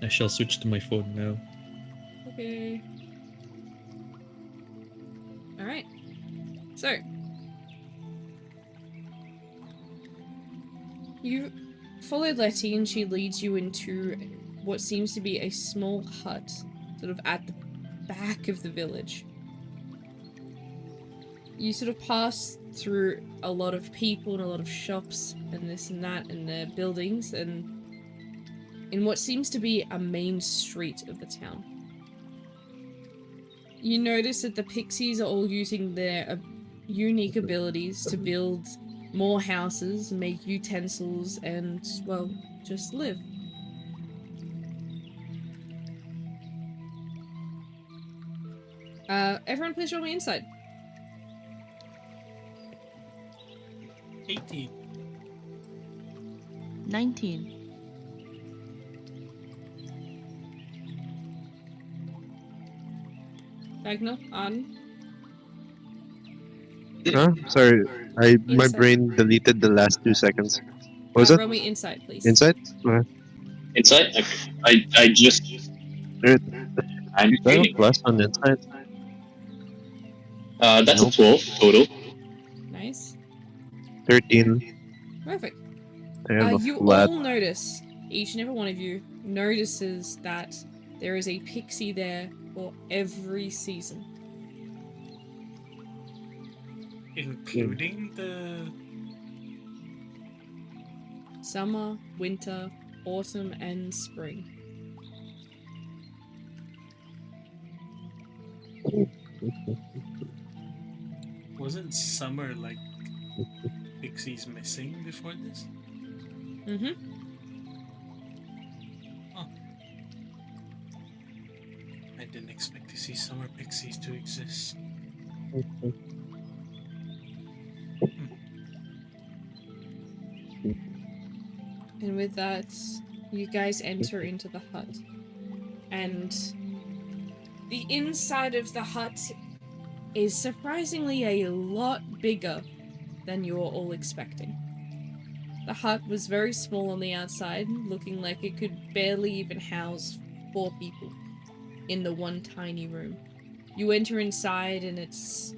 S6: I shall switch to my phone now.
S1: Okay. Alright. So. You follow Letty and she leads you into what seems to be a small hut, sort of at the back of the village. You sort of pass through a lot of people and a lot of shops and this and that and the buildings and in what seems to be a main street of the town. You notice that the pixies are all using their unique abilities to build more houses, make utensils, and, well, just live. Everyone please roll me inside.
S2: 18.
S4: 19.
S1: Diagonal, on.
S5: Huh? Sorry, my
S1: Inside.
S5: brain deleted the last 2 seconds. What was it?
S1: Roll me inside, please.
S5: Inside?
S3: Inside? Okay. I just.
S5: There-
S3: I'm
S5: Is that a
S3: reading.
S5: plus on inside?
S3: That's
S5: Nope.
S3: a 12 total.
S1: Nice.
S5: 13.
S1: Perfect.
S5: I have a
S1: You
S5: flat.
S1: all notice, each and every one of you notices that there is a pixie there for every season.
S2: Including the.
S1: Summer, winter, autumn, and spring.
S2: Wasn't summer like pixies missing before this?
S1: Mm-hmm.
S2: I didn't expect to see summer pixies to exist.
S1: And with that, you guys enter into the hut. And the inside of the hut is surprisingly a lot bigger than you were all expecting. The hut was very small on the outside, looking like it could barely even house 4 people in the one tiny room. You enter inside and it's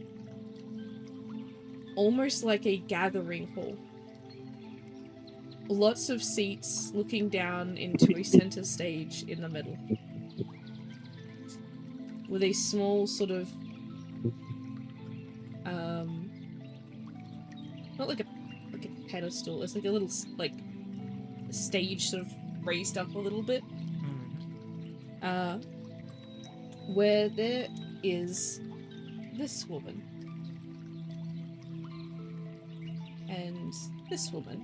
S1: almost like a gathering hall. lots of seats looking down into a center stage in the middle. With a small sort of not like a pedestal, it's like a little like stage sort of raised up a little bit. Where there is this woman and this woman.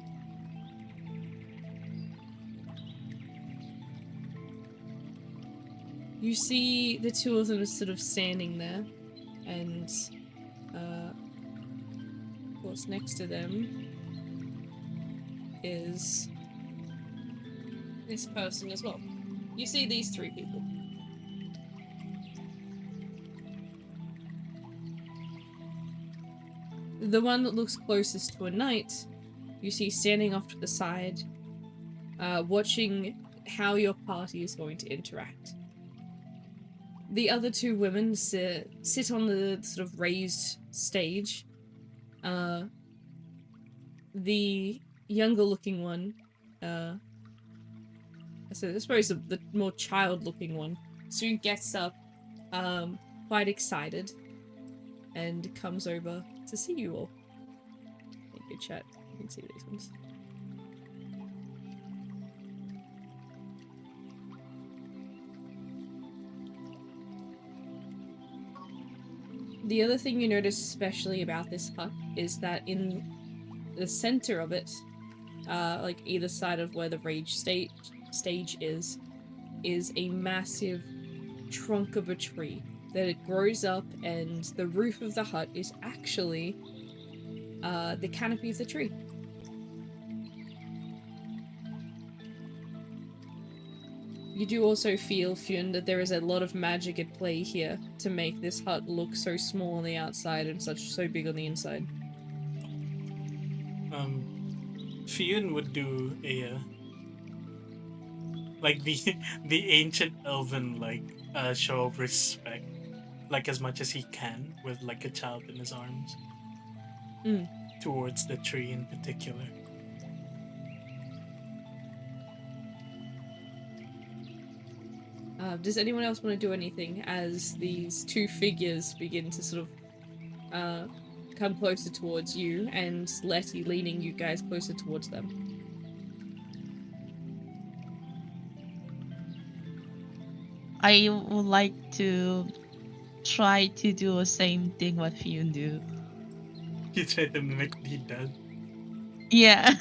S1: You see the two of them sort of standing there, and of course next to them is this person as well. You see these three people. The one that looks closest to a knight, you see standing off to the side, watching how your party is going to interact. The other two women sit on the sort of raised stage. The younger looking one, I suppose the more child looking one, soon gets up, quite excited, and comes over to see you all. Thank you, chat. You can see these ones. The other thing you notice especially about this hut is that in the center of it, like either side of where the rage stage is a massive trunk of a tree that it grows up, and the roof of the hut is actually the canopy of the tree. You do also feel, Fionn, that there is a lot of magic at play here to make this hut look so small on the outside and so big on the inside.
S2: Fionn would do a like the ancient elven show of respect, like as much as he can, with like a child in his arms, towards the tree in particular.
S1: Does anyone else want to do anything as these two figures begin to sort of come closer towards you, and Letty leading you guys closer towards them?
S4: I would like to try to do the same thing what Fionn do.
S2: You try to mimic what he does.
S4: Yeah.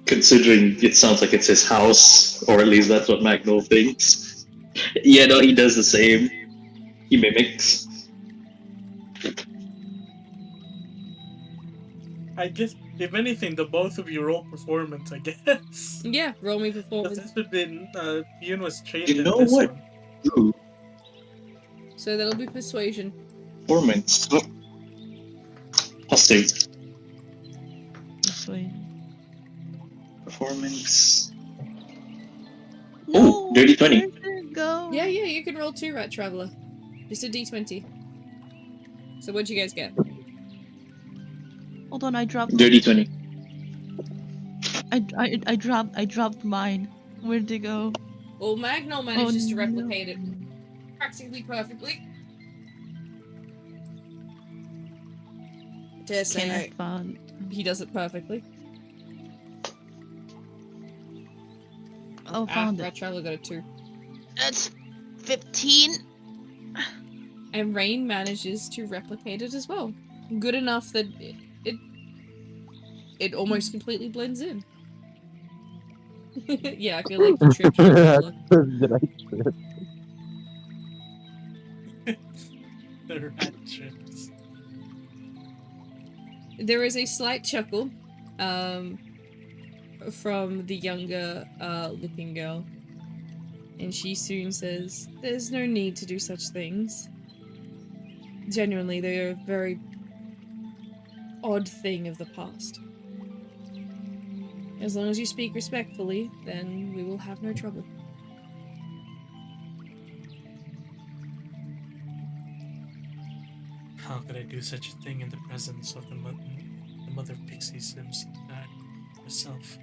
S7: Considering it sounds like it's his house, or at least that's what Magno thinks. Yeah, no, he does the same. He mimics.
S2: I guess, if anything, the both of you roll performance, I guess.
S1: Yeah, roll me performance.
S2: This would have been, Fionn was trained
S7: You
S2: in
S7: know
S2: this
S7: what?
S2: one.
S7: Ooh,
S1: So that'll be persuasion.
S7: performance. +2.
S4: Persuade.
S7: Performance.
S4: No,
S7: Ooh, dirty 20.
S4: where did it go?
S1: Yeah, you can roll 2, Rat Traveler. Just a d20. So what'd you guys get?
S4: Hold on, I dropped.
S7: Dirty 20.
S4: I dropped mine. Where'd it go?
S1: Well, Magno manages to
S4: no.
S1: replicate it practically perfectly. Dare say
S4: Can't find.
S1: he does it perfectly.
S4: Oh, found
S1: Rat
S4: it.
S1: Traveler got a 2.
S4: That's 15.
S1: And Rain manages to replicate it as well. Good enough that it almost completely blends in. Yeah, I feel like you tripped Rat Traveler.
S2: The rat trips.
S1: There is a slight chuckle from the younger looking girl, and she soon says, "There's no need to do such things. Genuinely, they're a very odd thing of the past. As long as you speak respectfully, then we will have no trouble."
S2: How could I do such a thing in the presence of the mother pixies herself,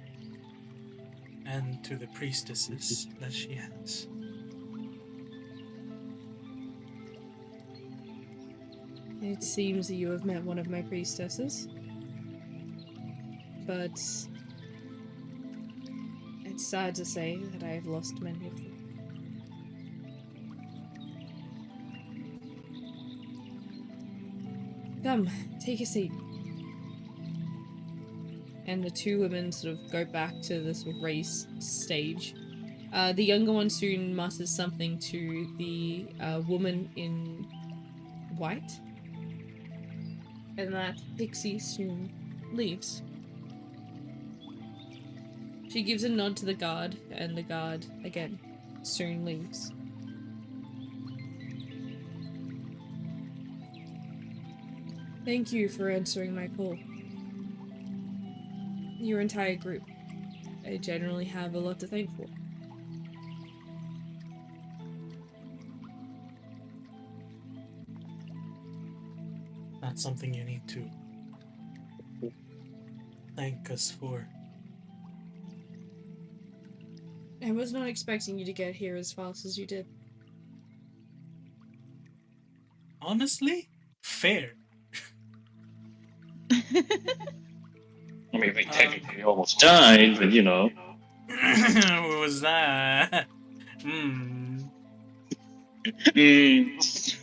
S2: and to the priestesses that she has.
S1: It seems that you have met one of my priestesses. But it's sad to say that I have lost many of them. Come, take a seat. And the two women sort of go back to the sort of race stage. The younger one soon mutters something to the woman in white. And that pixie soon leaves. She gives a nod to the guard, and the guard, again, soon leaves. Thank you for answering my call. Your entire group. I generally have a lot to thank for.
S2: That's something you need to thank us for.
S1: I was not expecting you to get here as fast as you did.
S2: Honestly, fair.
S7: I mean, we technically almost died, but you know.
S2: What was that? Hmm.
S7: Mm.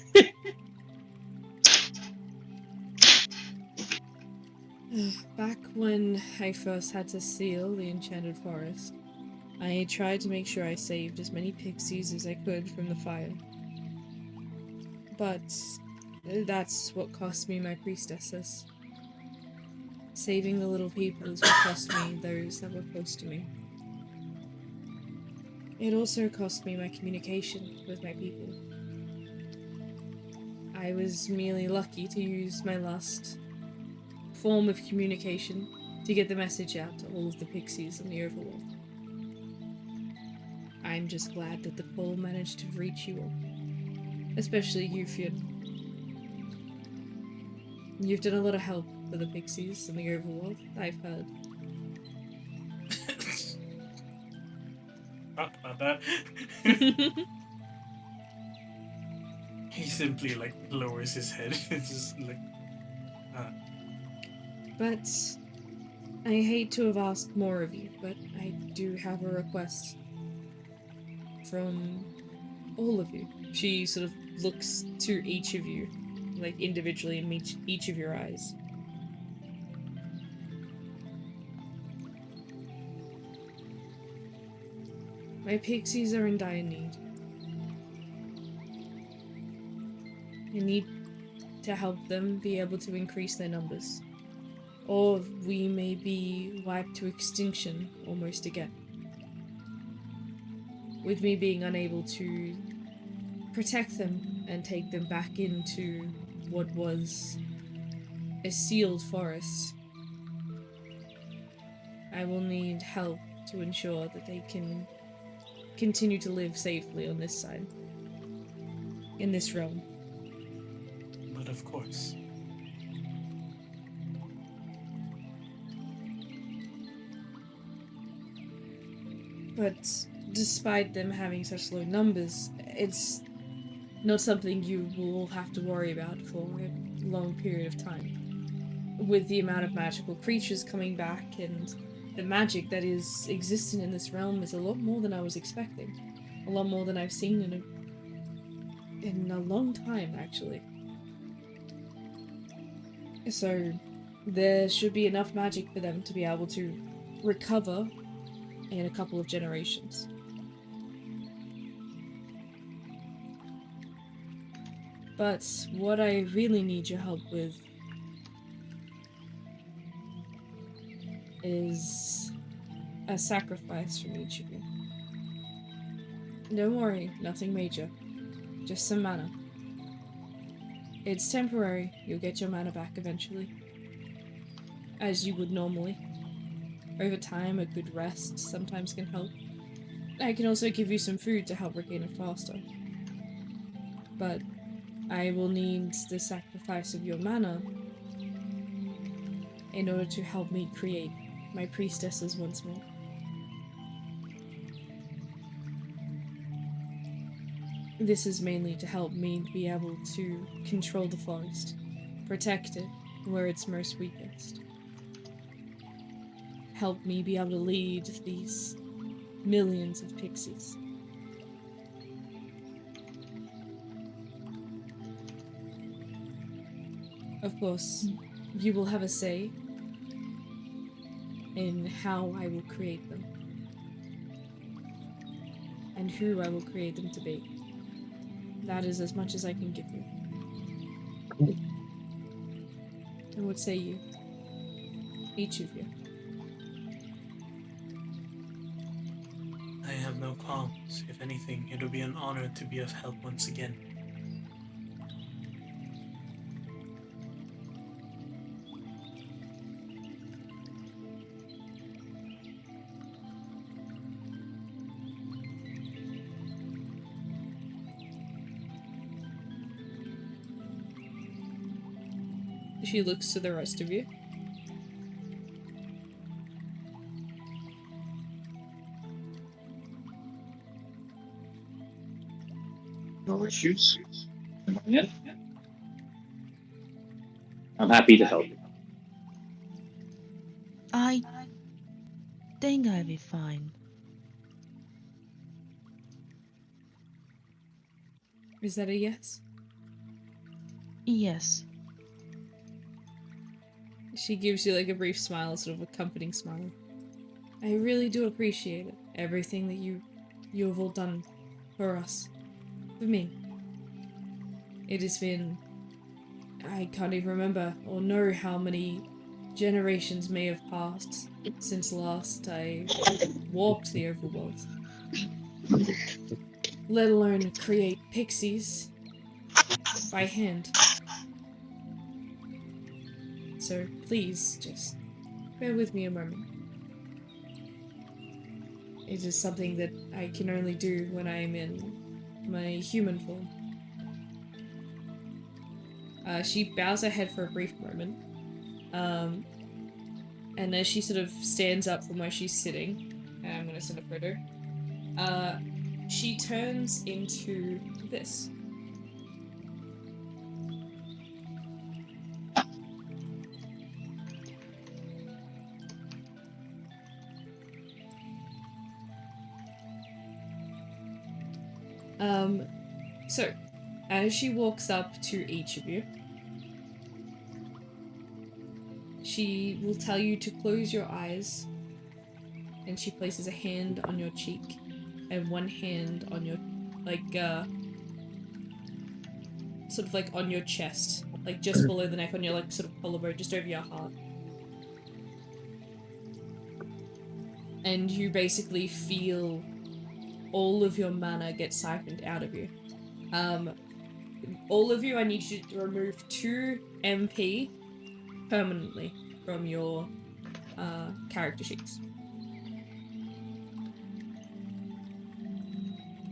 S1: Back when I first had to seal the Enchanted Forest, I tried to make sure I saved as many pixies as I could from the fire. But that's what cost me my priestesses. Saving the little people is what cost me those that were close to me. It also cost me my communication with my people. I was merely lucky to use my last form of communication to get the message out to all of the pixies in the overworld. I'm just glad that the call managed to reach you all. Especially you, Fionn. You've done a lot of help for the pixies in the overworld, I've heard.
S2: Talk about that. He simply lowers his head. It's just like.
S1: But I hate to have asked more of you, but I do have a request from all of you. She sort of looks to each of you, individually, and meets each of your eyes. My pixies are in dire need. I need to help them be able to increase their numbers, or we may be wiped to extinction almost again. With me being unable to protect them and take them back into what was a sealed forest, I will need help to ensure that they can continue to live safely on this side, in this realm.
S2: But of course.
S1: But despite them having such low numbers, it's not something you will have to worry about for a long period of time. With the amount of magical creatures coming back and the magic that is existent in this realm is a lot more than I was expecting. A lot more than I've seen in a long time, actually. So there should be enough magic for them to be able to recover in a couple of generations. But what I really need your help with is a sacrifice from each of you. Don't worry, nothing major. Just some mana. It's temporary, you'll get your mana back eventually. As you would normally. Over time, a good rest sometimes can help. I can also give you some food to help regain it faster. But I will need the sacrifice of your mana in order to help me create my priestesses once more. This is mainly to help me be able to control the forest, protect it where it's most weakest. Help me be able to lead these millions of pixies. Of course, you will have a say in how I will create them, and who I will create them to be. That is as much as I can give you. And what say you? Each of you.
S2: I have no qualms. If anything, it would be an honor to be of help once again.
S1: She looks to the rest of you.
S7: No issues. Yeah. I'm happy to help.
S4: I think I'll be fine.
S1: Is that a yes?
S4: Yes.
S1: She gives you like a brief smile, sort of a comforting smile. I really do appreciate it. Everything that you have all done for us. For me. It has been... I can't even remember or know how many generations may have passed since last I walked the overworld. Let alone create pixies by hand. So please, just bear with me a moment. It is something that I can only do when I am in my human form. She bows her head for a brief moment. And as she sort of stands up from where she's sitting, and I'm gonna send a photo, she turns into this. So, as she walks up to each of you, she will tell you to close your eyes, and she places a hand on your cheek, and one hand on your, sort of like on your chest, like just below the neck, on your like sort of collarbone, just over your heart. And you basically feel all of your mana get siphoned out of you. All of you, I need you to remove 2 MP permanently from your character sheets.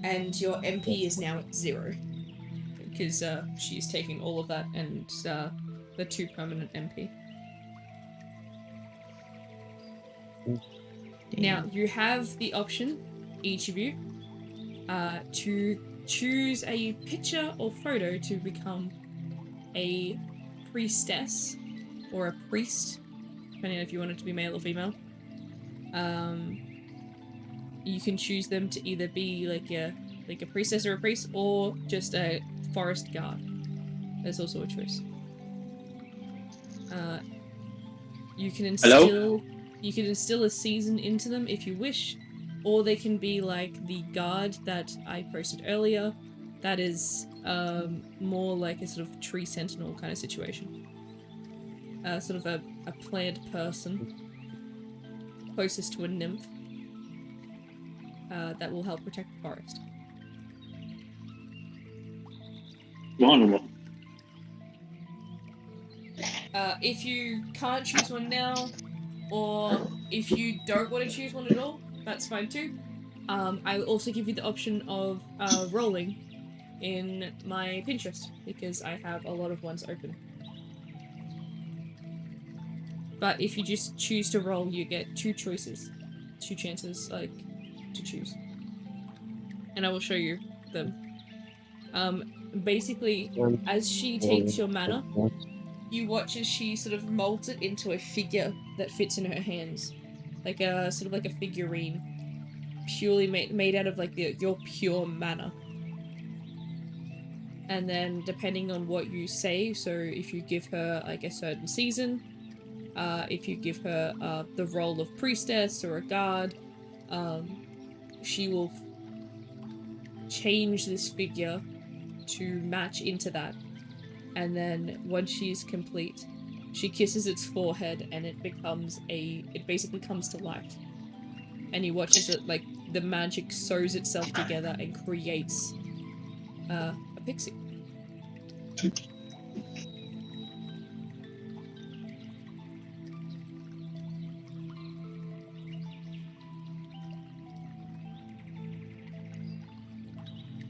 S1: And your MP is now at 0. Because she's taking all of that and the 2 permanent MP. Now, you have the option, each of you, to choose a picture or photo to become a priestess or a priest, depending on if you want it to be male or female. You can choose them to either be like a priestess or a priest, or just a forest guard. There's also a choice. You can instill a season into them if you wish, or they can be like the guard that I posted earlier. That is more like a sort of tree sentinel kind of situation. Sort of a plant person closest to a nymph that will help protect the forest.
S7: Wonderful.
S1: If you can't choose one now, or if you don't want to choose one at all, that's fine too. I will also give you the option of rolling in my Pinterest, because I have a lot of ones open. but if you just choose to roll, you get 2 choices. 2 chances, like, to choose. And I will show you them. Basically, as she takes your mana, you watch as she sort of molds it into a figure that fits in her hands. Like a, sort of like a figurine. Purely made out of, like, your pure mana. And then, depending on what you say, so if you give her, like, a certain season, if you give her the role of priestess or a guard, she will change this figure to match into that. And then once she's complete, she kisses its forehead and it basically comes to life. And he watches it, like, the magic sews itself together and creates a pixie.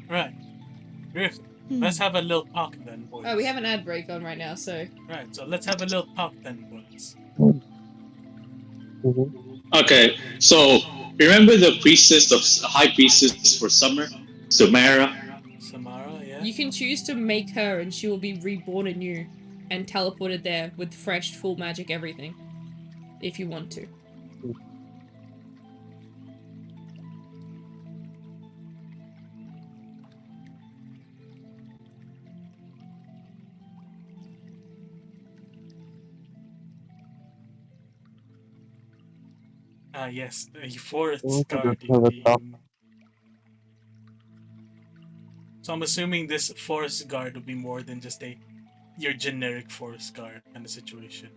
S2: Right. Griff, let's have a little talk then, boys.
S1: Oh, we have an ad break on right now, so...
S2: Right, so let's have a little talk then, boys.
S7: Okay, so remember the priestess of high priestess for summer, Sumera?
S2: Samara, yeah?
S1: You can choose to make her and she will be reborn anew and teleported there with fresh, full magic everything. If you want to.
S2: Yes, the forest
S5: Oh,
S2: guard.
S5: just have a talk.
S2: So I'm assuming this forest guard will be more than just your generic forest guard kind of situation.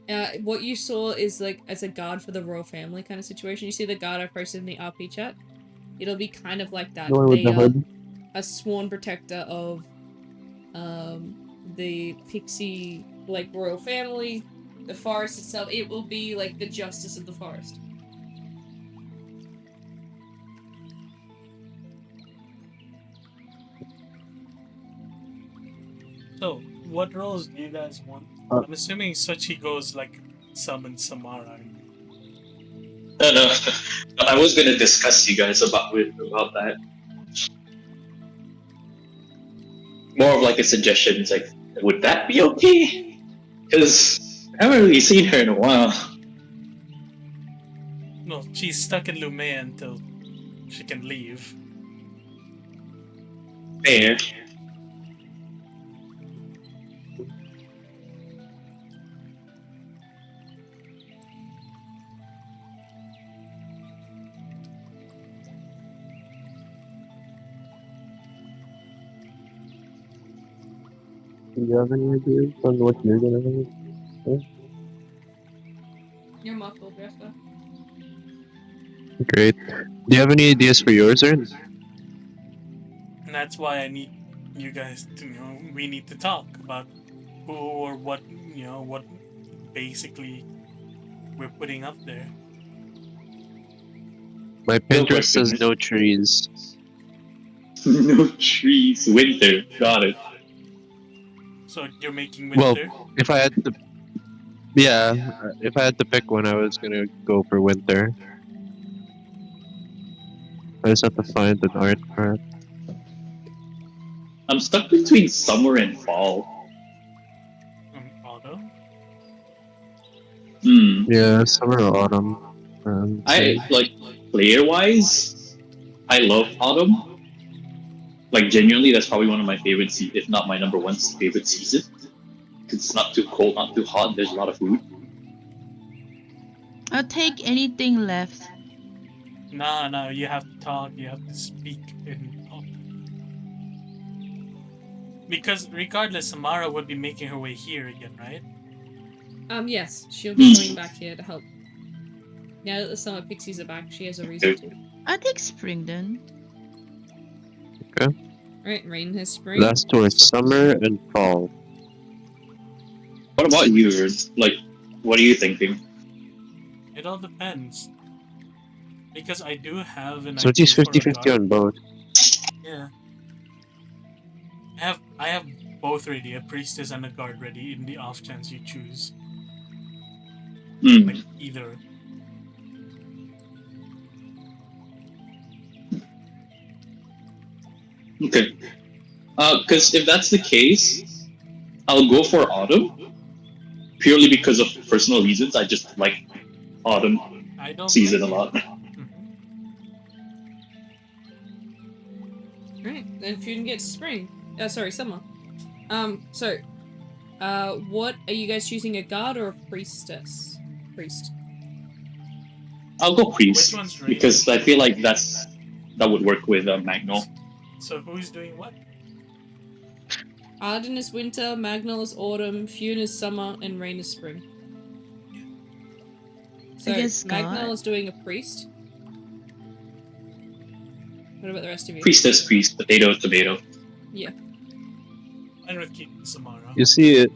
S1: What you saw is, like, as a guard for the royal family kind of situation. You see the guard I posted in the RP chat? It'll be kind of like that.
S5: The one with
S1: They
S5: the
S1: are
S5: hood.
S1: a sworn protector of the pixie, like, royal family, the forest itself. It will be like the justice of the forest.
S2: So, what roles do you guys want? I'm assuming Sochi goes like summon Samara.
S7: No. I was gonna discuss you guys about that. More of like a suggestion. It's like, would that be okay? Because I haven't really seen her in a while.
S2: No, she's stuck in Lumea until she can leave.
S7: Fair.
S5: Do you have any ideas on what you're gonna have?
S1: You're muffled, Jessica.
S5: Great. Do you have any ideas for yours, Ern?
S2: And that's why I need you guys to, we need to talk about who or what, what basically we're putting up there.
S5: My
S7: Go for it,
S5: Pinterest says
S7: Pinterest.
S5: no trees.
S7: No trees. Winter. Got it.
S2: So you're making
S5: Well,
S2: winter?
S5: if I had to, yeah, if I had to pick one, I was gonna go for winter. I just have to find an art for it.
S7: I'm stuck between summer and fall.
S2: Autumn?
S5: Yeah, summer or autumn.
S7: I like player wise. I love autumn. Like genuinely, that's probably one of my favorite, if not my number one favorite season. It's not too cold, not too hot. There's a lot of food.
S4: I'll take anything left.
S2: No, you have to talk, you have to speak and talk. Because regardless, Samara would be making her way here again, right?
S1: Yes, she'll be coming back here to help. Now that the summer pixies are back, she has a reason to.
S4: I'll take spring then.
S1: Alright, Rain has spring.
S5: Last two are summer and fall.
S7: What about you, Riz? Like, what are you thinking?
S2: It all depends. Because I do have an
S5: So
S2: idea
S5: it's
S2: for a
S5: 50-50
S2: guard.
S5: on both.
S2: Yeah. I have both ready, a priestess and a guard ready in the off chance you choose.
S7: Hmm.
S2: Like either.
S7: Okay. Because if that's the case, I'll go for Autumn purely because of personal reasons. I just like Autumn
S2: I don't
S7: season a
S2: blame you.
S7: lot.
S2: Mhm.
S1: Right. Then Fusion gets spring. Sorry, summer. So, what are you guys choosing, a guard or a priestess? Priest.
S7: I'll go
S2: Which
S7: Priest
S2: one's Rain?
S7: because I feel like that would work with Magno.
S2: So who's doing what?
S1: Arden is winter, Magnol is autumn, Fune is summer, and Rain is spring. So,
S4: guess
S1: Magnol
S4: God.
S1: is doing a priest. What about the rest of you?
S7: Priestess, priest, potato, tomato.
S1: Yeah.
S2: I'm with keeping Samara.
S5: You see it.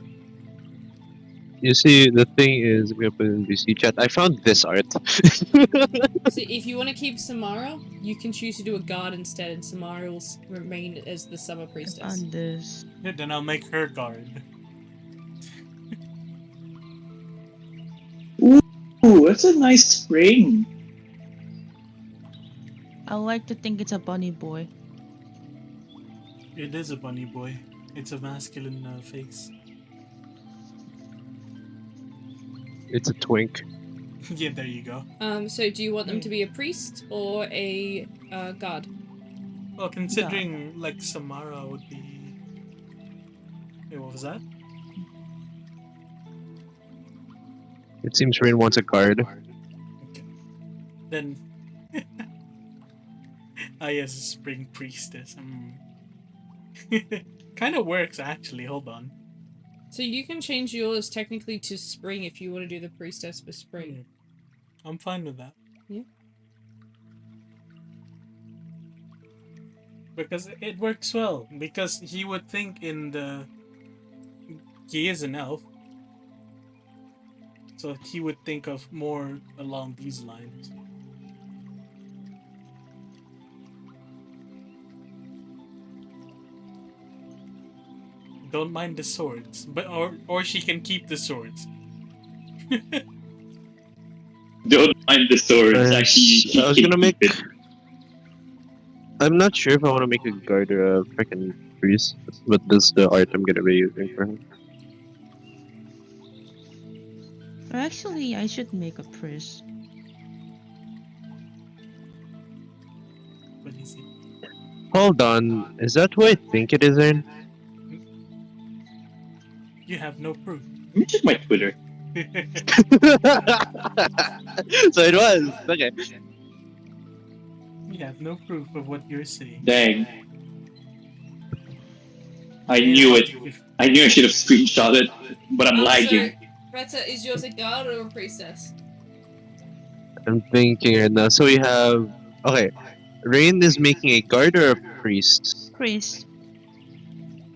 S5: You see, the thing is, I'm gonna put it in VC chat. I found this art.
S1: So if you want to keep Samara, you can choose to do a guard instead, and Samara will remain as the summer
S4: I
S1: priestess.
S4: found this.
S2: Yeah, then I'll make her guard.
S7: Ooh, that's a nice spring.
S4: I like to think it's a bunny boy.
S2: It is a bunny boy. It's a masculine face.
S5: It's a twink.
S2: Yeah, there you go.
S1: So do you want them to be a priest or a guard?
S2: Well, considering like Samara would be. Wait, what was that?
S5: It seems Rain wants a guard.
S2: Okay. Then. Ah, yes, spring priestess. Kind of works actually. Hold on.
S1: So you can change yours technically to spring if you want to do the priestess for spring.
S2: I'm fine with that.
S1: Yeah.
S2: Because it works well. Because he would think he is an elf. So he would think of more along these lines. Don't mind the swords, but or she can keep the swords.
S7: Don't mind the swords.
S5: I
S7: Actually,
S5: was gonna make. I'm not sure if I want to make a guard or a freaking priest, but this is the art I'm gonna be using for him.
S4: Or actually, I should make a priest.
S2: What is it?
S5: Hold on, is that who I think it is, Aaron?
S2: You have no proof.
S7: let me check my Twitter.
S5: So it was okay.
S2: You have no proof of what you're saying.
S7: Dang. I
S2: Yeah,
S7: knew
S2: but
S7: it. I knew I should have screenshot it, but I'm lagging.
S1: So, Retta, is yours a guard or a priestess?
S5: I'm thinking right now. So we have okay. Rain is making a guard or a priest?
S4: Priest.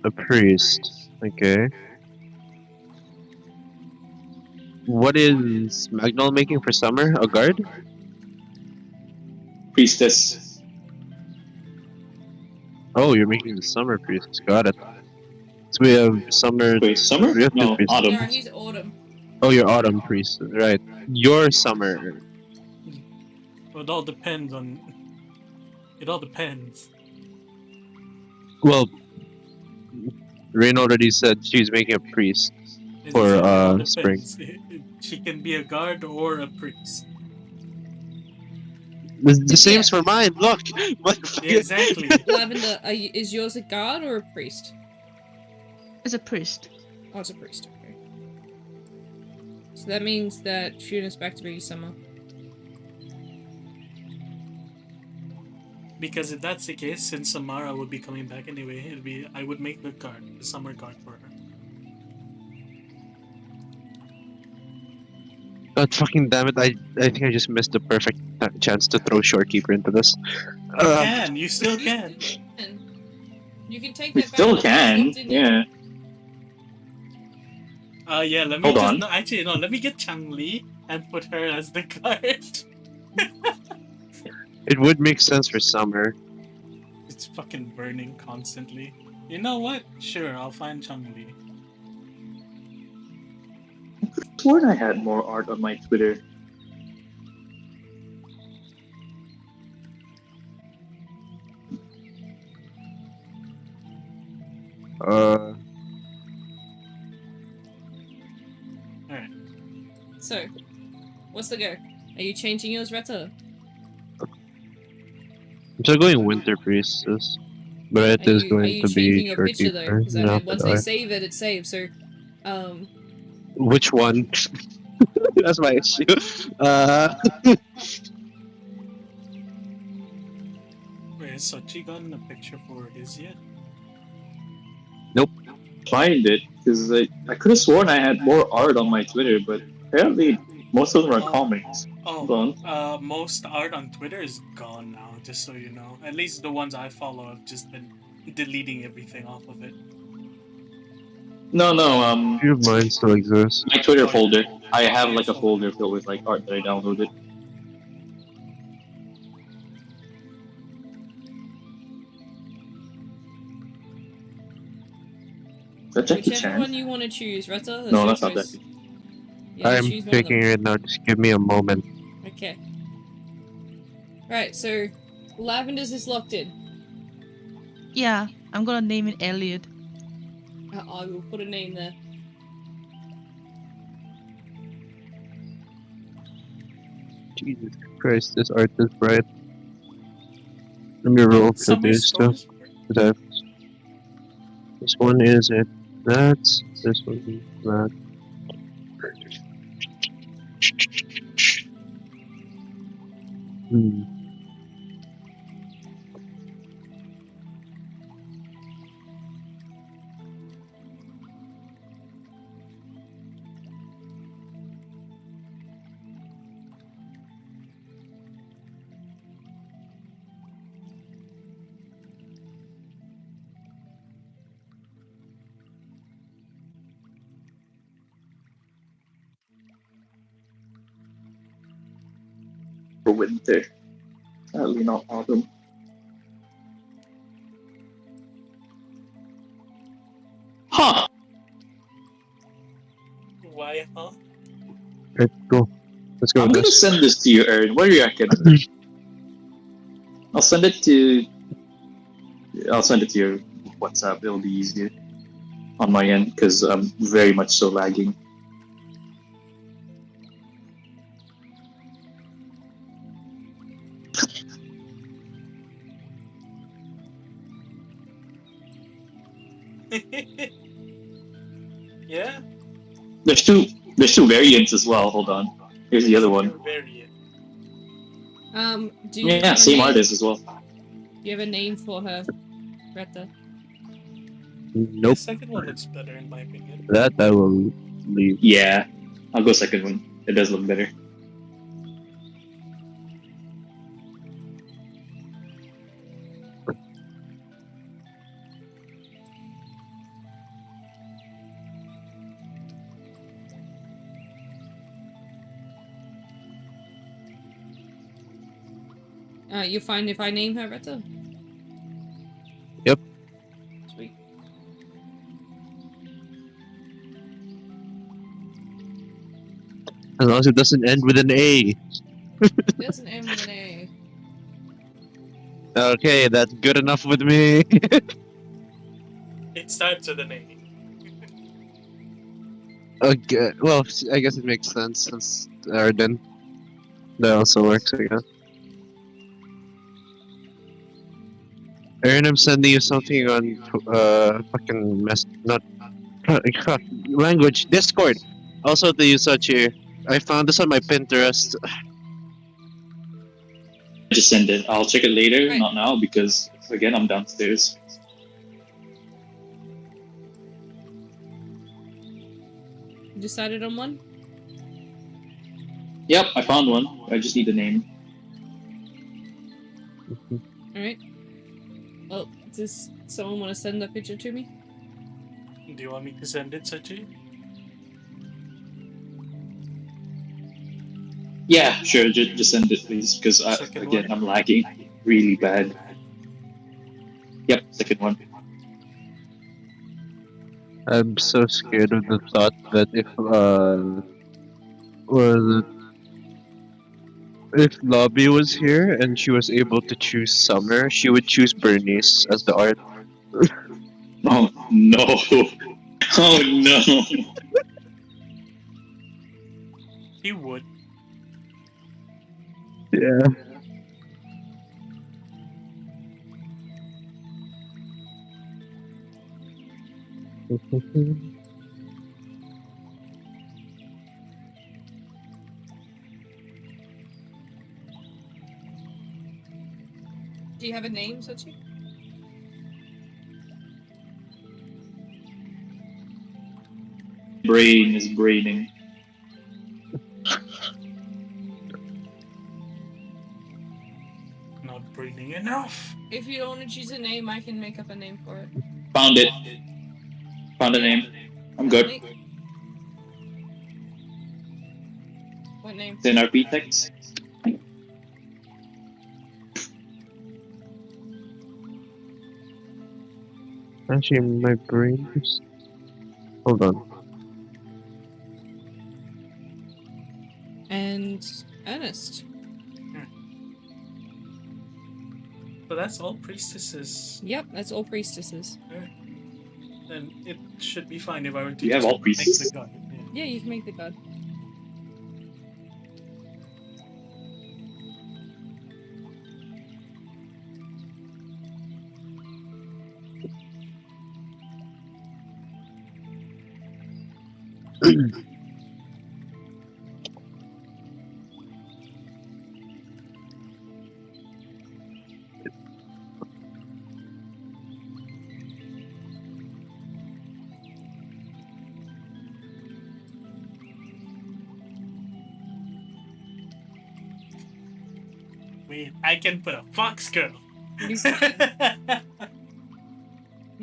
S5: A priest. Okay. What is Magnol making for summer? A guard?
S7: Priestess.
S5: Oh, you're making the summer priest. Got it. So we have summer.
S7: Wait, summer?
S5: We have two
S7: No,
S5: priests.
S7: autumn.
S1: No, he's autumn.
S5: Oh, you're autumn priest. Right. Your summer.
S2: Well, it all depends on. It all depends.
S5: Well, Rain already said she's making a priest.
S2: It
S5: For,
S2: all
S5: spring.
S2: depends. She can be a guard or a priest.
S5: The same
S1: Yeah.
S5: for mine. Look.
S2: Yeah, exactly.
S1: Lavender, is yours a guard or a priest?
S4: It's a priest.
S1: Oh, it's a priest. Okay. So that means that Fune is back to being summer.
S2: Because if that's the case, since Samara would be coming back anyway, I would make the summer guard for her.
S5: God fucking damn it! I think I just missed the perfect chance to throw Shorekeeper into this.
S2: You still can.
S1: You can take
S7: We
S1: that back.
S7: still
S1: It's
S7: can.
S1: locked in
S7: Yeah.
S2: Yeah, let me
S7: Hold
S2: just
S7: on.
S2: no, actually no, let me get Chang-Li and put her as the guard.
S5: It would make sense for summer.
S2: It's fucking burning constantly. You know what? Sure, I'll find Chang-Li.
S7: sworn I had more art on my Twitter.
S2: Alright.
S1: So, what's the go? Are you changing yours, Retta?
S5: I'm still going Winter Priestess, but it is
S1: Are
S5: going
S1: you
S5: to be
S1: changing your picture though?
S5: Shorekeeper.
S1: Because
S5: No,
S1: once I save it, it's saved. So,
S5: which one? That's my issue.
S2: Wait, has Sochi gotten a picture for his yet?
S7: Find it because I could have sworn I had more art on my Twitter, but apparently most of them are comics. Hold on.
S2: Most art on Twitter is gone now, just so you know. At least the ones I follow have just been deleting everything off of it.
S7: No,
S5: few of mine still exist.
S7: my Twitter
S2: Oh,
S7: folder. I
S2: Oh,
S7: have
S2: your
S7: like a
S2: folder.
S7: folder filled with like art that I downloaded. Is that Jackie
S1: whichever
S7: Chan?
S1: one you want to choose, Retta. That's
S7: No,
S1: your
S7: that's not
S1: choice.
S7: Jackie.
S1: You have to
S5: I'm
S1: choose one of
S5: picking
S1: them.
S5: it now. Just give me a moment.
S1: Okay. Right. So, Lavender's is locked in.
S4: Yeah, I'm gonna name it Elliot.
S1: I will put a name there.
S5: Jesus Christ, this art is bright. Let me roll
S2: What's
S5: for
S2: summer
S5: this stuff.
S2: scores?
S5: That this one is it. That's this one. Is that. Hmm.
S7: For winter. Sadly not autumn. Huh.
S2: Why, huh?
S5: Let's go. Let's go
S7: I'm
S5: with
S7: gonna
S5: this.
S7: send this to you, Aaron. What do you reckon? I'll send it to your WhatsApp. It'll be easier on my end because I'm very much so lagging.
S2: Yeah?
S7: There's two variants as well. Hold on. Here's the other one.
S2: Variant.
S1: Do you
S7: Yeah,
S1: have a
S7: same
S1: name?
S7: artist as well.
S1: Do you have a name for her, Retta?
S2: The
S5: Nope.
S2: second one looks better in my opinion.
S5: That I will leave.
S7: Yeah, I'll go second one. It does look better.
S1: You find if I name her Retta?
S5: Yep.
S1: Sweet.
S5: As long as it doesn't end with an A.
S1: It doesn't end with an A.
S5: Okay, that's good enough with me.
S2: It starts with an A.
S5: Okay, well, I guess it makes sense since Arden. That also works, I guess. Aaron, I'm sending you something on fucking not language Discord. Also to use such here. I found this on my Pinterest.
S7: Just send it. I'll check it later,
S1: Right.
S7: not now, because again I'm downstairs.
S1: You decided on one?
S7: Yep, I found one. I just need the name.
S1: Alright. Well, does someone want to send that picture to me?
S2: Do you want me to send it, Sachi?
S7: Yeah, sure. Just send it, please, because
S2: Second
S7: again
S2: one?
S7: I'm lagging really bad. Yep, second one.
S5: I'm so scared of the thought that if Was if Lobby was here and she was able to choose Summer, she would choose Bernice as the art.
S7: Oh no! Oh no!
S2: He would.
S5: Yeah.
S1: Do you have a name, Sochi?
S7: Brain is braining.
S2: Not breathing enough.
S1: If you don't want to choose a name, I can make up a name for it.
S7: Found it. Found a name. I'm good.
S1: Make- What name?
S7: It's in our text.
S5: Actually, my brain is. Hold on.
S1: And Ernest.
S2: So that's all priestesses.
S1: Yep, that's all priestesses.
S2: Then it should be fine if I were to
S7: You have
S2: just
S7: all
S2: make
S7: priestesses?
S2: the god. Yeah.
S1: Yeah, you can make the god.
S2: Wait, I can put a fox girl.
S1: You can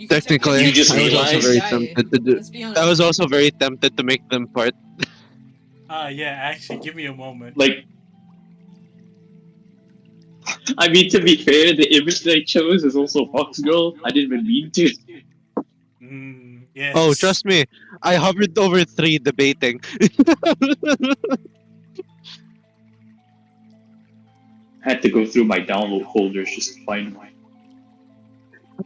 S5: Technically,
S7: You just
S5: I was also
S7: realized-
S5: very
S1: Yeah,
S5: tempted to do.
S1: let's be honest.
S5: I was also very tempted to make them part.
S2: Yeah, actually, give me a moment.
S7: Like, I mean, to be fair, the image that I chose is also Fox Girl. I didn't even mean to.
S2: Yes.
S5: Oh, trust me, I hovered over 3 debating.
S7: I had to go through my download folders just to find one.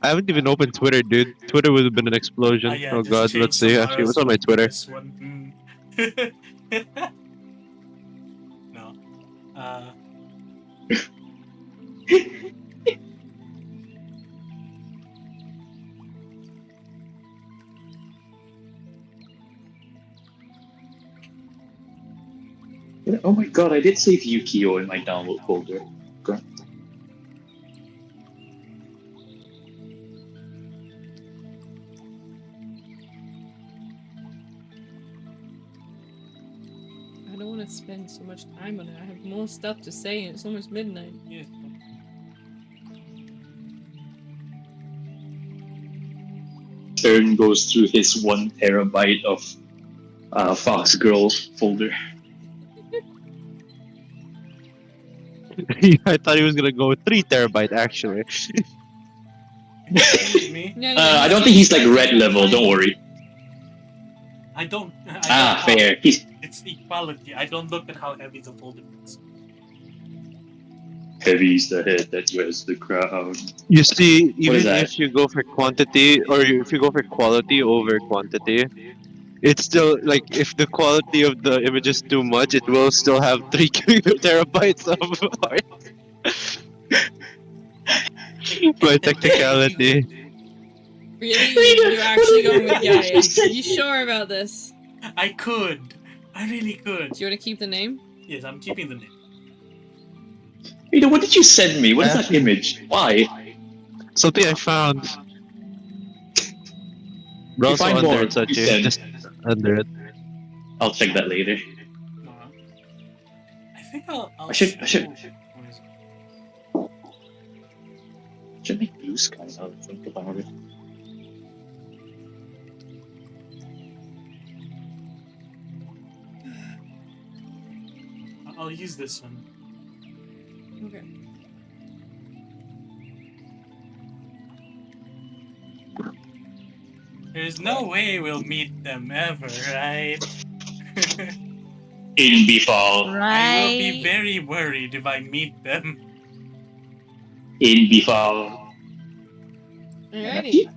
S5: I haven't even opened Twitter, dude. Twitter would have been an explosion.
S2: Yeah,
S5: Oh
S2: just
S5: god,
S2: change
S5: let's see.
S2: some
S5: Actually, what's
S2: RS
S5: on my
S2: one to
S5: Twitter?
S2: this one. No.
S7: Oh my god, I did save Yukio in my download folder. Okay.
S1: I don't want to spend so much time on it. I have more stuff to say, and it's almost midnight.
S2: Yes.
S7: Turn goes through his 1 terabyte of Fox Girl folder.
S5: I thought he was gonna go with 3 terabyte actually.
S2: Excuse me.
S1: No,
S7: I don't think he's like red level, don't worry.
S2: I don't.
S7: Fair. He's
S2: It's equality. I don't look at how heavy the folder is.
S7: heavy's the head that wears the crown.
S5: You see,
S7: What is
S5: even
S7: that?
S5: if you go for quantity or if you go for quality over quantity, it's still like if the quality of the image is too much, it will still have 3 terabytes of art. By technicality.
S1: Really? You're actually going with Gaia? You sure about this?
S2: I could. I really could.
S1: Do you want to keep the name?
S2: Yes, I'm keeping the name.
S7: What did you send me? What is that image? Why?
S5: Something I found. But
S7: You
S5: also
S7: find
S5: under
S7: more.
S5: it, such
S7: You send.
S5: just under it.
S7: I'll check that later.
S2: I think I'll
S7: I should-
S2: What is it?
S7: Should make blue sky now that I think about it.
S2: I'll use this one.
S1: Okay.
S2: There's no way we'll meet them ever, right?
S7: in Bifal.
S2: I will be
S4: Right.
S2: very worried if I meet them.
S7: In Bifal.
S1: Alrighty.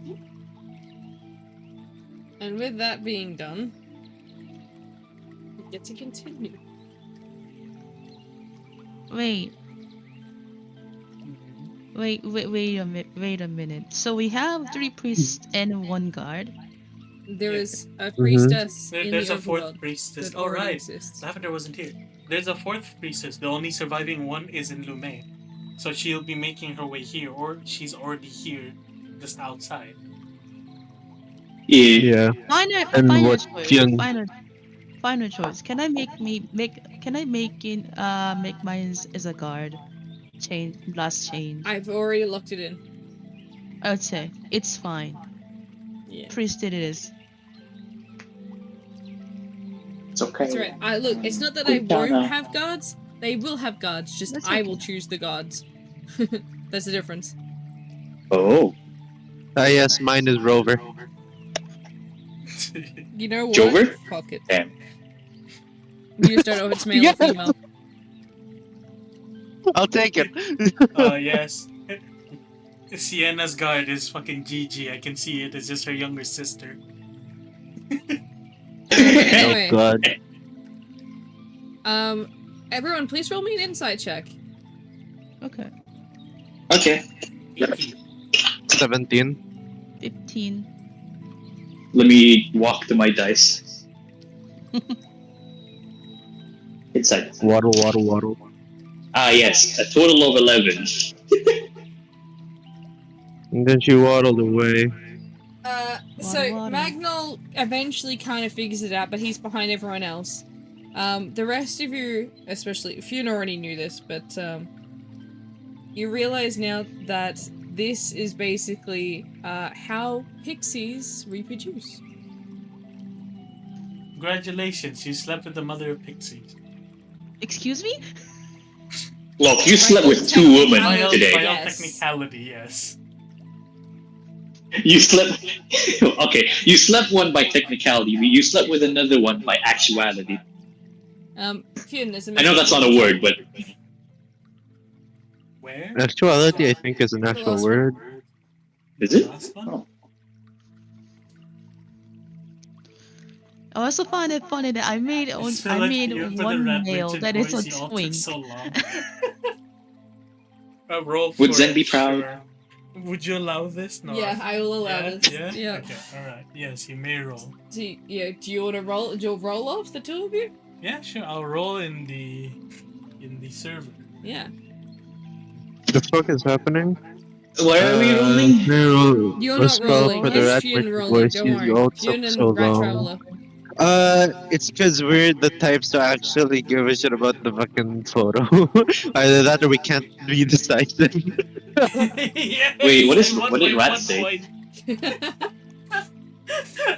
S1: And with that being done, we get to continue.
S4: Wait. Wait a minute. So we have 3 priests and 1 guard.
S1: There
S2: Yeah.
S1: is a priestess in
S2: There's
S1: the
S2: a fourth
S1: overworld
S2: priestess.
S1: that
S2: Oh,
S1: already
S2: right.
S1: exists.
S2: Lavender wasn't here. There's a fourth priestess. The only surviving one is in Lume. So she'll be making her way here, or she's already here, just outside.
S7: Yeah.
S5: Yeah.
S4: Final
S5: And
S4: final
S5: what
S4: choice.
S5: Fionn
S4: Final choice. Can I make mine as a guard? Last change.
S1: I've already locked it in.
S4: I would say it's fine.
S1: Yeah.
S4: Priest it is.
S7: It's okay.
S1: That's right. Look, it's not that I won't have guards. They will have guards, just
S4: That's
S1: I
S4: okay.
S1: will choose the guards. That's the difference.
S7: Oh.
S5: yes, mine is Rover.
S1: You know what?
S7: Jover?
S1: Fuck it.
S7: Damn.
S1: You just don't know if it's male
S5: Yeah.
S1: or female.
S5: I'll take it.
S2: Yes. Sienna's guard is fucking Gigi. I can see it. It's just her younger sister.
S1: Anyway,
S5: Oh god.
S1: everyone, please roll me an insight check.
S4: Okay.
S7: Okay.
S5: 17.
S4: 15.
S7: Let me walk to my dice. Inside.
S5: Waddle, waddle, waddle.
S7: Ah, yes. A total of 11.
S5: And then she waddled away.
S1: So
S4: Water.
S1: Magnol eventually kind of figures it out, but he's behind everyone else. The rest of you, especially Fiona, already knew this, but you realize now that this is basically how pixies reproduce.
S2: Congratulations, you slept with the mother of pixies.
S4: Excuse me?
S7: Look, you slept with 2 women
S2: By all
S7: today.
S1: Yes.
S2: technicality, yes.
S7: You slept. Okay, you slept one by technicality. You slept with another one by actuality.
S1: Fiona, there's a
S7: I know that's not a word, but
S2: Where?
S5: Actuality, I think, is an actual
S1: last
S5: word.
S7: is it?
S2: Last one?
S7: Oh.
S4: I also find it funny that I made
S2: Just
S4: I
S2: feel
S4: made
S2: you for the
S4: one
S2: rat
S4: male
S2: merchant
S4: that is a
S2: voice, you all took
S4: twink.
S2: so long. Roll
S7: Would
S2: for
S7: Zen
S2: it,
S7: be proud?
S2: sure. Would you allow this? No.
S1: Yeah, I will allow
S2: Yeah?
S1: this.
S2: Yeah?
S1: Yeah.
S2: Okay, alright. Yes, you may roll.
S1: Do you want to roll? Do you roll off the 2 of you?
S2: Yeah, sure. I'll roll in the server.
S1: Yeah.
S5: The fuck is happening?
S7: Where are we rolling?
S1: You're
S5: Let's
S1: not
S5: go
S1: rolling.
S5: for the
S1: It's
S5: rat
S1: Fiona
S5: merchant
S1: rolling.
S5: voice.
S1: Don't
S5: You
S1: worry.
S5: all
S1: Fiona
S5: took
S1: and
S5: so
S1: Rat
S5: long.
S1: Traveler.
S5: It's because we're the types to actually give a shit about the fucking photo. Either that or we can't be decisive.
S2: Yes,
S7: Wait, what
S2: and one
S7: did
S2: by
S7: Rat
S2: one
S7: say?
S2: point.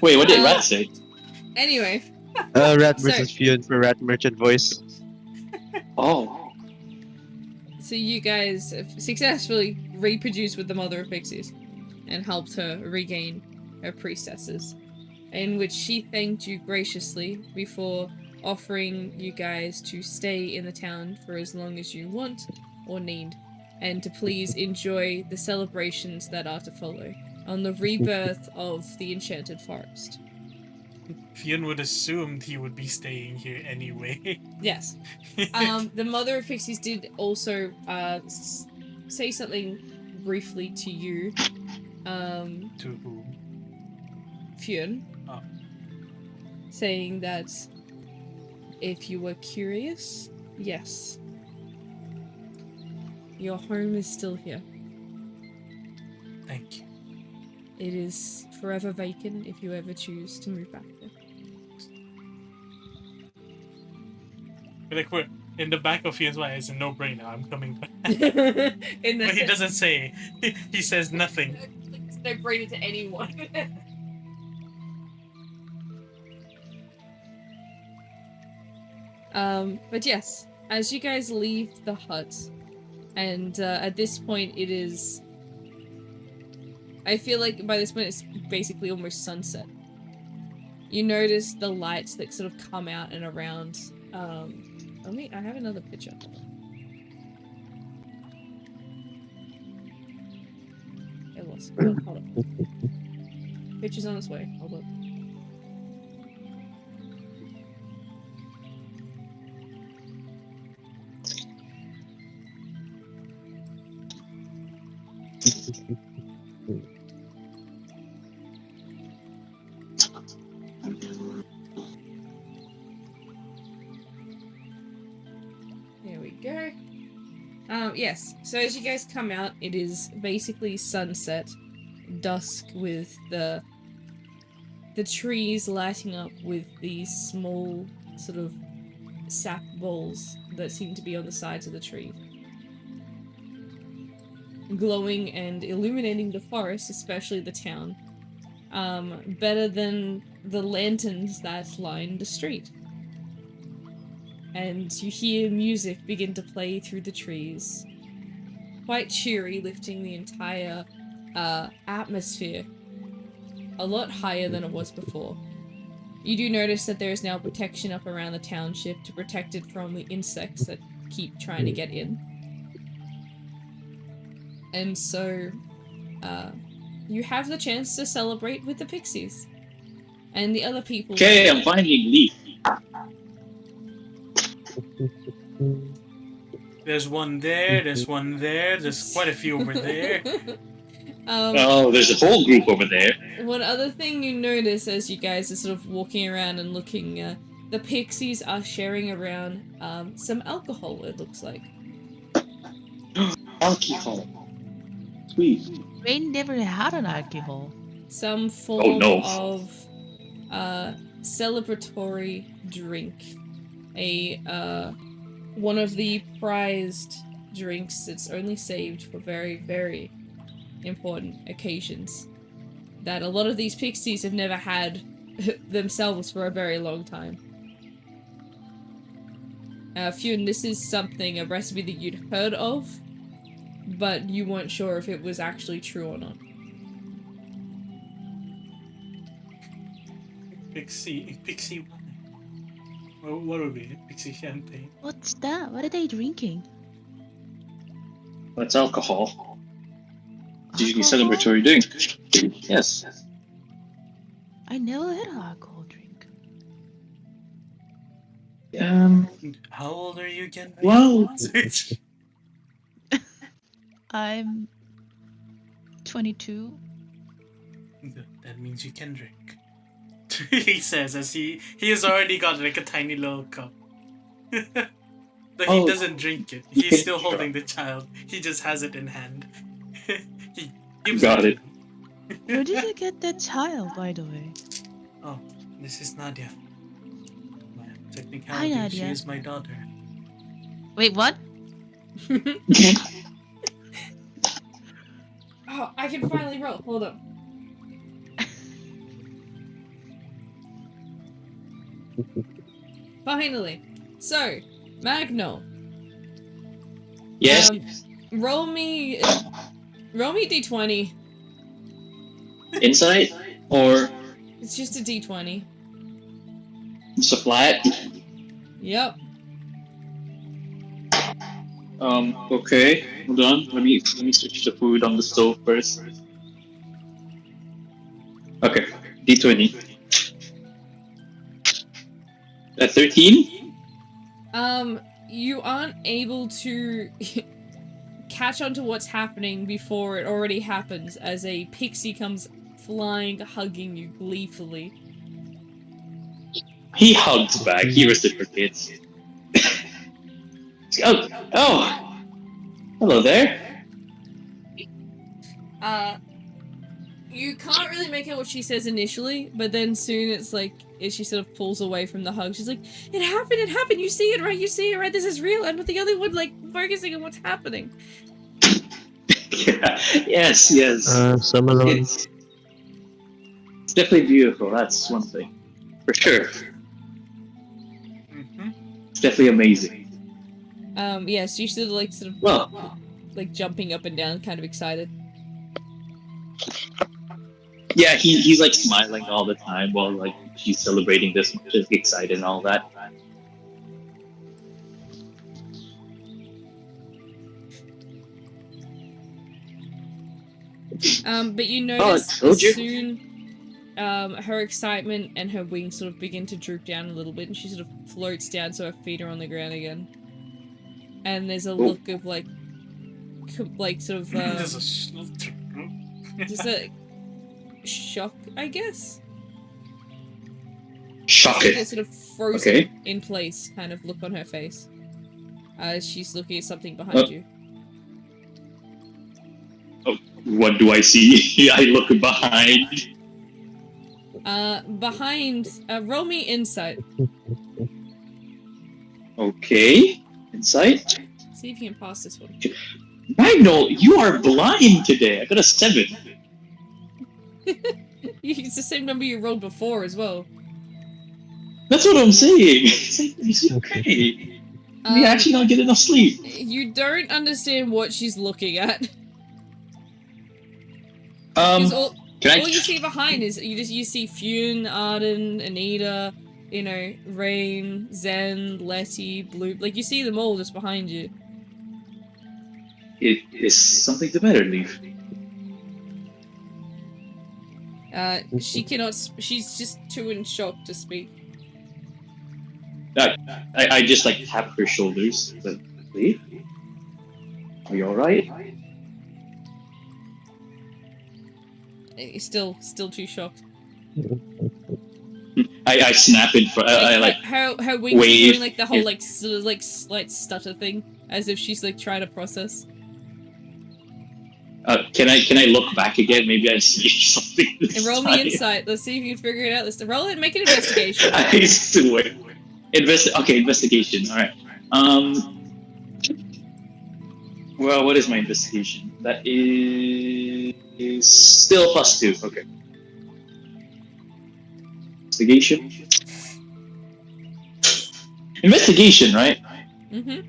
S7: Wait, what did Rat say?
S1: Anyway,
S5: Rat
S1: So-
S5: versus Fionn for rat merchant voice.
S7: Oh.
S1: so you guys have successfully reproduced with the Mother of Pixies and helped her regain her priestesses, in which she thanked you graciously before offering you guys to stay in the town for as long as you want or need, and to please enjoy the celebrations that are to follow on the rebirth of the Enchanted Forest.
S2: Fionn would assumed he would be staying here anyway.
S1: Yes. The Mother of Pixies did also say something briefly to you,
S2: To whom?
S1: Fionn,
S2: Oh.
S1: saying that if you were curious, yes, your home is still here.
S2: Thank you.
S1: It is forever vacant if you ever choose to move back there.
S2: Like we're in the back of Fionn's mind, it's a no-brainer. I'm coming back.
S1: In the
S2: But he doesn't say. He says nothing.
S1: It's no brainer to anyone. But yes, as you guys leave the hut, and at this point it is... I feel like by this point it's basically almost sunset. You notice the lights that sort of come out and around I have another picture. It was. Oh, hold on. Picture's on its way. Hold on. There we go. Yes. So as you guys come out, it is basically sunset, dusk with the trees lighting up with these small sort of sap balls that seem to be on the sides of the tree, glowing and illuminating the forest, especially the town, better than the lanterns that line the street. And you hear music begin to play through the trees, quite cheery, lifting the entire atmosphere a lot higher than it was before. You do notice that there is now protection up around the township to protect it from the insects that keep trying to get in. And so, you have the chance to celebrate with the pixies. And the other people...
S7: Okay, I'm finding Leaf.
S2: There's one there, there's one there, there's quite a few over there.
S7: Oh, there's a whole group over there.
S1: One other thing you notice as you guys are sort of walking around and looking, the pixies are sharing around some alcohol, it looks like.
S7: Alcohol. Sweet.
S4: Rain never had an alcohol.
S1: Some form
S7: no.
S1: of celebratory drink. One of the prized drinks that's only saved for very, very important occasions that a lot of these pixies have never had themselves for a very long time. Fune, this is a recipe that you'd heard of, but you weren't sure if it was actually true or not.
S2: Pixie. What would be it? Pixie champagne.
S4: What's that? What are they drinking?
S7: That's alcohol. It's usually
S4: Alcohol?
S7: celebratory drink. Yes.
S4: I never had an alcohol drink.
S2: How old are you again?
S7: Wow.
S4: I'm 22.
S2: That means you can drink. He says as he has already got like a tiny little cup. But he doesn't drink it. He's still holding the child. He just has it in hand. He gives
S7: Got it.
S4: Where did you get that child, by the way?
S2: Oh, this is Nadia.
S4: Hi,
S2: Technically, she
S4: Nadia.
S2: is my daughter.
S4: Wait, what?
S1: Oh, I can finally roll. Hold up. Finally. So, Magno.
S7: Yes.
S1: Roll me d20.
S7: Insight or
S1: It's just a d20.
S7: it's a flat.
S1: Yep.
S7: Okay. Hold on. Let me switch the food on the stove first. Okay. D20. At 13?
S1: You aren't able to catch on to what's happening before it already happens as a pixie comes flying, hugging you gleefully.
S7: He hugs back. He reciprocates. Oh! Hello there.
S1: You can't really make out what she says initially, but then soon it's like, as she sort of pulls away from the hug, she's like, it happened, you see it, right, this is real, I'm not the only one, like, focusing on what's happening.
S7: Yeah. Yes.
S5: Similar.
S7: It's definitely beautiful, that's one thing. For sure.
S2: Mm-hmm.
S7: It's definitely amazing.
S1: Yeah, so she's sort of,
S7: Well,
S1: like, jumping up and down, kind of excited.
S7: yeah, he's like smiling all the time while like she's celebrating this much, excited and all that.
S1: But you
S7: I
S1: notice
S7: told
S1: as
S7: you.
S1: soon her excitement and her wings sort of begin to droop down a little bit, and she sort of floats down so her feet are on the ground again. And there's a look of like sort of
S2: There's a
S1: just a shock, I guess.
S7: Shock
S1: Like a
S7: it.
S1: sort of frozen
S7: Okay.
S1: in place kind of look on her face as she's looking at something behind you.
S7: What do I see? I look behind.
S1: Behind, roll me insight.
S7: Okay. Insight.
S1: See if you can pass this one.
S7: Magnol, you are blind today. I got a 7.
S1: It's the same number you rolled before as well.
S7: That's what I'm saying. It's okay. We actually don't get enough sleep.
S1: You don't understand what she's looking at.
S7: Can
S1: all
S7: I?
S1: you see behind is you see Fune, Arden, Anita, you know, Rain, Zen, Letty, Blue. Like you see them all just behind you.
S7: Is something the matter, Leaf?
S1: She cannot. She's just too in shock to speak.
S7: I just like tap her shoulders. But, Leaf, are you all right?
S1: Still too shocked.
S7: I snap in front. I like
S1: her wings are
S7: wave.
S1: doing like the whole like sort of like slight stutter thing, as if she's like trying to process.
S7: Can I look back again? Maybe I see something.
S1: And roll me insight. Let's see if you can figure it out. Let's roll it. Make an investigation.
S7: I swear. Okay, investigation. All right. Well, what is my investigation? That is still +2. Okay. Investigation. Investigation, right?
S1: Mm-hmm.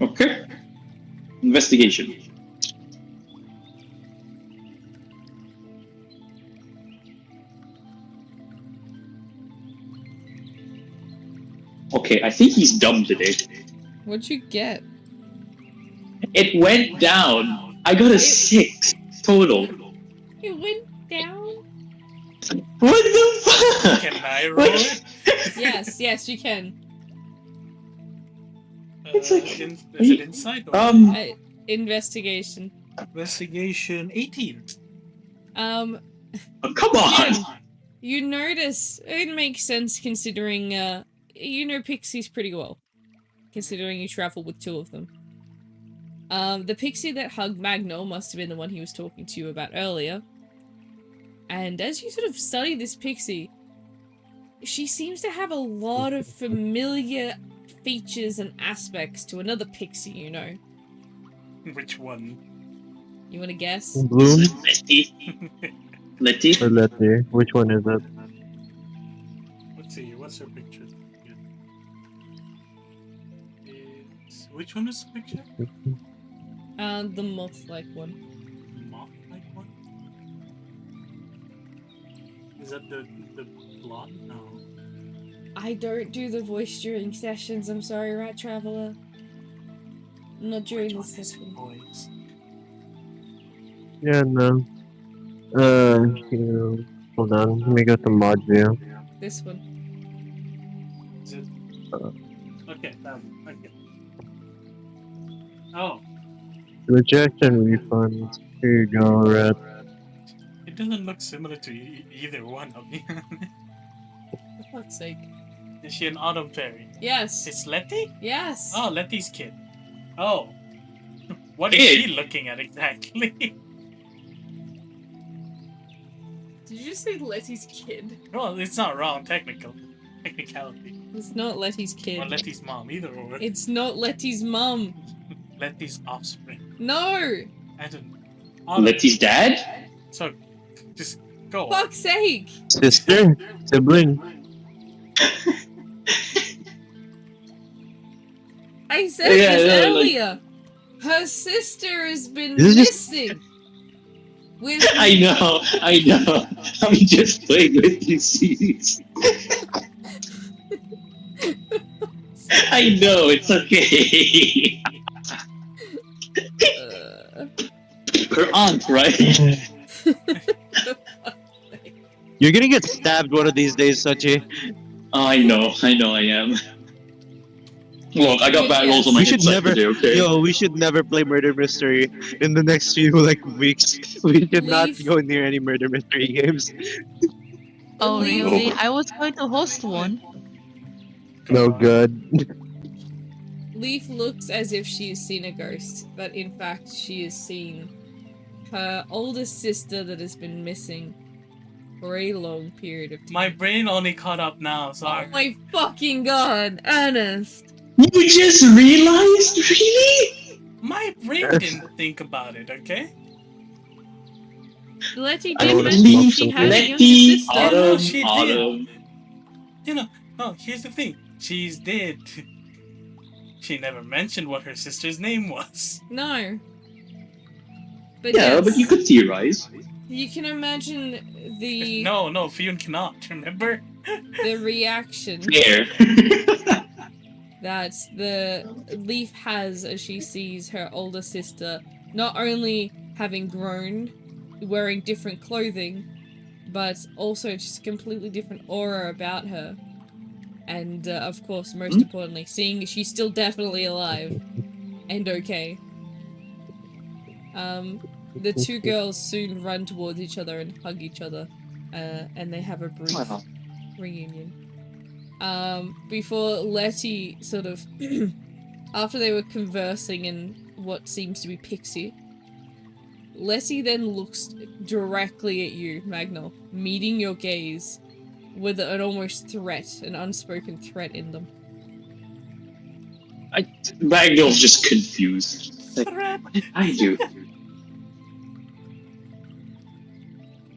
S7: Okay. Investigation. Okay, I think he's dumb today.
S1: What'd you get?
S7: It went down. I got a 6 total.
S1: It went down.
S7: What the fuck?
S2: Can I roll it?
S1: Yes, you can.
S7: It's like-
S2: Is it inside or
S1: Investigation.
S2: investigation? 18.
S7: Oh, come on.
S1: Finn, you notice it makes sense considering you know pixies pretty well, considering you travel with 2 of them. The pixie that hugged Magnol must have been the one he was talking to you about earlier. And as you sort of study this pixie, she seems to have a lot of familiar features and aspects to another pixie you know.
S2: Which one?
S1: You want to guess?
S5: Bloom
S7: Letty.
S5: or Letty? Which one is it?
S2: Let's see. What's her picture? Which one is the picture?
S1: The moth-like one.
S2: Moth-like one? Is that the blonde? No.
S1: I don't do the voice during sessions, I'm sorry, Rat Traveler. Not during
S2: Which
S1: the
S2: one is
S1: session.
S2: voice?
S5: Yeah, no. Hold on. Let me go to mod view.
S1: This one.
S2: Is it? Okay, that one. Okay. Oh,
S5: Rejection refunds. Here you go, Red.
S2: it doesn't look similar to either one of you.
S1: For fuck's sake.
S2: Is she an autumn fairy?
S1: Yes.
S2: It's Letty?
S1: Yes.
S2: Oh, Letty's kid. Oh. What is
S7: Kid?
S2: she looking at exactly?
S1: Did you say Letty's kid?
S2: Well, it's not wrong, technicality.
S1: It's not Letty's kid.
S2: Or Letty's mom, either or.
S1: It's not Letty's mum.
S2: Letty's offspring.
S1: No!
S2: I don't know.
S7: Letty's dad?
S2: So, just go on.
S1: Fuck's sake!
S5: Sister? Sibling?
S1: I said
S7: Yeah,
S1: this
S7: yeah, like-
S1: earlier. Her sister has been
S5: This is just-
S1: missing. With
S7: I know. I'm just playing with these seeds. I know, it's okay. her aunt, right?
S5: You're gonna get stabbed one of these days, Sachi.
S7: I know, I am. Look, I got bad rolls on my
S5: We
S7: hit
S5: should
S7: side
S5: never,
S7: today, okay?
S5: yo, we should never play murder mystery in the next few weeks. We should not
S1: Leaf.
S5: go near any murder mystery games.
S4: Oh,
S1: Leaf.
S4: really? I was going to host one.
S5: No good.
S1: Leaf looks as if she has seen a ghost, but in fact she has seen her older sister that has been missing for a long period of time.
S2: My brain only caught up now,
S1: Oh
S2: sorry.
S1: my fucking god, Ernest!
S7: You just realized? Really?
S2: My brain didn't think about it, okay?
S1: Letty
S7: I
S1: did
S7: would
S1: mention
S5: smoke
S1: she
S5: some
S1: had a
S7: Letty,
S1: younger sister.
S2: Yeah, no,
S7: Autumn,
S2: she did.
S7: Autumn.
S2: You know, no, here's the thing. She's dead. She never mentioned what her sister's name was.
S1: No. But
S7: Yeah,
S1: yes,
S7: but you could theorize.
S1: you can imagine the
S2: No, Fionn cannot, remember?
S1: the reaction
S7: Fair.
S1: that the Leaf has as she sees her older sister not only having grown, wearing different clothing, but also just a completely different aura about her. And of course, most importantly, seeing she's still definitely alive and okay. The two girls soon run towards each other and hug each other, and they have a brief
S7: Wow.
S1: reunion. Before Letty sort of, after they were conversing in what seems to be Pixie, Letty then looks directly at you, Magnol, meeting your gaze with an almost threat, an unspoken threat in them.
S7: Magnol's just confused. Like, what did I do?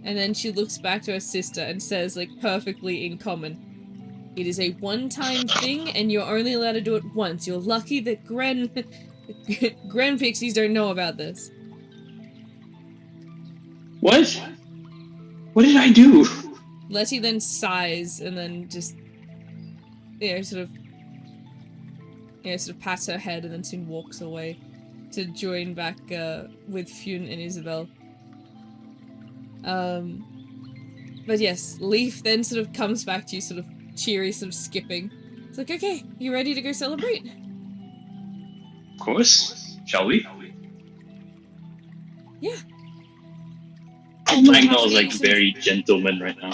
S1: And then she looks back to her sister and says, like, perfectly in common, "It is a one-time thing, and you're only allowed to do it once. You're lucky that Gren Pixies don't know about this."
S7: What? What did I do?
S1: Letty then sighs and then just, sort of pats her head and then soon walks away to join back with Fionn and Isabel. But yes, Leaf then sort of comes back to you, sort of cheery, sort of skipping. It's like, okay, you ready to go celebrate?
S7: Of course. Shall we?
S1: Yeah.
S7: Magnol's like very gentleman right now.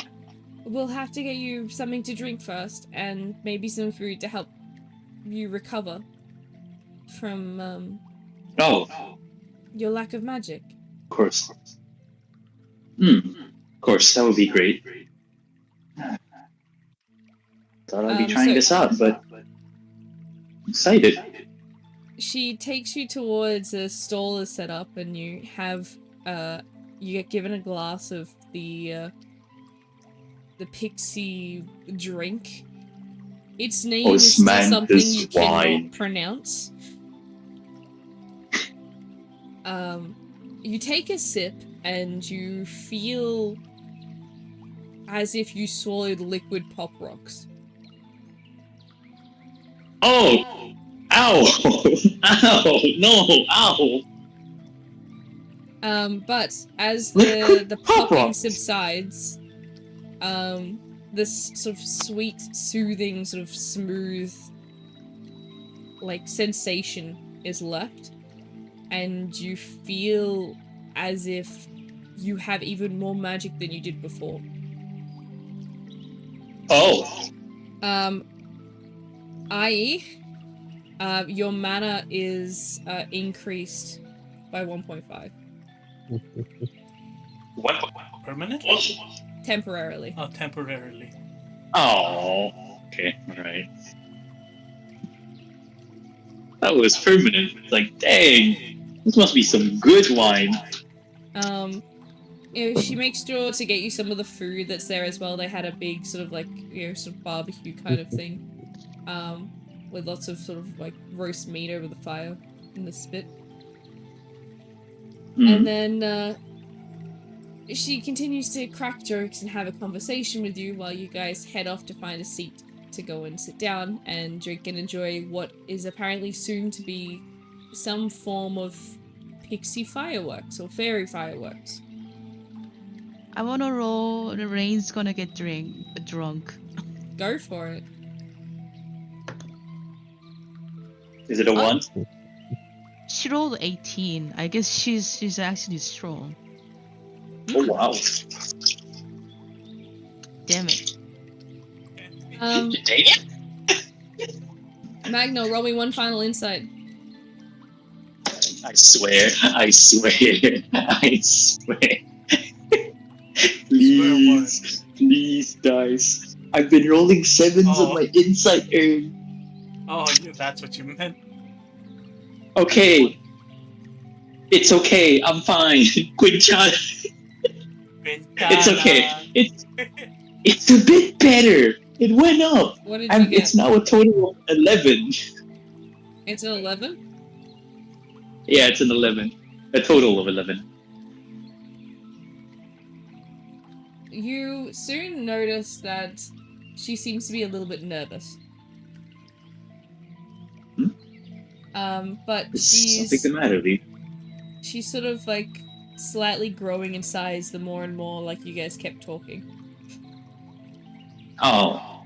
S1: We'll have to get you something to drink first, and maybe some food to help you recover from
S7: Oh,
S1: your lack of magic.
S7: of course. Of course, that would be great. Thought I'd be trying this out, but I'm excited.
S1: She takes you towards a stall is set up, and you have you get given a glass of the pixie drink. Its name is still something you cannot pronounce. You take a sip and you feel as if you swallowed liquid pop rocks.
S7: Oh! Ow! Ow! No! Ow!
S1: But as the popping
S7: rocks.
S1: subsides, this sort of sweet, soothing, sort of smooth, like, sensation is left, and you feel as if you have even more magic than you did before.
S7: Oh!
S1: I.e., your mana is increased by 1.5.
S7: What?
S2: Permanently?
S1: Temporarily.
S2: Oh, temporarily.
S7: Oh. Okay, alright. That was permanent. Like, dang! This must be some good wine.
S1: She makes sure to get you some of the food that's there as well. They had a big sort of like, sort of barbecue kind of thing. With lots of sort of like roast meat over the fire in the spit. And then, she continues to crack jokes and have a conversation with you while you guys head off to find a seat to go and sit down and drink and enjoy what is apparently soon to be some form of pixie fireworks or fairy fireworks.
S4: I wanna roll. The rain's gonna get drunk.
S1: Go for it.
S7: Is it a
S4: Oh.
S7: 1?
S4: She rolled 18. I guess she's actually strong.
S7: Oh, wow.
S4: Damn it.
S1: Um,
S7: Dang it.
S1: Magno, roll me one final insight.
S7: I swear. I swear. I swear. Please. Please, guys. I've been rolling 7s on
S2: Oh.
S7: my insight earn.
S2: Oh, that's what you meant.
S7: Okay. It's okay. I'm fine. Quinchana. It's okay. It's a bit better. It went up.
S1: What did you
S7: And
S1: get?
S7: it's now a total of 11.
S1: It's an 11?
S7: Yeah, it's an 11. A total of 11.
S1: You soon notice that she seems to be a little bit nervous. But
S7: Is something the matter, Lee?
S1: she's sort of like slightly growing in size the more and more like you guys kept talking.
S7: Oh.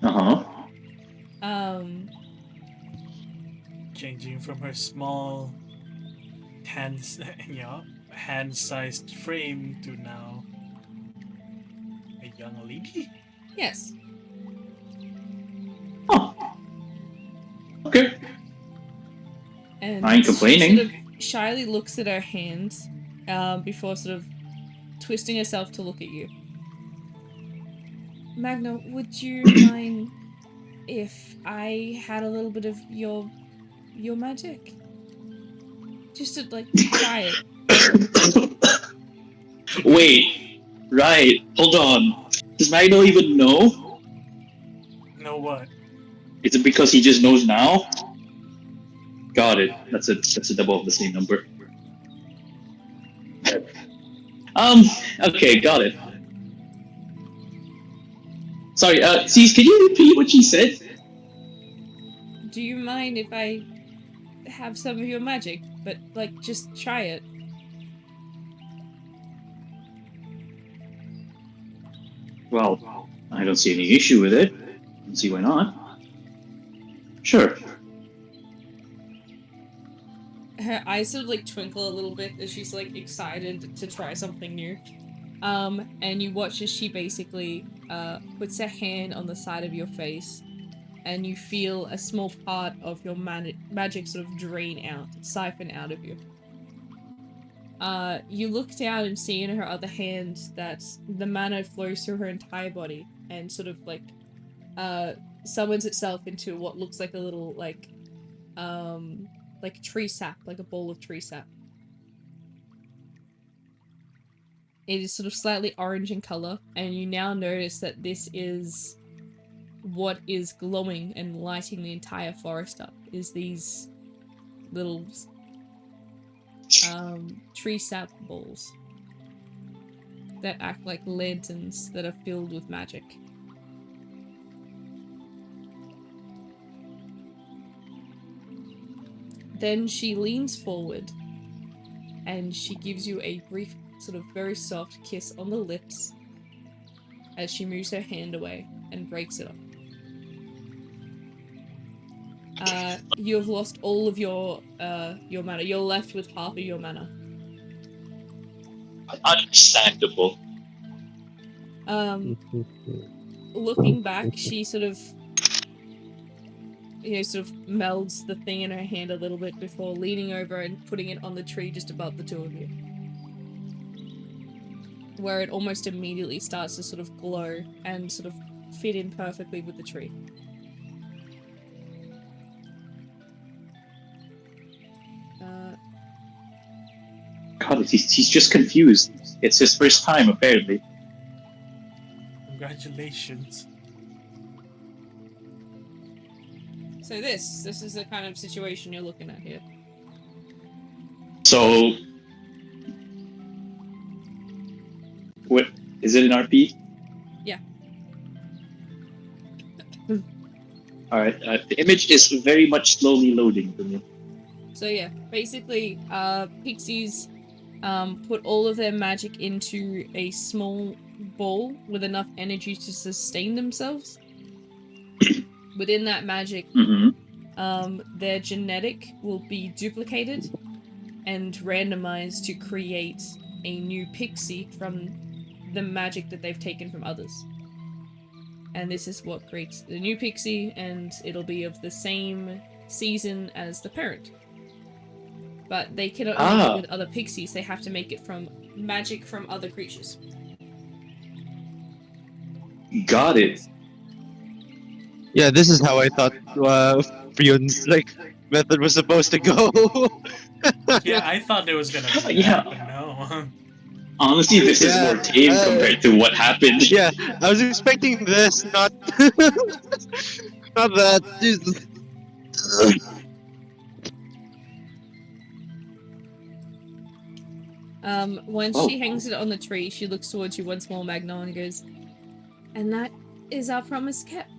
S7: Uh-huh.
S2: Changing from her small hand-sized frame to now a young lady.
S1: Yes.
S7: Oh. Okay.
S1: And
S7: I ain't complaining.
S1: she sort of shyly looks at her hand before sort of twisting herself to look at you. Magno, would you mind if I had a little bit of your magic? Just to, like, try it.
S7: Wait. Right. Hold on. Does Magno even know?
S2: Know what?
S7: Is it because he just knows now? Got it. That's a double of the same number. Okay, got it. Sorry, Cease, can you repeat what she said?
S1: Do you mind if I have some of your magic? But, like, just try it.
S7: Well, I don't see any issue with it. I don't see why not. Sure.
S1: Her eyes sort of like twinkle a little bit as she's like excited to try something new. And you watch as she basically puts her hand on the side of your face, and you feel a small part of your magic sort of drain out, siphon out of you. You look down and see in her other hand that the mana flows through her entire body and sort of like summons itself into what looks like a little like tree sap, like a bowl of tree sap. It is sort of slightly orange in color, and you now notice that this is what is glowing and lighting the entire forest up, is these little tree sap balls that act like lanterns that are filled with magic. Then she leans forward and she gives you a brief, sort of very soft kiss on the lips as she moves her hand away and breaks it up. You have lost all of your mana. You're left with half of your mana.
S7: Understandable.
S1: Looking back, she sort of melds the thing in her hand a little bit before leaning over and putting it on the tree just above the two of you, where it almost immediately starts to sort of glow and sort of fit in perfectly with the tree.
S7: God, he's just confused. It's his first time, apparently.
S2: Congratulations.
S1: So this is the kind of situation you're looking at here.
S7: So, what is it an RP?
S1: Yeah.
S7: All right. The image is very much slowly loading for me.
S1: So yeah, basically, pixies put all of their magic into a small ball with enough energy to sustain themselves. Within that magic, their genetic will be duplicated and randomized to create a new pixie from the magic that they've taken from others. And this is what creates the new pixie, and it'll be of the same season as the parent. But they cannot make it with other pixies, they have to make it from magic from other creatures.
S7: Got it.
S5: Yeah, this is how I thought Fion's method was supposed to go.
S2: Yeah, I thought it was gonna be that,
S7: Yeah.
S2: but no.
S7: Honestly, this is more tame compared to what happened.
S5: Yeah, I was expecting this, not not that. Jesus.
S1: Once
S7: Oh.
S1: she hangs it on the tree, she looks towards you once more, Magnon, and goes, "And that is our promise kept.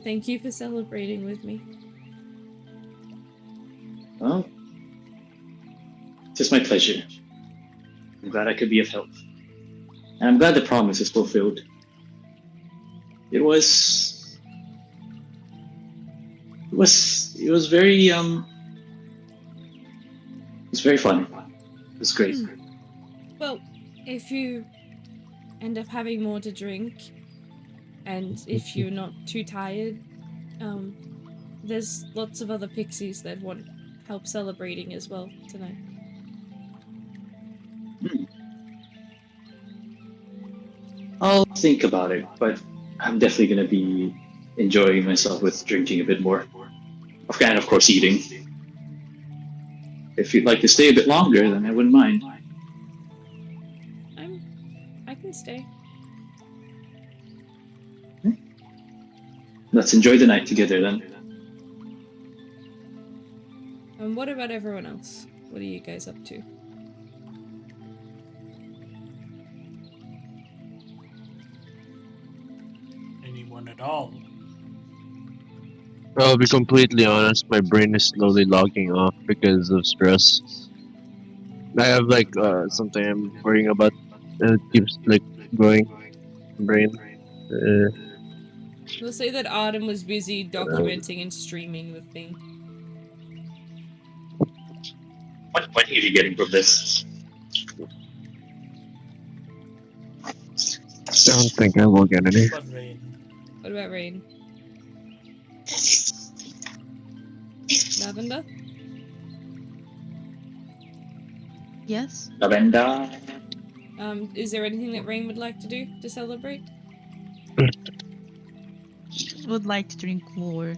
S1: Thank you for celebrating with me."
S7: Well, it's my pleasure. I'm glad I could be of help. And I'm glad the promise is fulfilled. It was very it was very fun. It was great.
S1: Well, if you end up having more to drink, and if you're not too tired, there's lots of other pixies that want help celebrating as well tonight.
S7: I'll think about it, but I'm definitely gonna be enjoying myself with drinking a bit more. And of course eating. If you'd like to stay a bit longer, then I wouldn't mind.
S1: I can stay.
S7: Let's enjoy the night together then.
S1: And what about everyone else? What are you guys up to?
S2: Anyone at all?
S5: I'll be completely honest, my brain is slowly logging off because of stress. I have something I'm worrying about, and it keeps going. Brain.
S1: We'll say that Artem was busy documenting and streaming the thing.
S7: What are you getting from this?
S5: I don't think I will get any.
S2: But Rain.
S1: What about Rain? Lavender?
S4: Yes.
S7: Lavender.
S1: Is there anything that Rain would like to do to celebrate?
S4: Would like to drink more.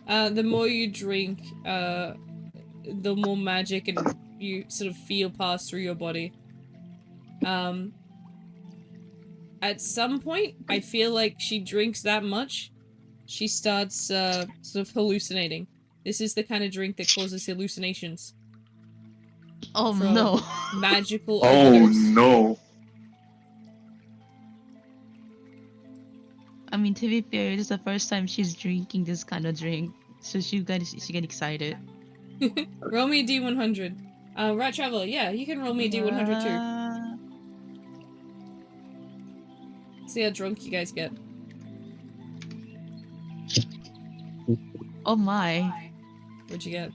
S1: The more you drink, the more magic and you sort of feel pass through your body. At some point, I feel like she drinks that much, she starts sort of hallucinating. This is the kind of drink that causes hallucinations.
S4: Oh
S1: From
S4: no.
S1: magical
S7: Oh
S1: overdose.
S7: no.
S4: I mean, to be fair, it is the first time she's drinking this kind of drink, so she get excited.
S1: Roll me a D100. Rat Traveler, yeah, you can roll me a D100 too. See how drunk you guys get.
S4: Oh my!
S1: What'd you get?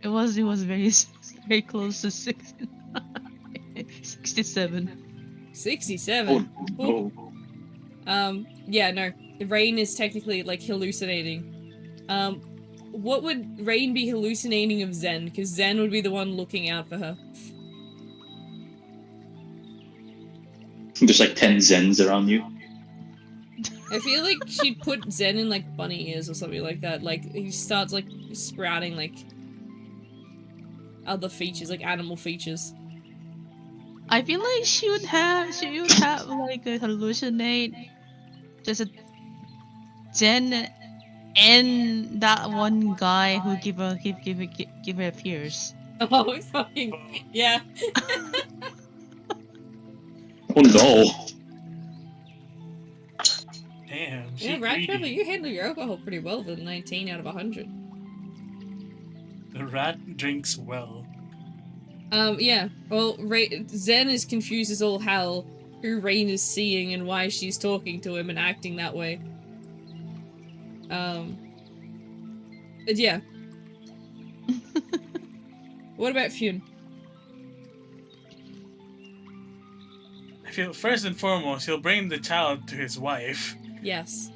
S4: It was very close to 67.
S1: 67.
S7: Oh.
S1: Yeah, no. Rain is technically like hallucinating. What would Rain be hallucinating of Zen? Because Zen would be the one looking out for her.
S7: There's like 10 Zens around you.
S1: I feel like she'd put Zen in like bunny ears or something like that. Like he starts like sprouting like other features, like animal features.
S4: I feel like she would have like a hallucinate just a Jen and that one guy who give her fears.
S1: Oh, fucking yeah.
S7: Oh no.
S2: Damn.
S1: Yeah,
S2: Keep
S1: Rat Traveler,
S2: reading.
S1: you handle your alcohol pretty well with a 19 out of 100.
S2: The rat drinks well.
S1: Yeah. Well, Zen is confused as all hell who Rain is seeing and why she's talking to him and acting that way. But yeah. What about Fune?
S2: I feel first and foremost, he'll bring the child to his wife.
S1: Yes.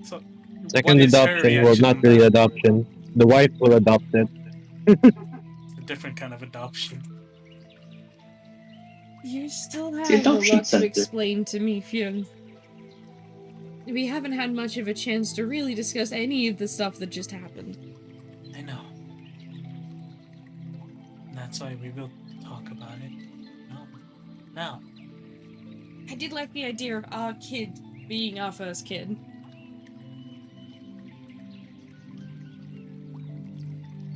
S2: So, what
S5: Second
S2: is her
S5: adoption, well,
S2: reaction
S5: not
S2: on
S5: really
S2: that?
S5: adoption. The wife will adopt it.
S2: It's a different kind of adoption.
S1: You still
S7: the
S1: have a
S7: adoption
S1: lot to
S7: center.
S1: explain to me, Fune. We haven't had much of a chance to really discuss any of the stuff that just happened.
S2: I know. And that's why we will talk about it. No. Now.
S1: I did like the idea of our kid being our first kid.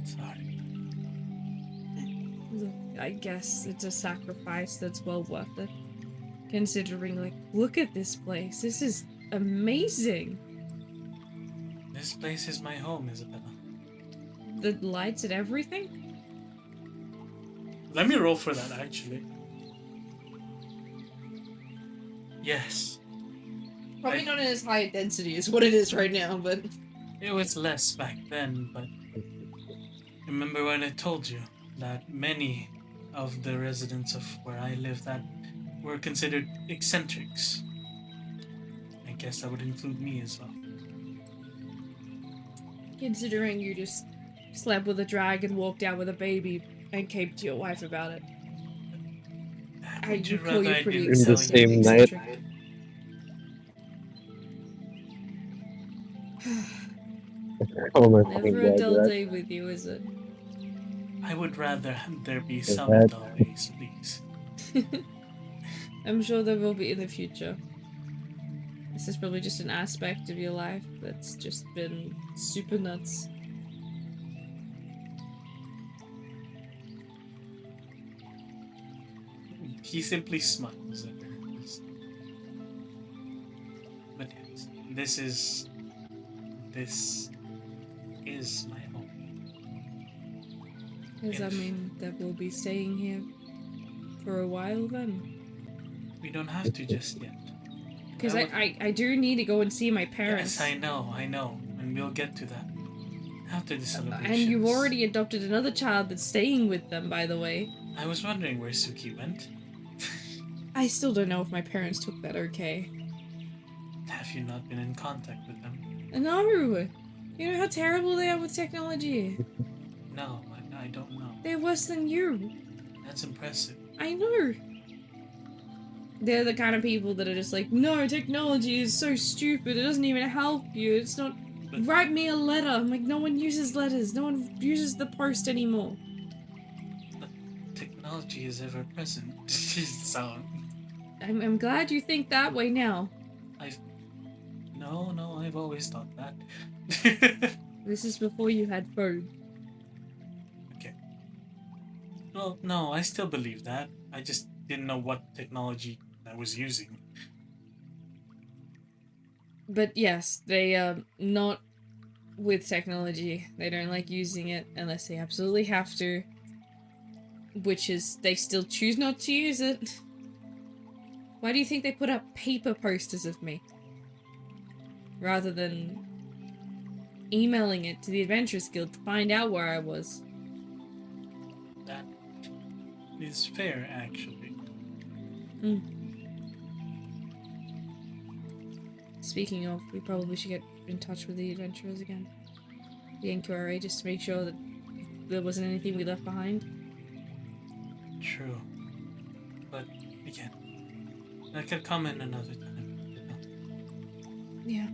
S2: Sorry.
S1: Look, I guess it's a sacrifice that's well worth it. Considering, like, look at this place. This is amazing.
S2: This place is my home, Isabella.
S1: The lights and everything?
S2: Let me roll for that, actually. Yes.
S1: Probably not as high a density as what it is right now, but...
S2: It was less back then, but... Remember when I told you that many of the residents of where I live that were considered eccentrics? I guess that would include me as well.
S1: Considering you just slept with a dragon, walked out with a baby, and came to your wife about it.
S2: Would
S1: you
S2: you
S1: call you
S2: rather I
S1: pretty
S2: didn't
S5: In the
S2: tell
S1: eccentric.
S5: same
S2: you?
S5: night. Oh my fucking
S1: Never a
S5: god,
S1: dull
S5: Rat.
S1: day with you, is it?
S2: I would rather there be
S5: Is
S2: some
S5: that-
S2: dull days, please.
S1: I'm sure there will be in the future. This is probably just an aspect of your life that's just been super nuts.
S2: He simply smiles at her. But yes, this is my home.
S1: Does that mean that we'll be staying here for a while then?
S2: We don't have to just yet.
S1: Because
S2: would-
S1: I do need to go and see my parents.
S2: Yes, I know, and we'll get to that after the celebration.
S1: And you've already adopted another child that's staying with them, by the way.
S2: I was wondering where Suki went.
S1: I still don't know if my parents took that okay.
S2: Have you not been in contact with them?
S1: No! You know how terrible they are with technology.
S2: No, I don't know.
S1: They're worse than you.
S2: That's impressive.
S1: I know. They're the kind of people that are just like, no, technology is so stupid, it doesn't even help you, it's not...
S2: But-
S1: Write me a letter. I'm like, no one uses letters, no one uses the post anymore.
S2: Technology is ever present. So,
S1: I'm glad you think that way now.
S2: no, I've always thought that.
S1: This is before you had phone.
S2: Okay. Well, no, I still believe that. I just didn't know what technology I was using.
S1: But yes, they, not with technology. They don't like using it unless they absolutely have to. Which is, they still choose not to use it. Why do you think they put up paper posters of me? Rather than emailing it to the Adventurers Guild to find out where I was.
S2: That is fair, actually.
S1: Speaking of, we probably should get in touch with the adventurers again. The NQRA, just to make sure that there wasn't anything we left behind.
S2: True. But, again, that could come in another time.
S1: Yeah.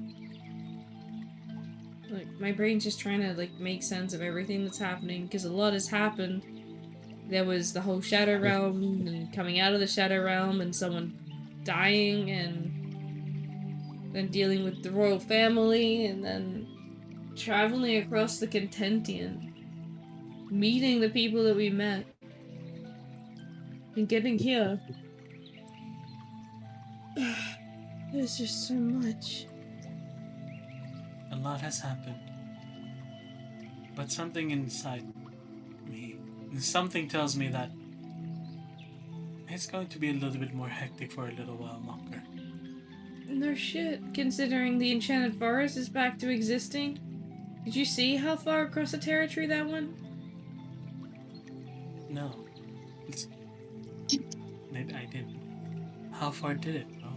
S1: Like, my brain's just trying to, like, make sense of everything that's happening, because a lot has happened. There was the whole Shadow Realm, and coming out of the Shadow Realm, and someone dying, and then dealing with the royal family, and then traveling across the Contentian, meeting the people that we met, and getting here. There's just so much.
S2: A lot has happened. But something inside me, something tells me that it's going to be a little bit more hectic for a little while longer.
S1: No shit, considering the Enchanted Forest is back to existing. Did you see how far across the territory that went?
S2: No. I didn't. How far did it go?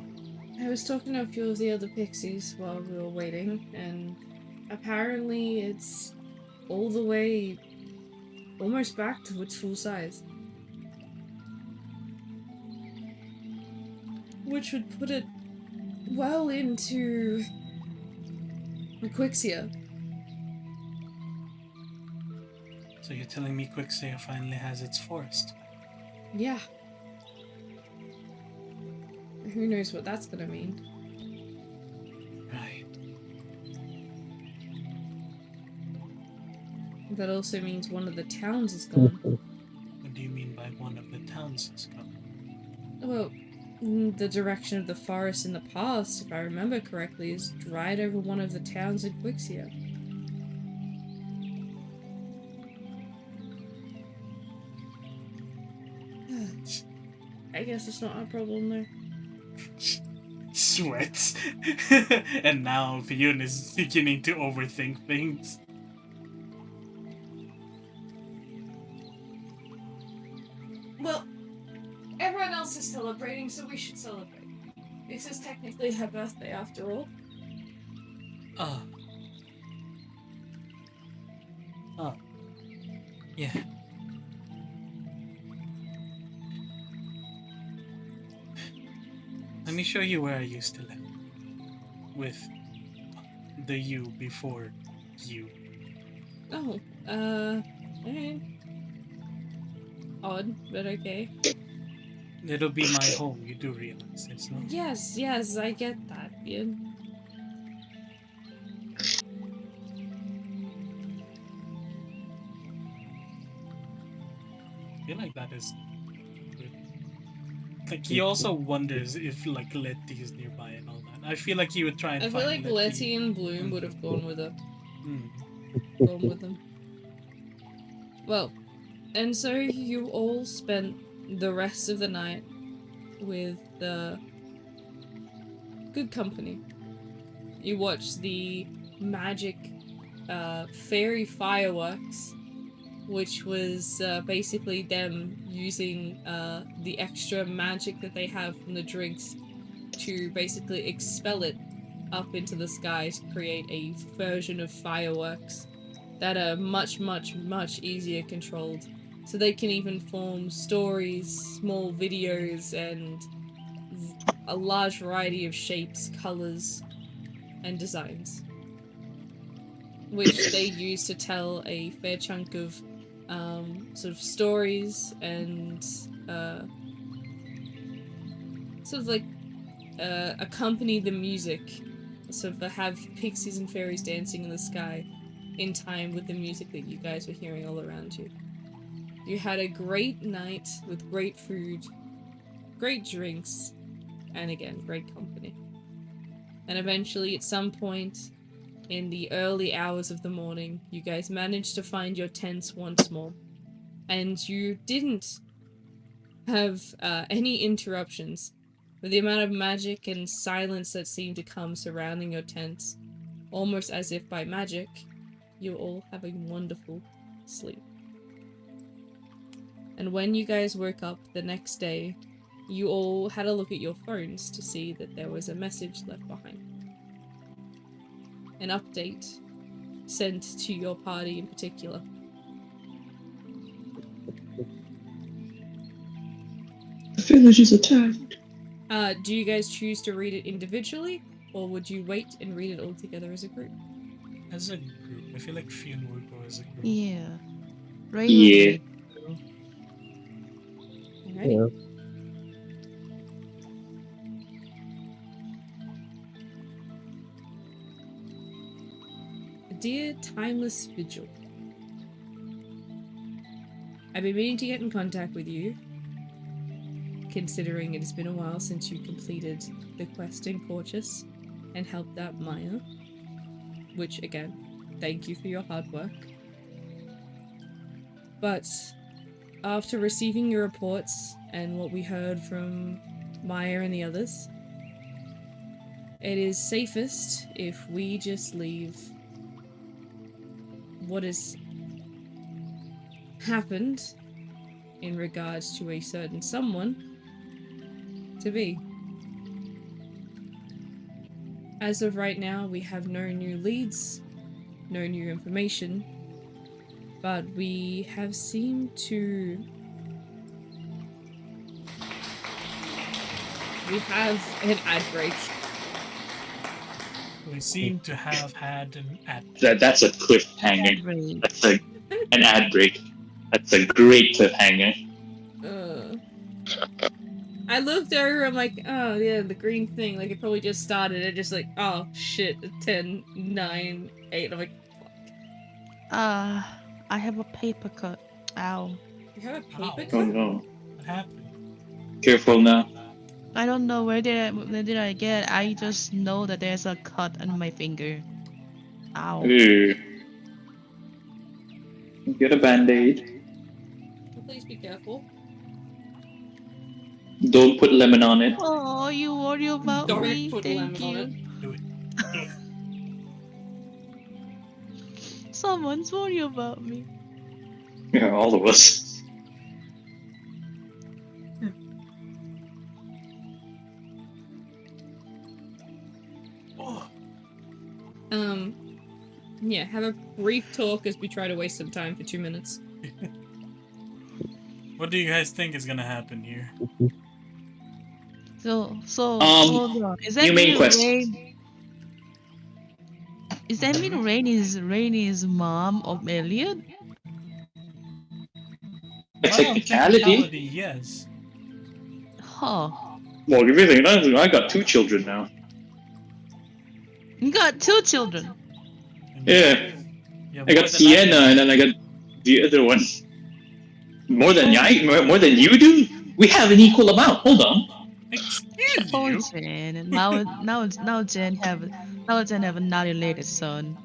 S1: I was talking to a few of the other pixies while we were waiting, and apparently it's all the way almost back to its full size. Which would put it well into Quixia.
S2: So you're telling me Quixia finally has its forest?
S1: Yeah. Who knows what that's gonna mean?
S2: Right.
S1: That also means one of the towns is gone.
S2: What do you mean by one of the towns is gone?
S1: Well, the direction of the forest in the past, if I remember correctly, is right over one of the towns in Quixia. I guess it's not our problem though.
S2: Sweats. And now Fionn is beginning to overthink things.
S1: Well, everyone else is celebrating, so we should celebrate. This is technically her birthday after all.
S2: Oh. Oh. Yeah. Let me show you where I used to live. With the you before you.
S1: Oh, alright. Odd, but okay.
S2: It'll be my home, you do realize this, no?
S1: Yes, I get that, Ian.
S2: I feel like that is good. Like, he also wonders if, like, Letty is nearby and all that. I feel like he would try and
S1: I feel
S2: find
S1: like Letty and Bloom would have gone with her.
S2: Hmm.
S1: Gone with them. Well, and so you all spent the rest of the night with the good company. You watched the magic fairy fireworks, which was basically them using the extra magic that they have from the drinks to basically expel it up into the sky to create a version of fireworks that are much, much, much easier controlled. So they can even form stories, small videos, and a large variety of shapes, colors, and designs, which they use to tell a fair chunk of sort of stories and sort of like accompany the music, sort of have pixies and fairies dancing in the sky in time with the music that you guys were hearing all around you. You had a great night with great food, great drinks, and again, great company. And eventually, at some point in the early hours of the morning, you guys managed to find your tents once more. And you didn't have any interruptions. With the amount of magic and silence that seemed to come surrounding your tents, almost as if by magic, you all have a wonderful sleep. And when you guys woke up the next day, you all had a look at your phones to see that there was a message left behind. An update sent to your party in particular.
S7: The village is attacked.
S1: Do you guys choose to read it individually, or would you wait and read it all together as a group?
S2: As a group, I feel like Fionn would go as a group.
S4: Yeah. Ray
S7: Yeah.
S4: will read.
S1: Alrighty. Dear Timeless Vigil, I've been meaning to get in contact with you. considering it has been a while since you completed the quest in Porteous and helped out Maya. Which, again, thank you for your hard work. But after receiving your reports and what we heard from Maya and the others, it is safest if we just leave what has happened in regards to a certain someone to be. As of right now, we have no new leads, no new information, but we have seemed to... We have an ad break.
S2: We seem to have had an ad.
S7: That's a cliffhanger.
S4: Great.
S7: That's an ad break. That's a great cliffhanger.
S1: I looked over, I'm like, oh yeah, the green thing, like it probably just started, it just like, oh shit, 10, 9, 8, I'm like,
S4: I have a paper cut. Ow.
S1: you have a paper
S2: Ow.
S7: Oh
S1: cut?
S7: no.
S2: What happened?
S7: Careful now.
S4: I don't know where did I get. I just know that there's a cut on my finger. Ow.
S7: Ooh. Get a band-aid.
S1: Please be careful.
S7: Don't put lemon on it.
S4: Oh, you worry about
S1: Don't
S4: me.
S1: put
S4: Thank
S1: lemon on
S4: you.
S1: it.
S2: Do it.
S4: Someone's worried about me.
S7: Yeah, all of us.
S2: Oh,
S1: Yeah, have a brief talk as we try to waste some time for 2 minutes.
S2: what do you guys think is gonna happen here?
S4: So hold on. Is
S7: new
S4: that
S7: main
S4: mean
S7: quest.
S4: Rain? Is that mean Rain is mom of Elliot?
S7: A
S2: Well,
S7: technicality?
S2: yes.
S4: Huh.
S7: Well, if you think that, I got 2 children now.
S4: You got 2 children.
S7: Yeah.
S2: Yeah,
S7: I got Sienna, and then I got the other one. More than more than you do? We have an equal amount. Hold on.
S2: Excuse
S4: Oh,
S2: you.
S4: Jen. Now Jen have a naughty related son.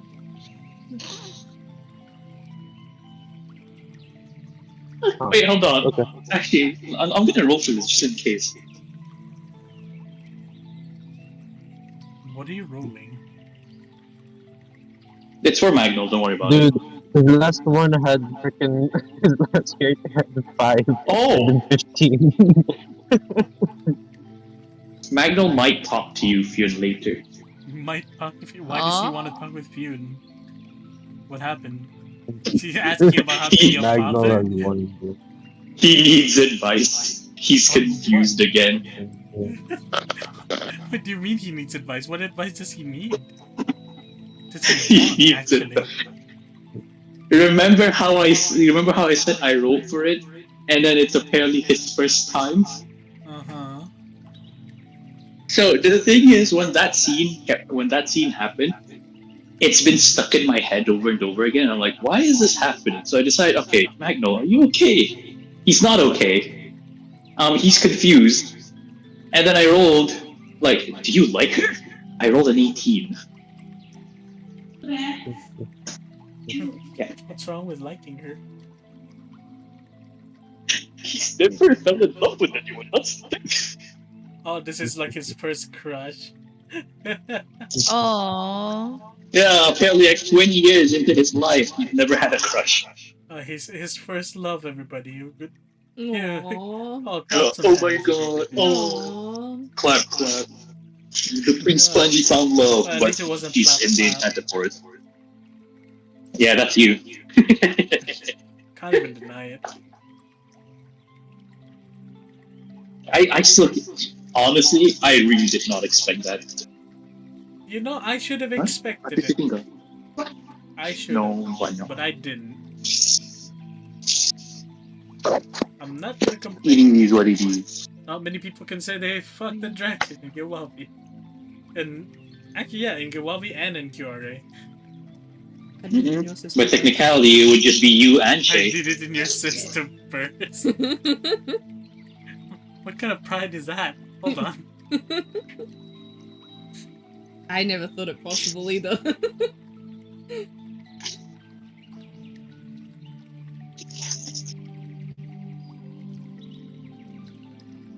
S7: Wait, hold on.
S5: Okay.
S7: Actually, I'm gonna roll for this just in case.
S2: What are you rolling?
S7: It's for Magnol, don't worry about it.
S5: Dude, his last one had freaking his last character had 5
S7: Oh.
S5: and then 15.
S7: Magnol might talk to you, Fionn, later.
S2: You might talk with you. Why does he want to talk with Fune? What happened? Is he asking about how to be a
S5: Magnol
S2: father?
S5: has one. Dude.
S7: He needs advice. He's confused again.
S2: What do you mean he needs advice? What advice does he need? Does he
S7: He
S2: want,
S7: needs
S2: actually?
S7: advice. Remember how I said I rolled for it, and then it's apparently his first time.
S2: Uh-huh.
S7: So the thing is, when that scene happened, it's been stuck in my head over and over again. I'm like, why is this happening? So I decided, okay, Magnol, are you okay? He's not okay. He's confused. And then I rolled, like, do you like her? I rolled an 18. Yeah.
S2: What's wrong with liking her?
S7: He's never fell in love with anyone. That's the thing.
S2: Oh, this is like his first crush.
S4: Oh.
S7: Yeah, apparently like 20 years into his life, he's never had a crush.
S2: His first love, everybody. You good? Yeah.
S1: Aww.
S2: Oh, clap some
S7: Oh my
S2: hands.
S7: god. Oh.
S1: Aww.
S7: Clap, clap. The Prince Spongy found love,
S2: At
S7: but
S2: least it wasn't
S7: he's
S2: clap,
S7: in the
S2: clap.
S7: Enchanted Forest. Yeah, that's you.
S2: Can't even deny it.
S7: I still, honestly, I really did not expect that.
S2: You know, I should have
S7: What?
S2: expected it. I should
S7: No,
S2: have,
S7: why not?
S2: but I didn't. I'm not gonna complain.
S7: Eating is what it is.
S2: Not many people can say they fucked the dragon in Gewabi. And actually, yeah, in Gewabi and in NQRA.
S1: I did it in your system
S7: By technicality, it would just be you and
S2: I
S7: Shay.
S2: did it in your system first. What kind of pride is that? Hold on.
S1: I never thought it possible either.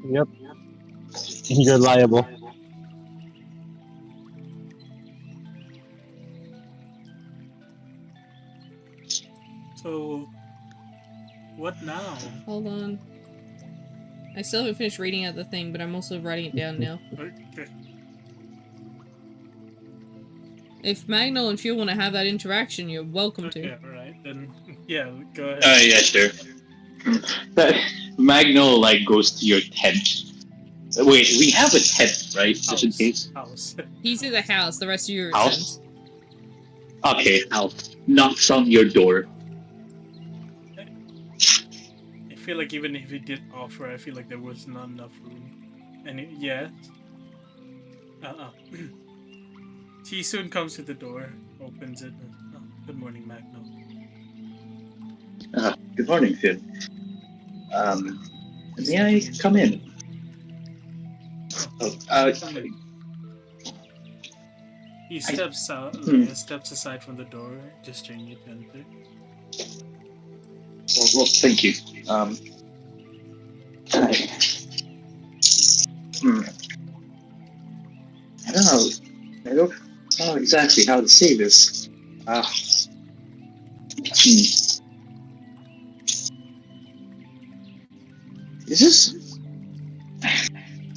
S5: Yep. You're liable.
S2: So, what now?
S1: Hold on. I still haven't finished reading out the thing, but I'm also writing it down now.
S2: Okay.
S1: If Magnol and Fuel want to have that interaction, you're welcome to.
S2: Okay, alright. Then, yeah, go ahead.
S7: Yeah, sure. Magno like goes to your tent. Wait, we have a tent, right? Just in case.
S2: House.
S1: He's in the house, the rest of you are
S7: House. Okay, house. Knocks on your door.
S2: I feel like even if he did offer, I feel like there was not enough room. And yeah. He soon comes to the door, opens it. Oh, good morning, Magno.
S7: Good morning, Finn. May I come in?
S2: Come in. He steps out, steps aside from the door, gesturing you to enter.
S7: Well, thank you. I don't know. I don't know exactly how to say this. Is this?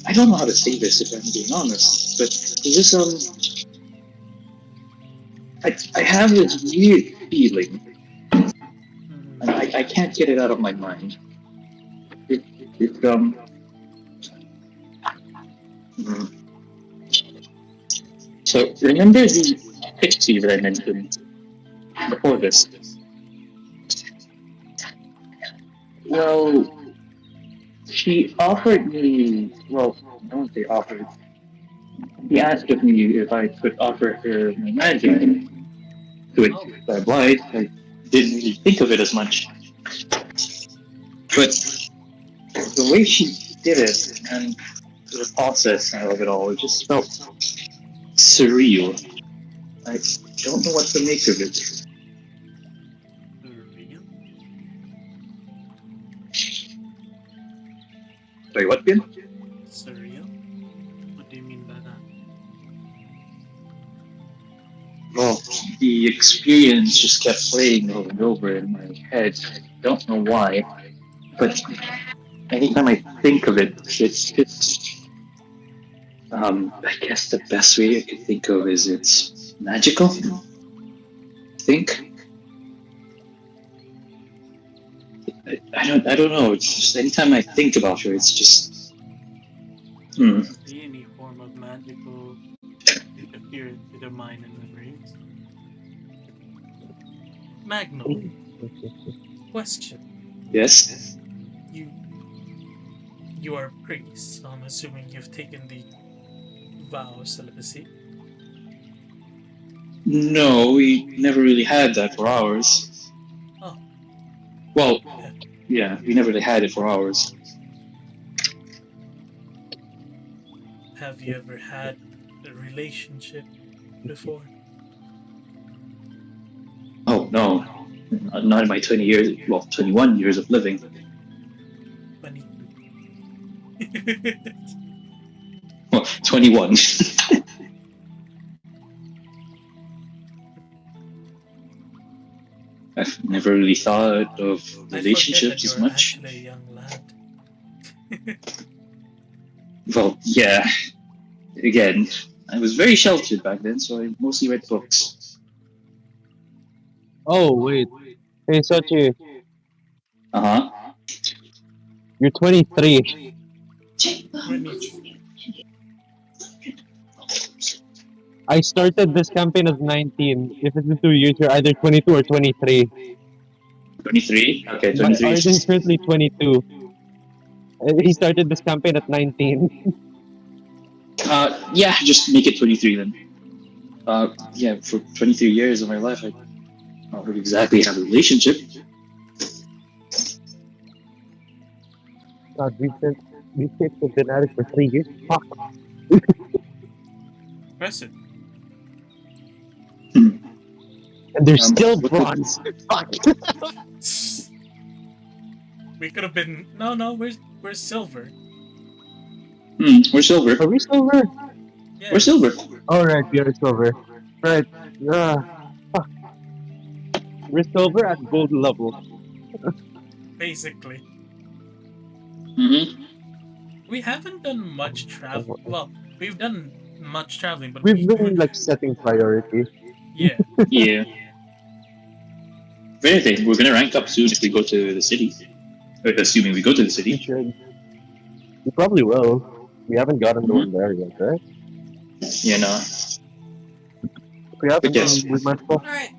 S7: I don't know how to say this if I'm being honest, but is this I have this weird feeling, and I can't get it out of my mind. So remember the pixie that I mentioned before this? Well, she offered me. Well, I don't say offered. He asked of me if I could offer her my magic. To which I obliged. I didn't really think of it as much. But the way she did it and the process of it all, it just felt surreal. I don't know what to make of it.
S2: Surreal?
S7: Sorry, what, Ben?
S2: Surreal? What do you mean by that?
S7: Well, the experience just kept playing over and over in my head. I don't know why, but anytime I think of it, it's just. I guess the best way I could think of is it's magical. I think. I don't know. It's just anytime I think about her, it's just.
S2: See any form of magical interference with your mind and memories? Magno, question.
S7: Yes.
S2: You are a priest, so I'm assuming you've taken the vow of celibacy.
S7: No, we never really had that for ours.
S2: Oh.
S7: Well, yeah, we never really had it for ours.
S2: Have you ever had a relationship before?
S7: Oh, no. Not in my 20 years, well, 21 years of living.
S2: 22.
S7: Well, 21. I've never really thought of relationships as much.
S2: Actually a young lad.
S7: Well, yeah. Again, I was very sheltered back then, so I mostly read books.
S5: Oh, wait. Hey, Sochi,
S7: Uh-huh.
S5: you're 23.
S2: 23.
S5: I started this campaign at 19. If it's in 2 years, you're either 22 or 23.
S7: 23? Okay,
S5: But
S7: 23
S5: Arden's
S7: is...
S5: currently 22. He started this campaign at 19.
S7: Yeah, just make it 23 then. Yeah, for 23 years of my life, I don't exactly have a relationship.
S5: God, recent. These kids have been at it for 3 years. Fuck.
S2: Impressive.
S5: And they're still
S7: what would-
S5: bronze. Fuck.
S2: We could have been. No, we're silver.
S7: We're silver.
S5: Are we silver?
S2: Yeah,
S7: We're silver.
S5: Alright, we are silver. Right. Fuck. We're silver at gold level.
S2: basically.
S7: Mm-hmm.
S2: We haven't done much travel. Well, we've done much traveling, but
S5: We've been like setting priority.
S2: yeah.
S7: Yeah. If anything, we're gonna rank up soon if we go to the city. Assuming we go to the
S5: We
S7: city.
S5: should. We probably will. We haven't gotten the one there yet, right?
S7: Yeah, no.
S5: If we haven't,
S7: Yes.
S5: we might as well.
S1: Alright.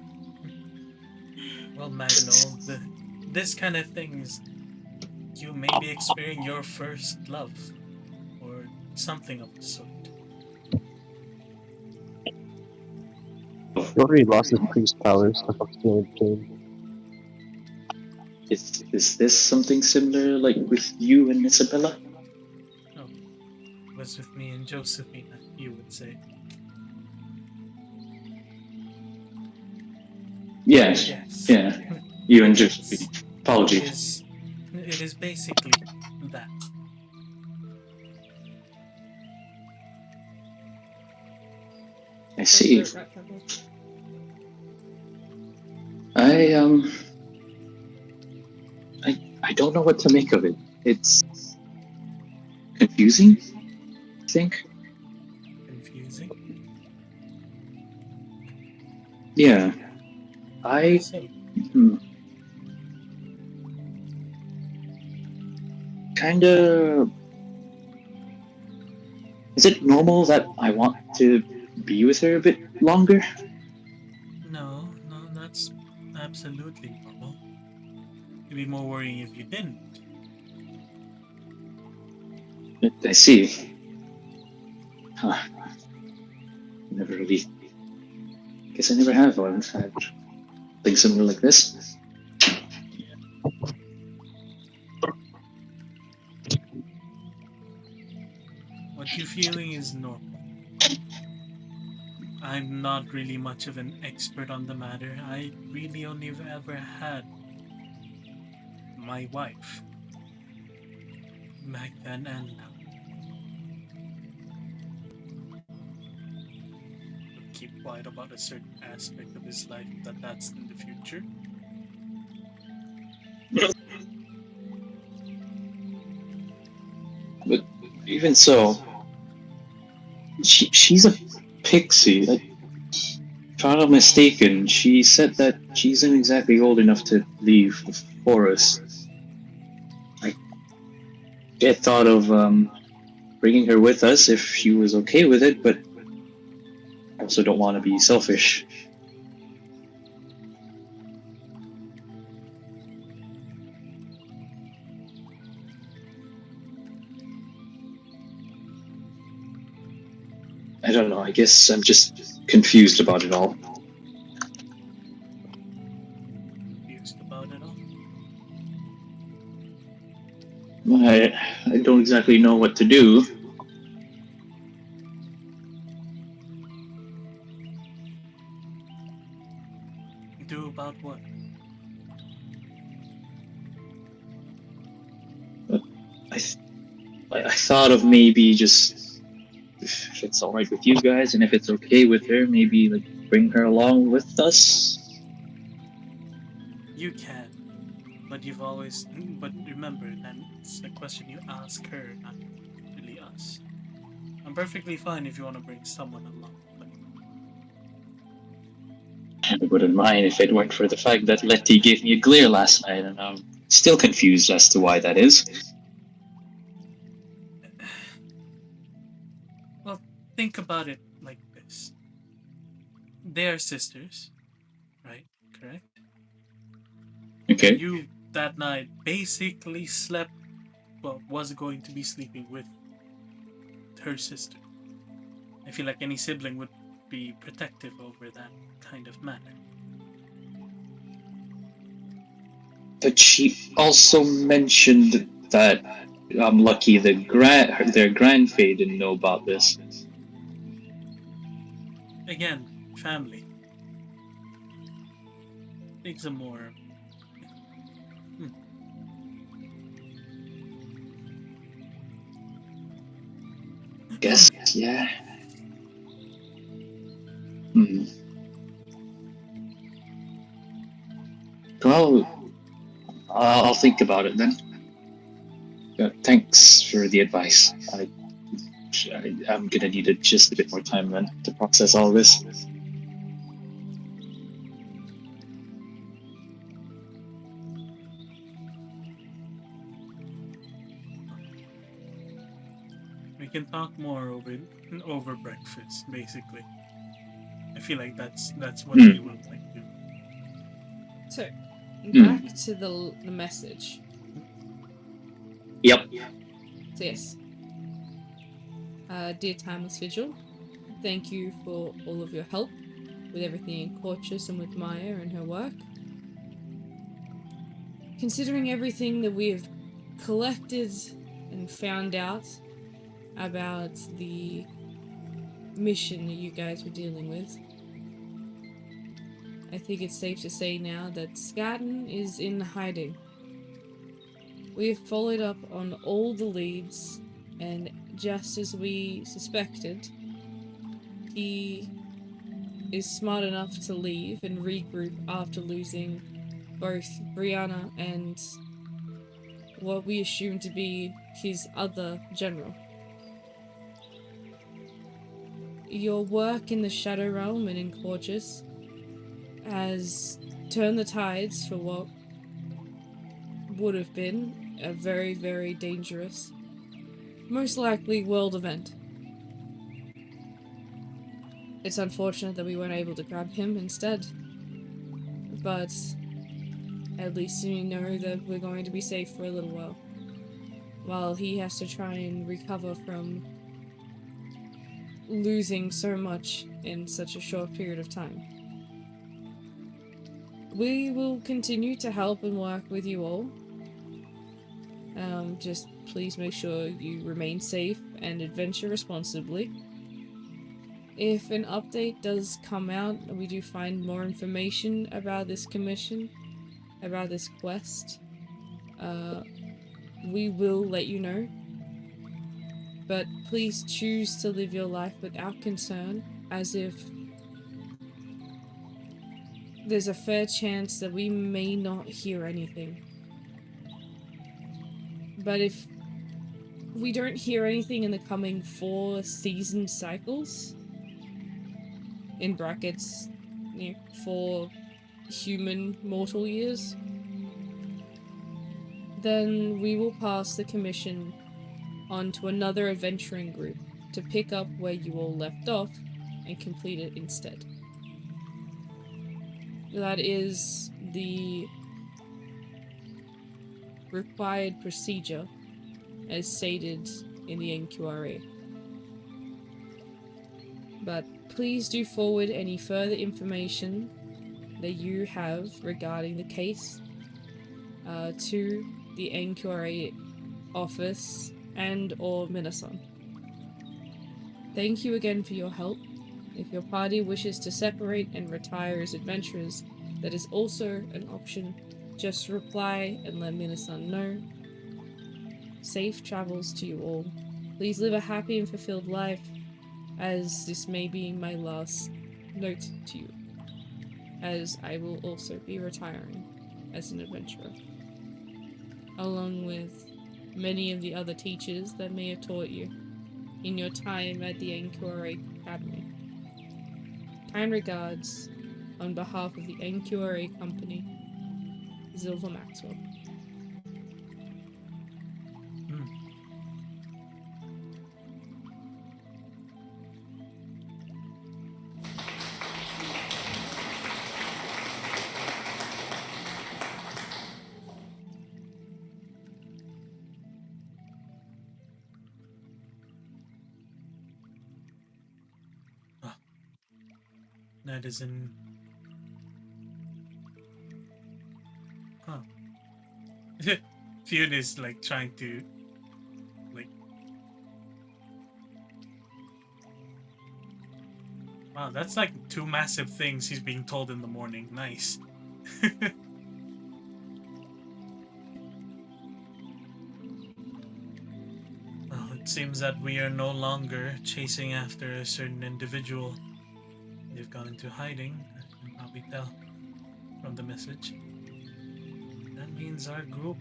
S2: Well, Magno, this kind of things, you may be experiencing your first love, or something of the sort.
S5: He already lost his priest powers. The fuck's going to change?
S7: Is this something similar, like with you and Isabella?
S2: It was with me and Josephina, you would say.
S7: Yes.
S2: Yes.
S7: Yeah. You and Josephine. Apologies.
S2: It is basically that.
S7: I see. I I don't know what to make of it. It's confusing, I think.
S2: Confusing.
S7: Yeah. I
S2: So,
S7: kind of. Is it normal that I want to be with her a bit longer?
S2: no, that's absolutely normal. It'd be more worrying if you didn't.
S7: I see. Huh. Never really. Guess I never have had something similar like this.
S2: What you're feeling is normal. I'm not really much of an expert on the matter. I really only ever had my wife back then and now. But keep quiet about a certain aspect of his life that's in the future.
S7: But even so, she's a pixie. If I'm not mistaken, she said that she isn't exactly old enough to leave the forest. I had thought of bringing her with us if she was okay with it, but I also don't want to be selfish. I don't know, I guess I'm just confused about it all.
S2: Confused about it all.
S7: I don't exactly know what to do.
S2: Do about what?
S7: I thought of maybe just, if it's alright with you guys and if it's okay with her, maybe like bring her along with us.
S2: You can, but but remember, that's a question you ask her, not really us. I'm perfectly fine if you want to bring someone along, but
S7: I wouldn't mind if it weren't for the fact that Letty gave me a glare last night, and I'm still confused as to why that is.
S2: well, think about it like this. They are sisters, right? Correct?
S7: Okay.
S2: You, that night, basically slept, well, was going to be sleeping with her sister. I feel like any sibling would be protective over that kind of matter.
S7: But she also mentioned that I'm lucky their grandfay didn't know about this.
S2: Again, family. Take some more.
S7: Guess, yeah. Hmm. Well, I'll think about it then. Thanks for the advice. I'm gonna need just a bit more time then to process all this.
S2: We can talk more over breakfast, basically. I feel like that's what they will like to.
S1: So,
S7: Hmm.
S1: back to the message.
S7: Yep.
S1: So yes. Dear Timeless Vigil, thank you for all of your help with everything in Courtius and with Maya and her work. Considering everything that we have collected and found out about the mission that you guys were dealing with, I think it's safe to say now that Skatton is in hiding. We have followed up on all the leads, and just as we suspected, he is smart enough to leave and regroup after losing both Brianna and what we assume to be his other general. Your work in the Shadow Realm and in Courtius has turned the tides for what would have been a very, very dangerous, most likely world event. It's unfortunate that we weren't able to grab him instead, but at least we know that we're going to be safe for a little while he has to try and recover from losing so much in such a short period of time. We will continue to help and work with you all. Just please make sure you remain safe and adventure responsibly. If an update does come out and we do find more information about this commission, about this quest, we will let you know. But please choose to live your life without concern, as if there's a fair chance that we may not hear anything. But if we don't hear anything in the coming 4 season cycles, in brackets, 4 human mortal years, then we will pass the commission on to another adventuring group to pick up where you all left off and complete it instead. That is the required procedure as stated in the NQRA. But please do forward any further information that you have regarding the case to the NQRA office and or Minasan. Thank you again for your help. If your party wishes to separate and retire as adventurers, that is also an option. Just reply and let Minasan know. Safe travels to you all. Please live a happy and fulfilled life, as this may be my last note to you, as I will also be retiring as an adventurer, along with many of the other teachers that may have taught you in your time at the NQRA Academy. Kind regards, on behalf of the NQRA company, Zilva Maxwell.
S2: That is an. Huh. Fionn is like trying to Wow, that's like 2 massive things he's being told in the morning. Nice. Well, it seems that we are no longer chasing after a certain individual. They've gone into hiding, I can probably tell from the message. That means our group,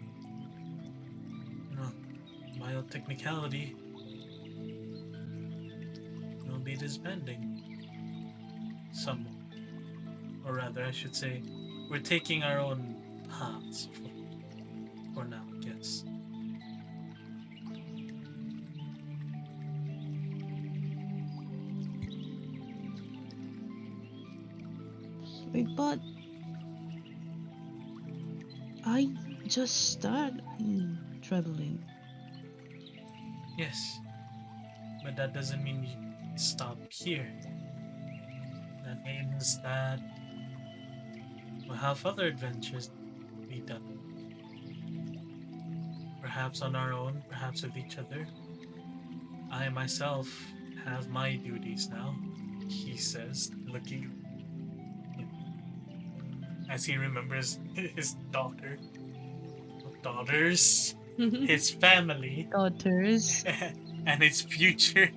S2: mild technicality, will be disbanding. Somewhat. Or rather, I should say, we're taking our own paths for now, I guess.
S4: Wait, but I just started traveling.
S2: Yes, but that doesn't mean you stop here. That means that we'll have other adventures to be done. Perhaps on our own, perhaps with each other. I myself have my duties now, he says, looking as he remembers his daughters, his family,
S4: Daughters.
S2: and his future.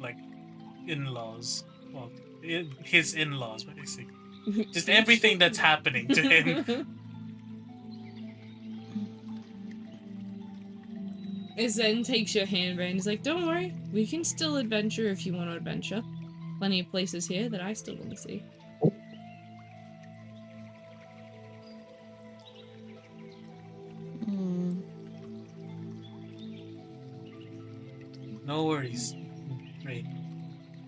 S2: Like in-laws. Well, his in-laws, basically. Just everything that's happening to him.
S1: Zen takes your hand, and he's like, don't worry, we can still adventure if you want to adventure. Plenty of places here that I still want to see.
S2: No worries, Ray.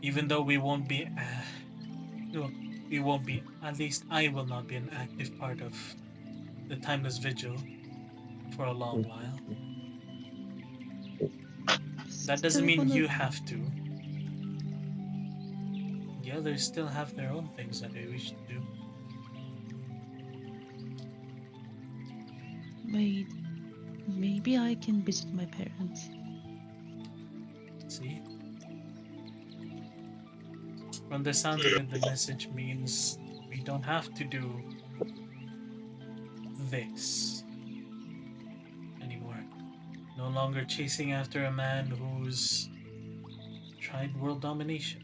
S2: Even though we won't be, at least I will not be an active part of the Timeless Vigil for a long while. That doesn't mean you have to. The others still have their own things that they wish to do.
S4: Wait, maybe I can visit my parents.
S2: See? From the sound of it, the message means we don't have to do this anymore. No longer chasing after a man who's tried world domination.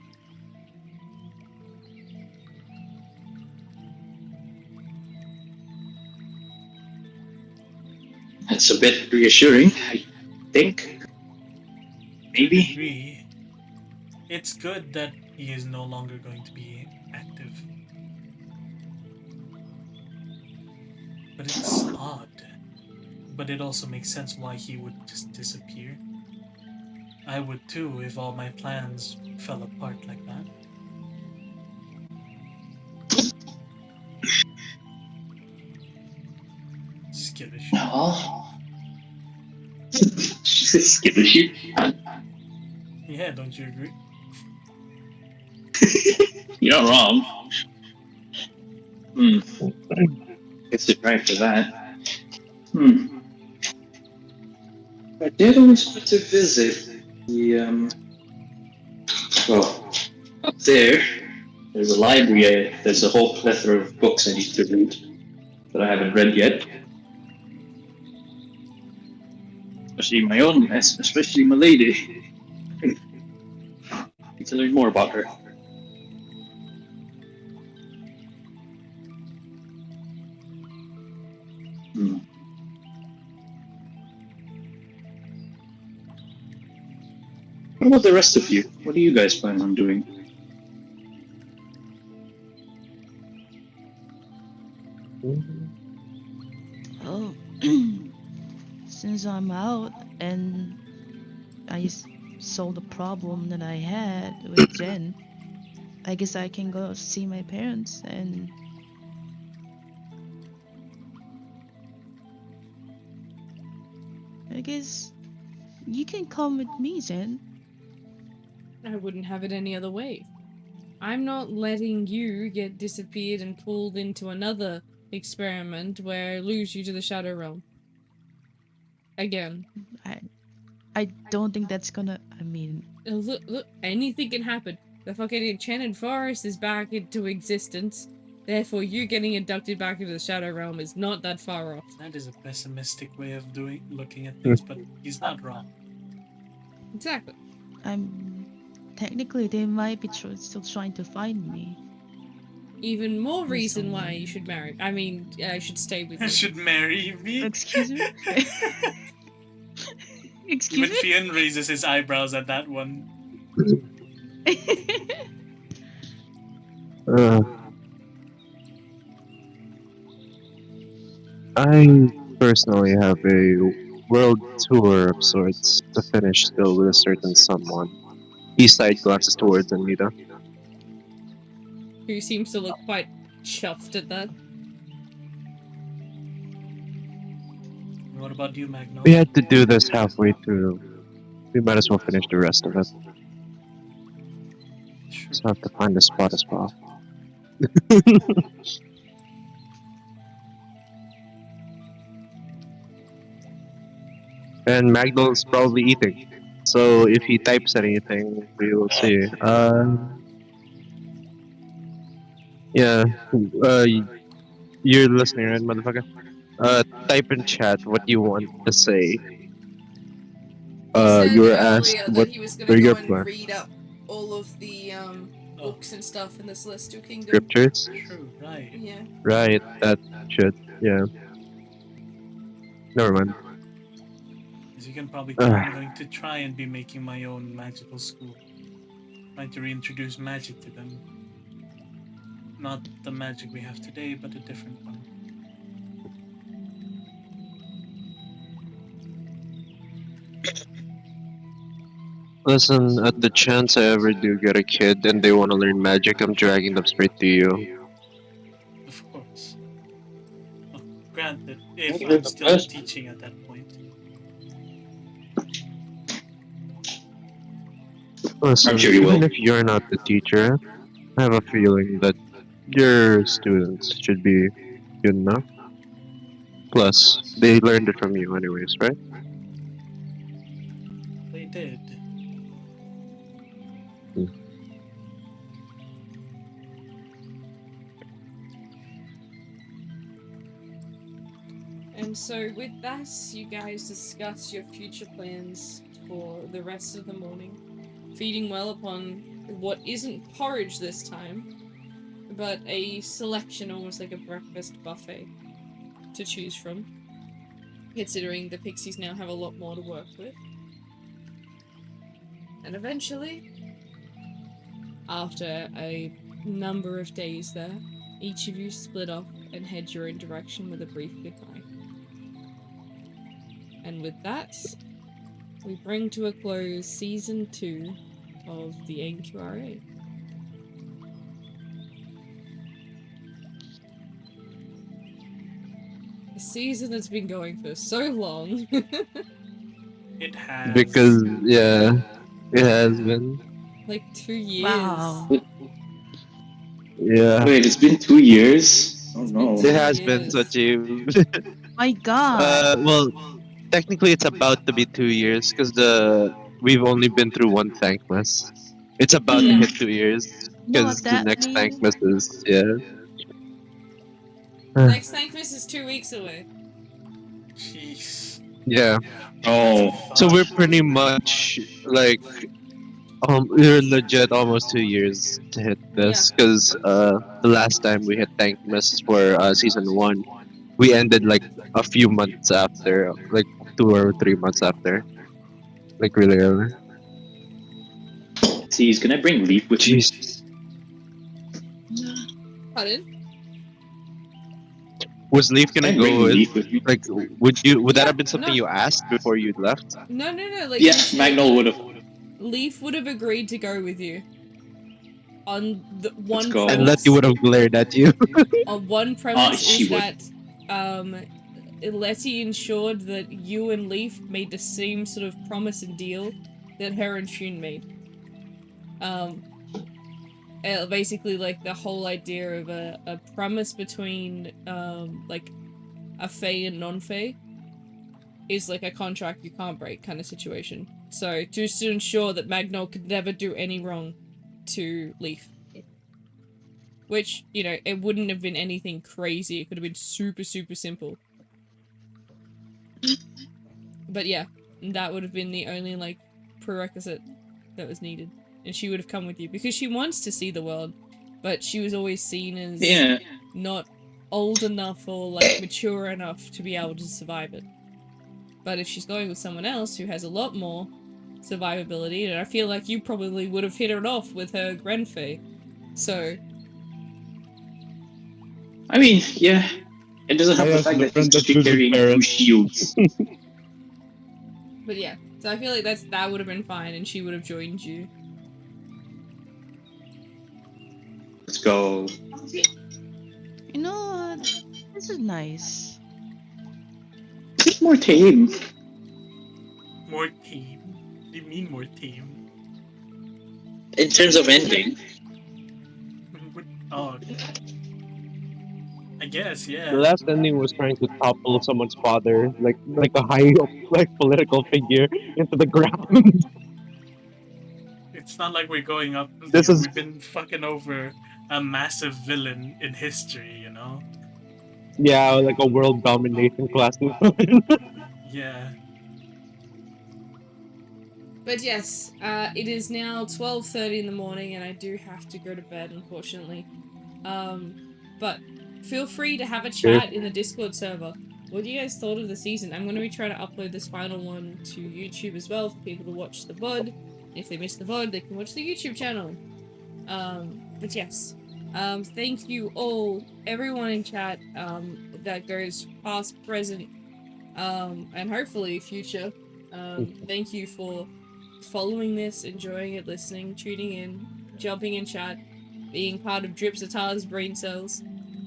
S7: That's a bit reassuring, I think. Maybe.
S2: Agree. It's good that he is no longer going to be active. But it's odd. But it also makes sense why he would just disappear. I would too if all my plans fell apart like that. Skittish.
S7: Oh. Skittish.
S2: Yeah, don't you agree?
S7: You're not wrong. Guess you're right for that. I did always want to visit the, well, up there's a library, there's a whole plethora of books I need to read that I haven't read yet. Especially my own, especially my lady. Need to learn more about her. What about the rest of you? What do you guys plan on doing?
S4: Oh, since I'm out and I solved the problem that I had with Jen, I guess I can go see my parents and I guess you can come with me, Jen.
S1: I wouldn't have it any other way. I'm not letting you get disappeared and pulled into another experiment where I lose you to the Shadow Realm. Again.
S4: I don't think that's gonna. I mean,
S1: Look, anything can happen. The fucking Enchanted Forest is back into existence. Therefore, you getting inducted back into the Shadow Realm is not that far off.
S2: That is a pessimistic way of looking at things, but he's not wrong.
S1: Exactly.
S4: I'm technically they might be still trying to find me.
S1: Even more
S4: Yes,
S1: reason why you should marry. I mean, I should stay with
S2: I
S1: you.
S2: should marry me.
S4: Excuse me. Excuse
S2: Even
S4: me.
S2: Fionn raises his eyebrows at that one.
S5: Uh, I personally have a world tour of sorts to finish still with a certain someone. He side glances towards Anita.
S1: Who seems to look quite chuffed at that.
S2: What about you, Magno?
S5: We had to do this halfway through. We might as well finish the rest of it.
S2: Sure.
S5: Just have to find a spot as well. And Magdal's probably eating. So if he types anything, we will see. Yeah. Uh, you're listening, right, motherfucker? Type in chat what you want to say.
S1: He said
S5: You were asked
S1: earlier
S5: what
S1: that he was
S5: are
S1: gonna
S5: your
S1: go and
S5: plans,
S1: read up all of the books and stuff in the Celestial Kingdom.
S5: scriptures.
S2: True, right.
S1: Yeah.
S5: Right. That should. Yeah. Never mind.
S2: As you can probably tell, I'm going to try and be making my own magical school. Trying to reintroduce magic to them. Not the magic we have today, but a different one.
S5: Listen, at the chance I ever do get a kid and they want to learn magic, I'm dragging them straight to you.
S2: Of course. Well, granted, if
S7: You're
S2: I'm
S7: the
S2: still
S7: best.
S2: teaching at that point.
S5: Listen,
S7: I'm sure you
S5: even
S7: will.
S5: if you're not the teacher, I have a feeling that your students should be good enough. Plus, they learned it from you anyways, right?
S2: They did.
S1: And so with that, you guys discuss your future plans for the rest of the morning, feeding well upon what isn't porridge this time, but a selection almost like a breakfast buffet to choose from, considering the pixies now have a lot more to work with. And eventually, after a number of days there, each of you split off and head your own direction with a brief goodnight. And with that, we bring to a close Season 2 of the NQRA. A season that's been going for so long.
S2: It has.
S5: Because, yeah, it has been.
S1: Like 2 years.
S4: Wow.
S5: Yeah.
S7: Wait, it's been 2 years? Oh
S1: It's been
S7: no.
S1: 2
S5: It has been
S1: years.
S5: such a.
S4: My God.
S5: Well, technically it's about to be 2 years because we've only been through one Thankmas. It's about to
S1: Yeah.
S5: hit 2 years
S4: No,
S5: because the
S4: that
S5: next
S4: means
S5: Thankmas is yeah.
S1: Next Thankmas is 2 weeks away.
S2: Jeez.
S5: Yeah.
S7: Oh.
S5: So we're pretty much like we're legit almost 2 years to hit this because the last time we hit Thankmas for season 1, we ended like a few months after, like 2 or 3 months after, like really early.
S7: Tease, can I bring Leaf with me?
S5: Jeez.
S1: Pardon?
S5: Was Leaf
S7: Can
S5: gonna
S7: I
S5: go
S7: bring
S5: with?
S7: Leaf with me?
S5: Like, would that
S1: Yeah,
S5: have been something
S1: no.
S5: you asked before you left?
S1: No, like
S7: Yeah,
S1: literally,
S7: Magno would have.
S1: Leaf would have agreed to go with you. On the
S7: Let's
S1: one
S7: go.
S5: And
S1: premise.
S5: Letty would have glared at you.
S1: On one premise
S7: she
S1: is
S7: would.
S1: that Letty ensured that you and Leaf made the same sort of promise and deal that her and Shun made. Basically like the whole idea of a promise between like a Fae and non-Fae is like a contract you can't break kind of situation. So just to ensure that Magnol could never do any wrong to Leaf. Which, you know, it wouldn't have been anything crazy. It could have been super, super simple. But yeah, that would have been the only, like, prerequisite that was needed. And she would have come with you because she wants to see the world, but she was always seen as not old enough or, like, mature enough to be able to survive it. But if she's going with someone else who has a lot more survivability, and I feel like you probably would have hit it off with her Grenfey. So...
S7: I mean, yeah. It doesn't help
S5: I
S7: the
S5: have
S7: fact that
S5: different
S7: she's
S5: exclusive
S7: carrying 2
S5: parents.
S7: shields.
S1: But yeah, so I feel like that would have been fine and she would have joined you.
S7: Let's go.
S4: You know what? This is nice.
S7: It's more tame.
S2: More team. What do you mean more team?
S7: In terms of ending.
S2: Oh, I guess, yeah.
S5: The last ending was trying to topple someone's father, like a high like political figure, into the ground.
S2: It's not like we're going up.
S5: This is-
S2: We've been fucking over a massive villain in history, you know?
S5: Yeah, like a world domination class.
S2: Yeah.
S1: But yes, it is now 12:30 in the morning and I do have to go to bed, unfortunately. But feel free to have a chat in the Discord server. What do you guys thought of the season? I'm going to be trying to upload this final one to YouTube as well for people to watch the VOD. If they miss the VOD, they can watch the YouTube channel. But yes. Thank you all, everyone in chat, that goes past, present, and hopefully future. Thank you for following this, enjoying it, listening, tuning in, jumping in chat, being part of Dripsatar's brain cells.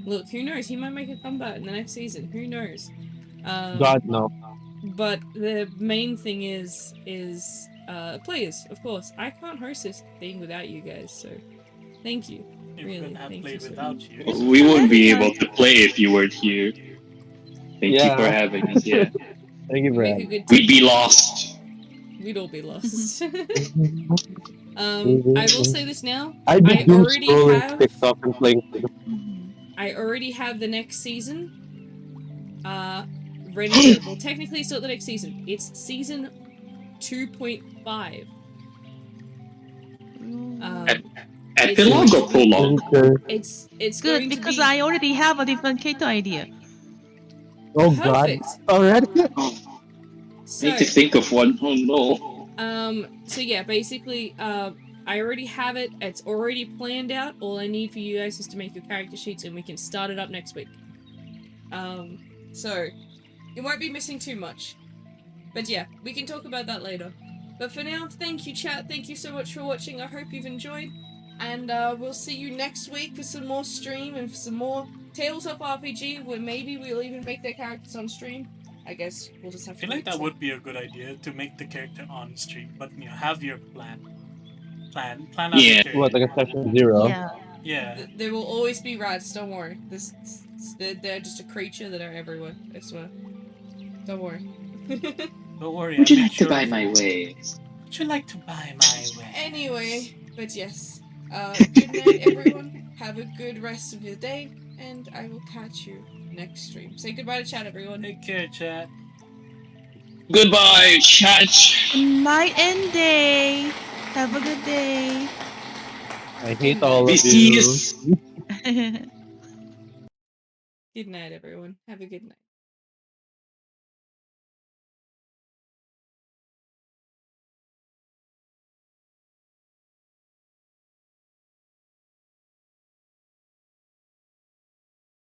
S1: Look, who knows? He might make a comeback in the next season. Who knows?
S5: God no.
S1: But the main thing is players, of course. I can't host this thing without you guys, so thank you.
S2: You
S1: Really,
S2: couldn't have
S1: thank
S2: played
S1: you so
S2: without
S1: much.
S2: you.
S7: We wouldn't be able to play if you weren't here. Thank you
S5: Yeah.
S7: for having us, yeah.
S5: Thank you,
S1: We make a
S5: Brad.
S1: good
S7: We'd
S1: team.
S7: be lost.
S1: We'd all be lost. I will say this now.
S5: I'd be
S1: I
S5: doom
S1: already
S5: scrolling
S1: have
S5: TikTok and playing.
S1: I already have the next season ready to go. Well, technically it's not the next season. It's season 2.5.
S7: Epilogue or prologue?
S1: It's
S4: Good,
S1: going to
S4: because
S1: be
S4: I already have a different Kato idea.
S5: Oh
S1: perfect.
S5: God! Already?
S7: I
S1: So,
S7: need to think of one. Oh no.
S1: so yeah, basically, I already have it. It's already planned out. All I need for you guys is to make your character sheets and we can start it up next week. So, you won't be missing too much. But yeah, we can talk about that later. But for now, thank you chat, thank you so much for watching, I hope you've enjoyed. And we'll see you next week for some more stream and for some more Tabletop RPG, where maybe we'll even make their characters on stream. I guess we'll just have
S2: I
S1: to
S2: feel like
S1: wait
S2: that
S1: till-
S2: would be a good idea to make the character on stream, but you know, have your plan. Plan out
S7: Yeah.
S2: the character.
S5: What, like a session 0?
S4: Yeah.
S2: Yeah.
S1: There will always be rats, don't worry. They're just a creature that are everywhere, I swear. Don't worry.
S2: Don't worry.
S7: Would
S2: I
S7: you
S2: made
S7: like to
S2: sure
S7: buy
S2: of
S7: my
S2: it.
S7: ways?
S2: Would you like to buy my way?
S1: Anyway, but yes. Good night, everyone. Have a good rest of your day, and I will catch you next stream. Say goodbye to chat, everyone.
S2: Take care, chat.
S7: Goodbye, chat.
S4: Night and day. Have a good day.
S5: I hate all of you.
S7: This is
S1: Good night, everyone. Have a good night.